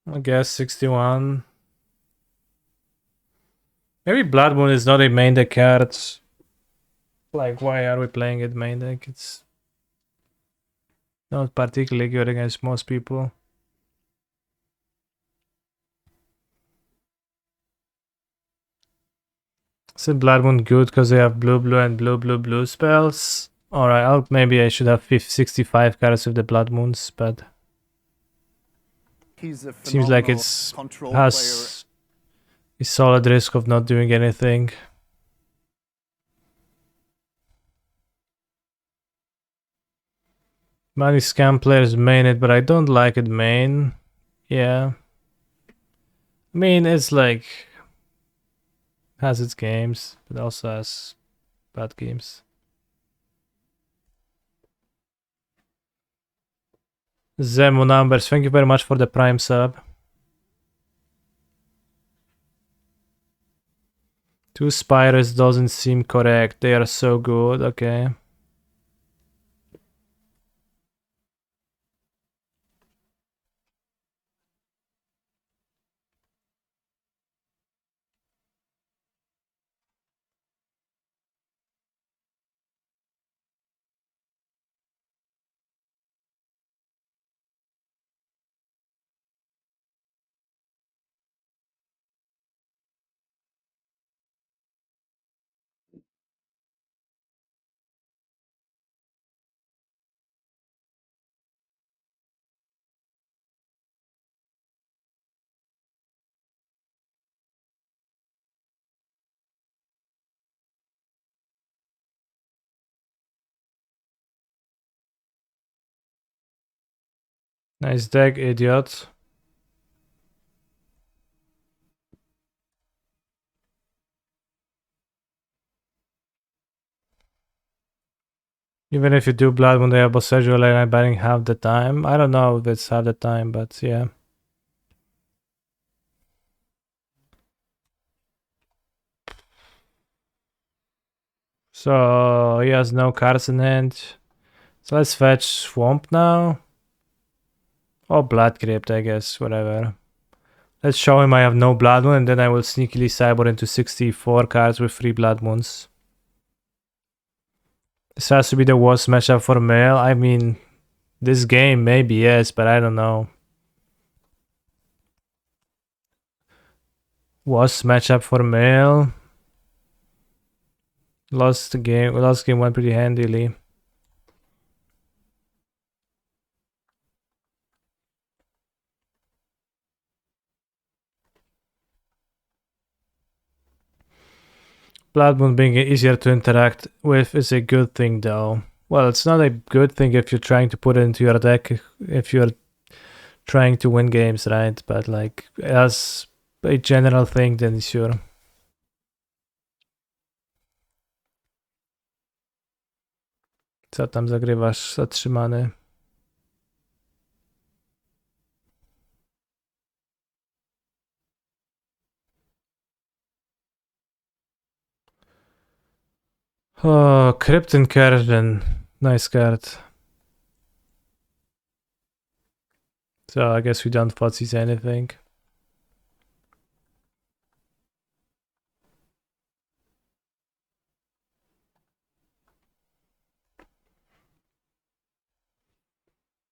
I guess 61. Maybe Blood Moon is not a main deck card. Like, why are we playing it main deck? It's not particularly good against most people. Isn't Blood Moon good because they have blue, blue, and blue, blue, blue spells? Alright, maybe I should have 65 cards with the Blood Moons, but He's a seems like phenomenal it's control player. has a solid risk of not doing anything. Many scam players main it, but I don't like it main. Yeah. I mean, it's like has its games, but also has bad games. Zemo numbers, thank you very much for the Prime sub. 2 Spires doesn't seem correct. They are so good, okay. Nice deck, idiot. Even if you do Blood when they have Bosseggio lane, I'm betting half the time. I don't know if it's half the time, but yeah. So he has no cards in hand. So let's fetch Swamp now. Or Blood Crypt, I guess, whatever. Let's show him I have no Blood Moon, and then I will sneakily cyber into 64 cards with 3 Blood Moons. This has to be the worst matchup for male. I mean, this game maybe yes, but I don't know. Worst matchup for male. Last game went pretty handily. Blood Moon being easier to interact with is a good thing though. Well, it's not a good thing if you're trying to put it into your deck, if you're trying to win games, right? But like, as a general thing, then sure. Co tam zagrywasz zatrzymany? Oh, Crypt Incursion. Nice card. So I guess we don't foresee anything.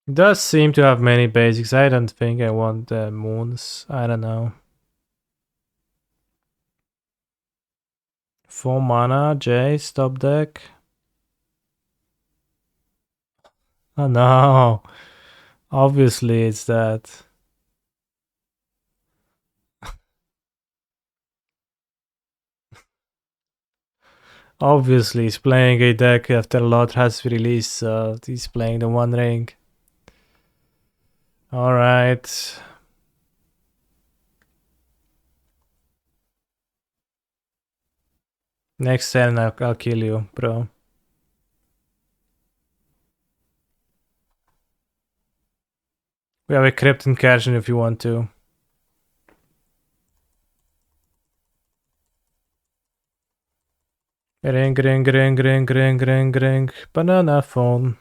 It does seem to have many basics. I don't think I want the moons. I don't know. 4 mana, Jace, top deck. Oh no. Obviously, it's that. Obviously, he's playing a deck after Lot has released, so he's playing the One Ring. Alright. Next turn, I'll kill you, bro. We have a Crypt Incursion if you want to. Ring, ring, ring, ring, ring, ring, ring. Banana phone.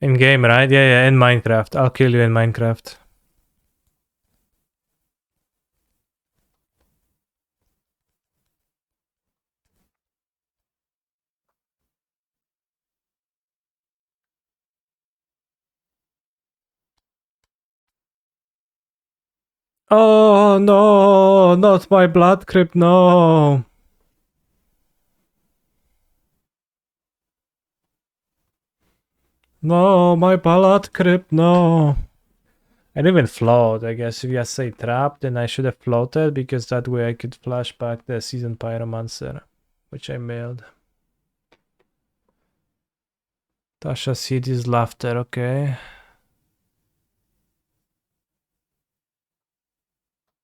In game, right? Yeah, in Minecraft. I'll kill you in Minecraft. Oh no, not my blood crypt, no. No, my blood crypt, no. I didn't even float. I guess if you say trap, then I should have floated because that way I could flash back the Seasoned Pyromancer, which I mailed. Tasha City's laughter, okay.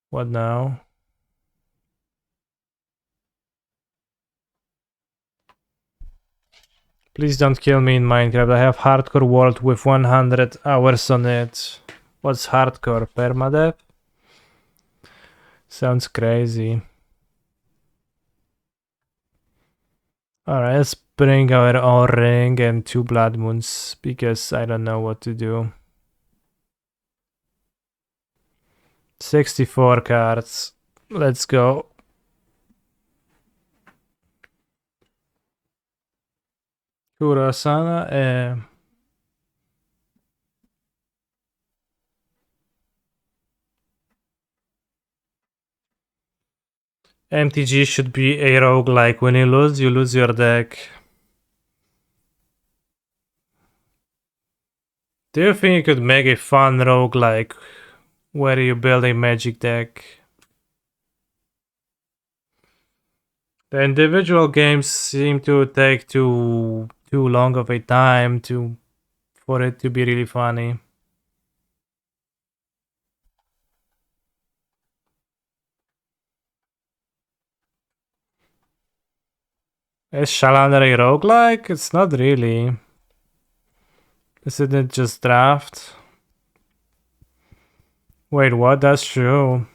What now? Please don't kill me in Minecraft. I have hardcore world with 100 hours on it. What's hardcore? Permadeath? Sounds crazy. Alright, let's bring our own ring and 2 blood moons because I don't know what to do. 64 cards. Let's go. Kurasana. MTG should be a roguelike. When you lose your deck. Do you think you could make a fun roguelike where you build a magic deck? The individual games seem to take too long of a time for it to be really funny. Is Shalander a roguelike? It's not really. Isn't it just draft? Wait, what? That's true.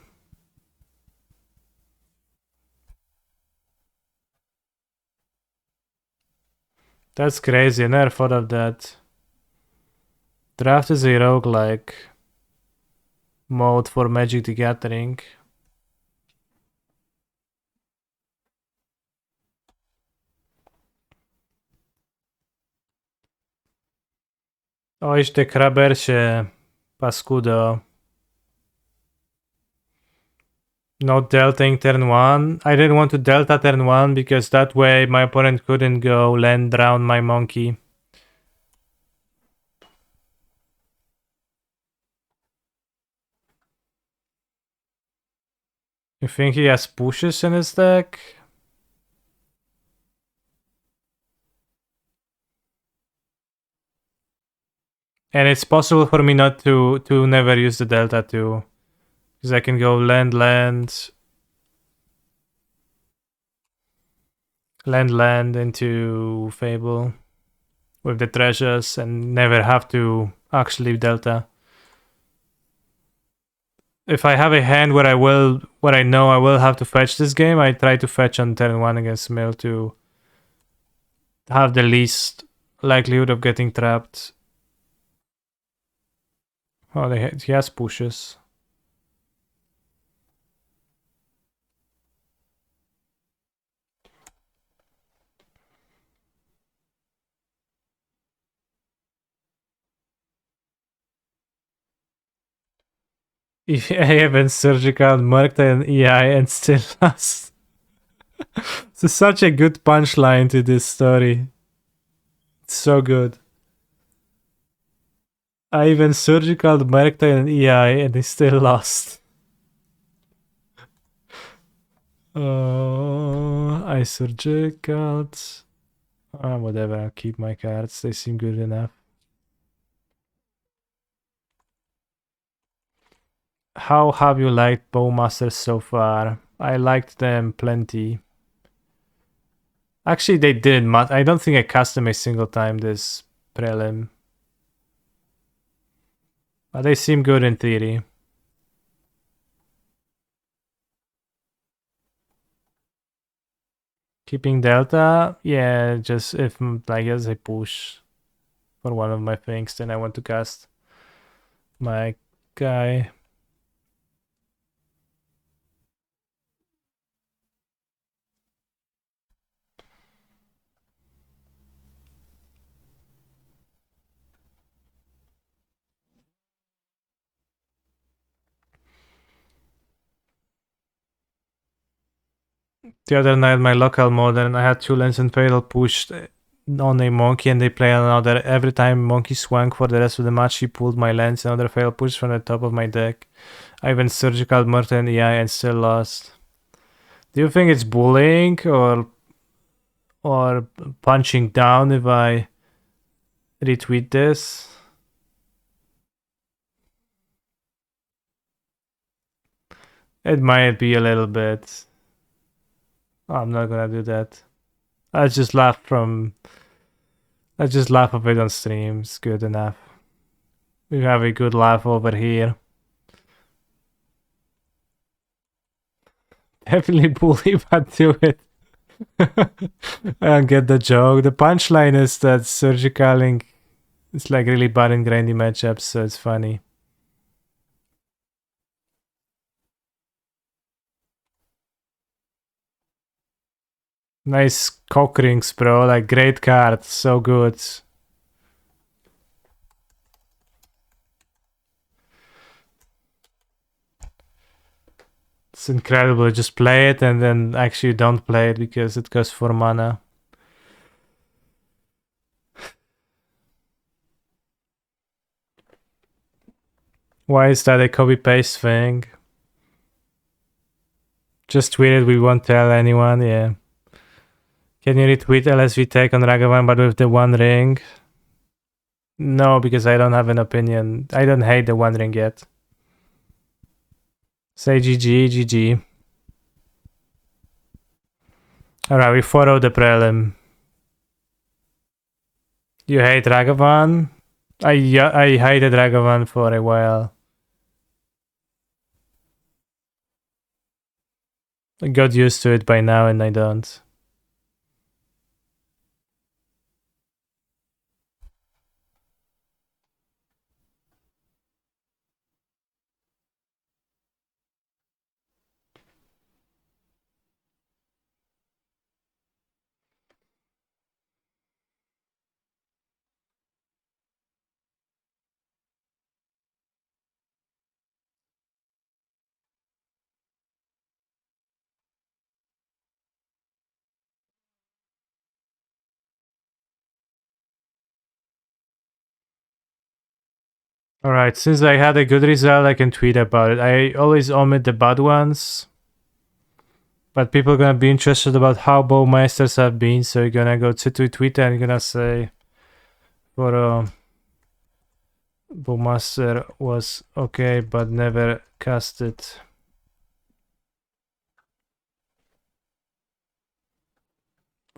That's crazy. I never thought of that. Draft is a roguelike mode for Magic the Gathering. Oj, ty krabersie, paskudo. Not deltaing turn 1. I didn't want to delta turn 1 because that way my opponent couldn't go land drown my monkey. You think he has pushes in his deck? And it's possible for me not to never use the delta too. Because I can go land, into Fable with the treasures and never have to actually delta. If I have a hand where I know I will have to fetch this game, I try to fetch on turn 1 against Mill to have the least likelihood of getting trapped. Oh, he has pushes. If I haven't surgical marked an EI and still lost. It's such a good punchline to this story. It's so good. I even surgical Merkta and EI and he still lost. I surgical. Whatever, I'll keep my cards. They seem good enough. How have you liked Bowmasters so far? I liked them plenty. Actually, they didn't much. I don't think I cast them a single time this prelim. But they seem good in theory. Keeping Delta? Yeah, just if I guess I push for one of my things, then I want to cast my guy. The other night, my local modern, I had 2 lands and fatal pushed on a monkey and they play another. Every time monkey swung for the rest of the match, he pulled my lands, another fatal push from the top of my deck. I went surgical Murta and EI and still lost. Do you think it's bullying or punching down if I retweet this? It might be a little bit. I'm not gonna do that. I just laugh of it on stream. It's good enough. We have a good laugh over here. Definitely bully, but do it. I don't get the joke. The punchline is that surgicaling is like really bad in grindy matchups, so it's funny. Nice cock rings, bro. Like, great card. So good. It's incredible. Just play it and then actually don't play it because it costs 4 mana. Why is that a copy-paste thing? Just tweet it, we won't tell anyone, yeah. Can you retweet LSV take on Ragavan but with the One Ring? No, because I don't have an opinion. I don't hate the One Ring yet. Say GG, GG. Alright, we followed the prelim. You hate Ragavan? I hated Ragavan for a while. I got used to it by now and I don't. Alright, since I had a good result, I can tweet about it. I always omit the bad ones. But people are gonna be interested about how Bowmasters have been, so you're gonna go to Twitter and you're gonna say for Bowmaster was okay, but never casted.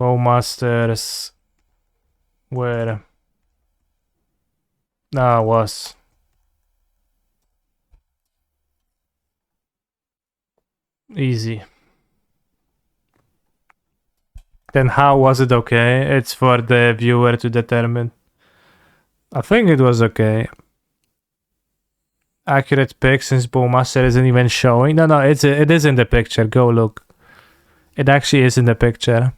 Bowmasters were was easy. Then how was it okay? It's for the viewer to determine. I think it was okay. Accurate pick since Bowmaster isn't even showing. No, it is in the picture. Go look. It actually is in the picture.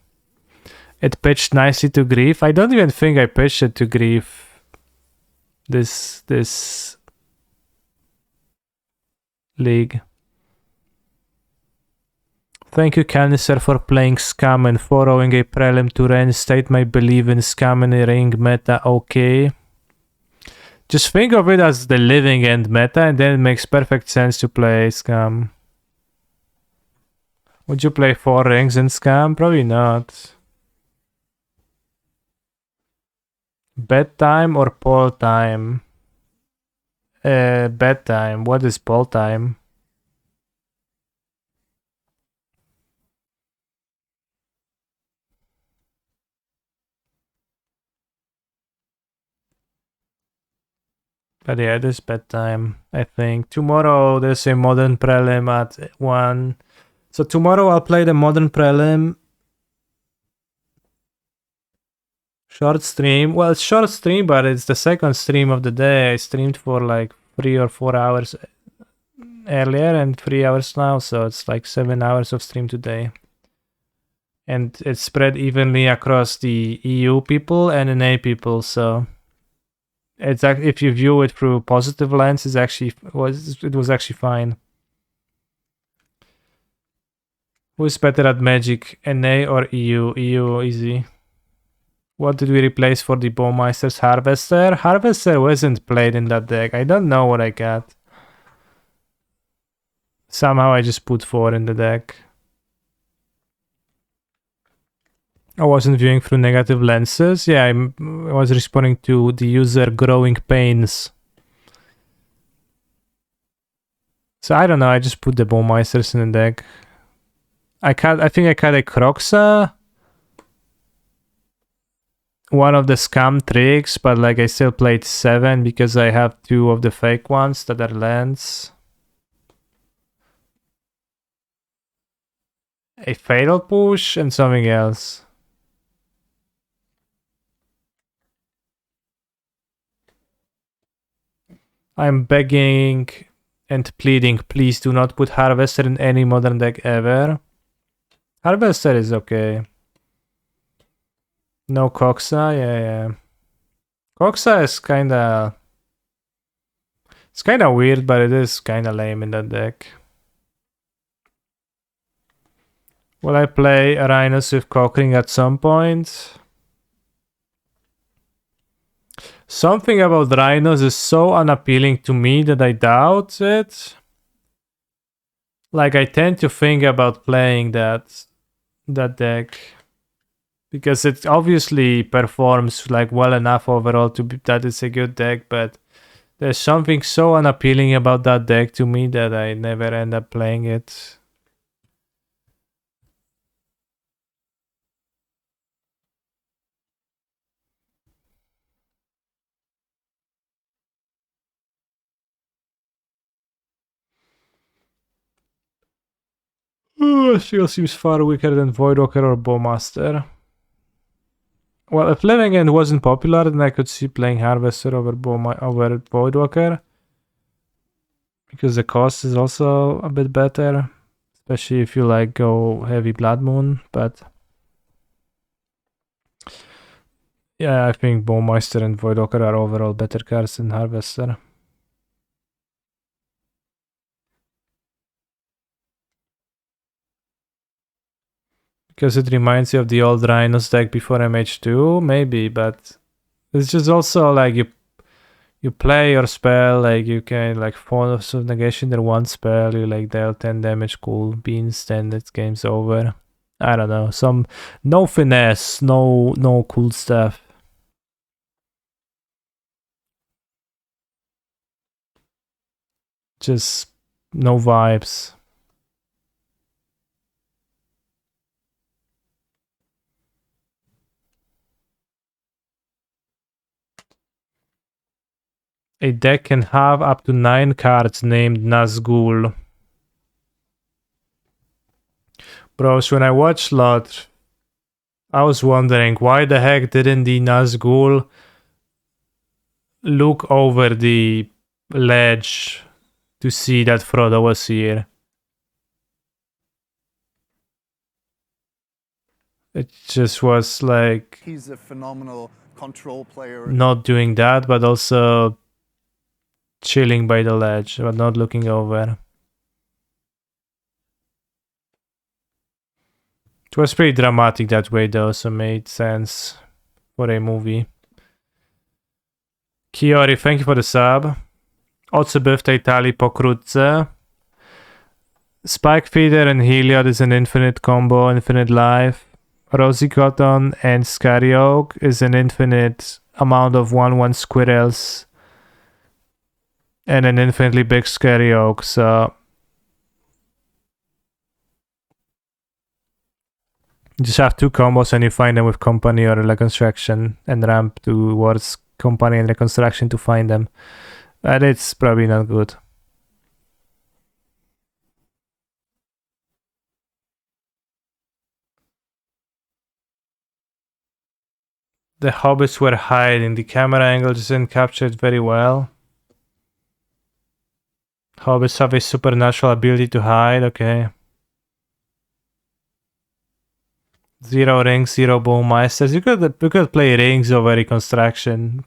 It pitched nicely to Grief. I don't even think I pitched it to Grief. This league. Thank you, Canister, for playing Scam and following a prelim to reinstate my belief in Scam in a ring meta. Okay. Just think of it as the living end meta, and then it makes perfect sense to play Scam. Would you play 4 rings in Scam? Probably not. Bedtime or poll time? Bedtime. What is poll time? But yeah, it is bedtime, I think. Tomorrow there's a modern prelim at 1. So tomorrow I'll play the modern prelim. Short stream. Well, it's short stream, but it's the second stream of the day. I streamed for like 3 or 4 hours earlier and 3 hours now, so it's like 7 hours of stream today. And it's spread evenly across the EU people and NA people, so it's if you view it through positive lens, it was actually fine. Who's better at Magic, NA or EU? EU easy. What did we replace for the Bowmeister's Harvester? Harvester wasn't played in that deck. I don't know what I got. Somehow I just put 4 in the deck. I wasn't viewing through negative lenses. Yeah, I was responding to the user growing pains. So I don't know, I just put the Bowmeisters in the deck. I think I cut a Croxa. One of the scam tricks, but like I still played 7 because I have 2 of the fake ones that are lands. A fatal push and something else. I'm begging and pleading, please do not put Harvester in any modern deck ever. Harvester is okay. No Coxa, yeah. Coxa is kinda... It's kinda weird, but it is kinda lame in that deck. Will I play Rhinos with Cockring at some point? Something about Rhinos is so unappealing to me that I doubt it. Like, I tend to think about playing that deck. Because it obviously performs like well enough overall to be that it's a good deck, but there's something so unappealing about that deck to me that I never end up playing it. Still seems far weaker than Voidwalker or Bowmaster. Well, if Living End wasn't popular, then I could see playing Harvester over Voidwalker. Because the cost is also a bit better. Especially if you like go heavy Blood Moon, but... Yeah, I think Bowmeister and Voidwalker are overall better cards than Harvester. Because it reminds you of the old Rhinos deck before MH2, maybe, but it's just also like you play your spell, like you can like force of negation their one spell, you like deal 10 damage, cool beans, then that game's over. I don't know, no finesse, no cool stuff. Just no vibes. A deck can have up to 9 cards named Nazgul. Bros, when I watched LOT, I was wondering why the heck didn't the Nazgul look over the ledge to see that Frodo was here. It just was like... He's a phenomenal control player. Not doing that, but also chilling by the ledge, but not looking over. It was pretty dramatic that way though, so made sense for a movie. Kiori, thank you for the sub. Ocybyw Itali pokrótce. Spike Feeder and Heliod is an infinite combo, infinite life. Rosy Cotton and Scarioak is an infinite amount of 1/1 squirrels and an infinitely big Scarioak, so you just have two combos and you find them with Company or Reconstruction and ramp towards Company and Reconstruction to find them. But it's probably not good. The hobbits were hiding. The camera angle just didn't capture it very well. Hobbits have a supernatural ability to hide, okay. 0 rings, 0 Bowmeisters. You could play rings over Reconstruction,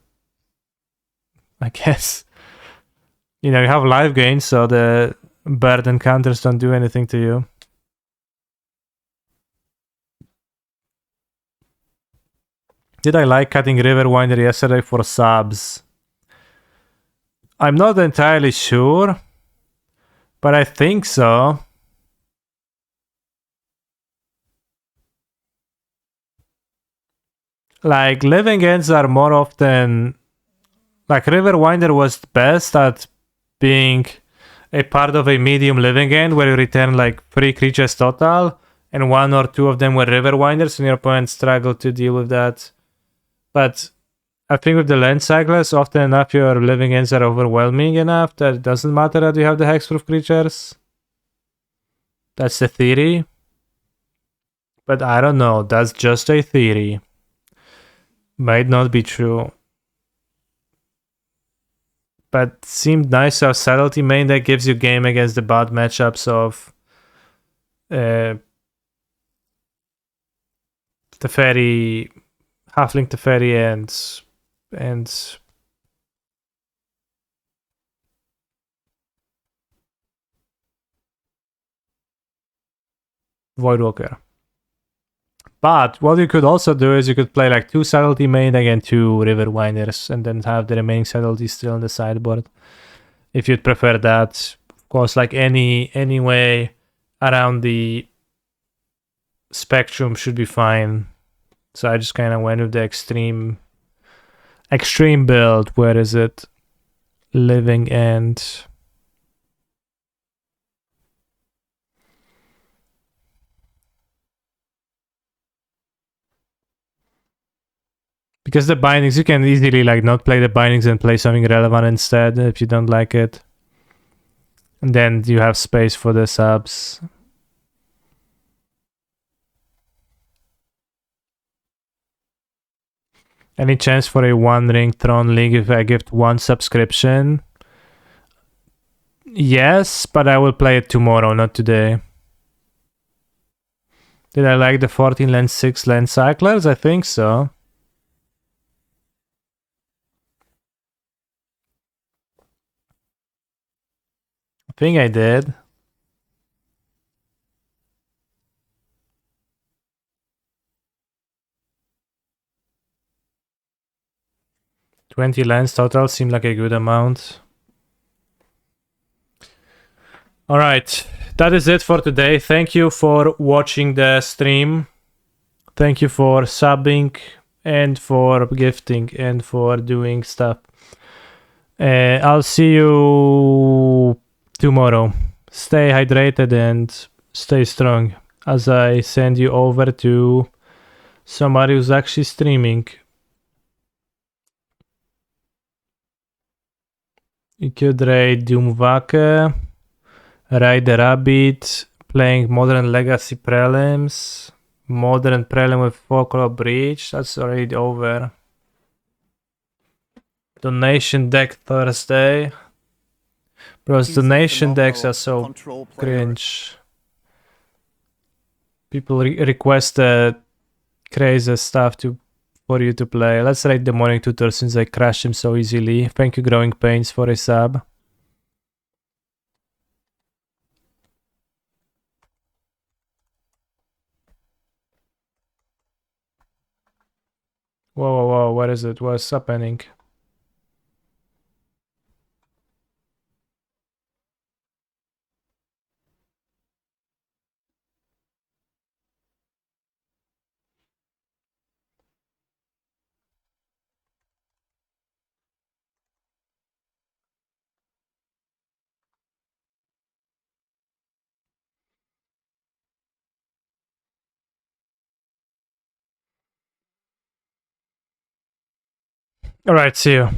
I guess. You know, you have life gain, so the bird encounters don't do anything to you. Did I like cutting Riverwinder yesterday for subs? I'm not entirely sure, but I think so. Like, living ends are more often... Like, Riverwinder was best at being a part of a medium living end where you return like 3 creatures total, and 1 or 2 of them were Riverwinders, and your opponent struggled to deal with that. But I think with the land cyclers, often enough your living ends are overwhelming enough that it doesn't matter that you have the hexproof creatures. That's the theory. But I don't know, that's just a theory. Might not be true. But seemed nice to have subtlety main that gives you game against the bad matchups of Teferi, Halfling Teferi and Voidwalker. But what you could also do is you could play like 2 subtlety main against 2 Riverwinders and then have the remaining subtlety still on the sideboard. If you'd prefer that. Of course, like any way around the spectrum should be fine. So I just kind of went with the extreme build. Where is it? Living End. Because the bindings, you can easily like not play the bindings and play something relevant instead if you don't like it. And then you have space for the subs. Any chance for a 1 ring Tron League if I gift 1 subscription? Yes, but I will play it tomorrow, not today. Did I like the 14 land 6 land cyclers? I think so. I think I did. $20 lands total seemed like a good amount. Alright, that is it for today. Thank you for watching the stream. Thank you for subbing and for gifting and for doing stuff. I'll see you tomorrow. Stay hydrated and stay strong as I send you over to somebody who's actually streaming. You could raid Doomwake, Ride the Rabbit, playing Modern Legacy Prelims, Modern Prelim with Folklore Breach, that's already over. Donation deck Thursday. Bros, He's a donation decks are phenomenal so control player. cringe. People request crazy stuff for you to play. Let's rate the Morning Tutor since I crashed him so easily. Thank you, Growing Pains, for a sub. Whoa, what is it? What's happening? Alright, see you.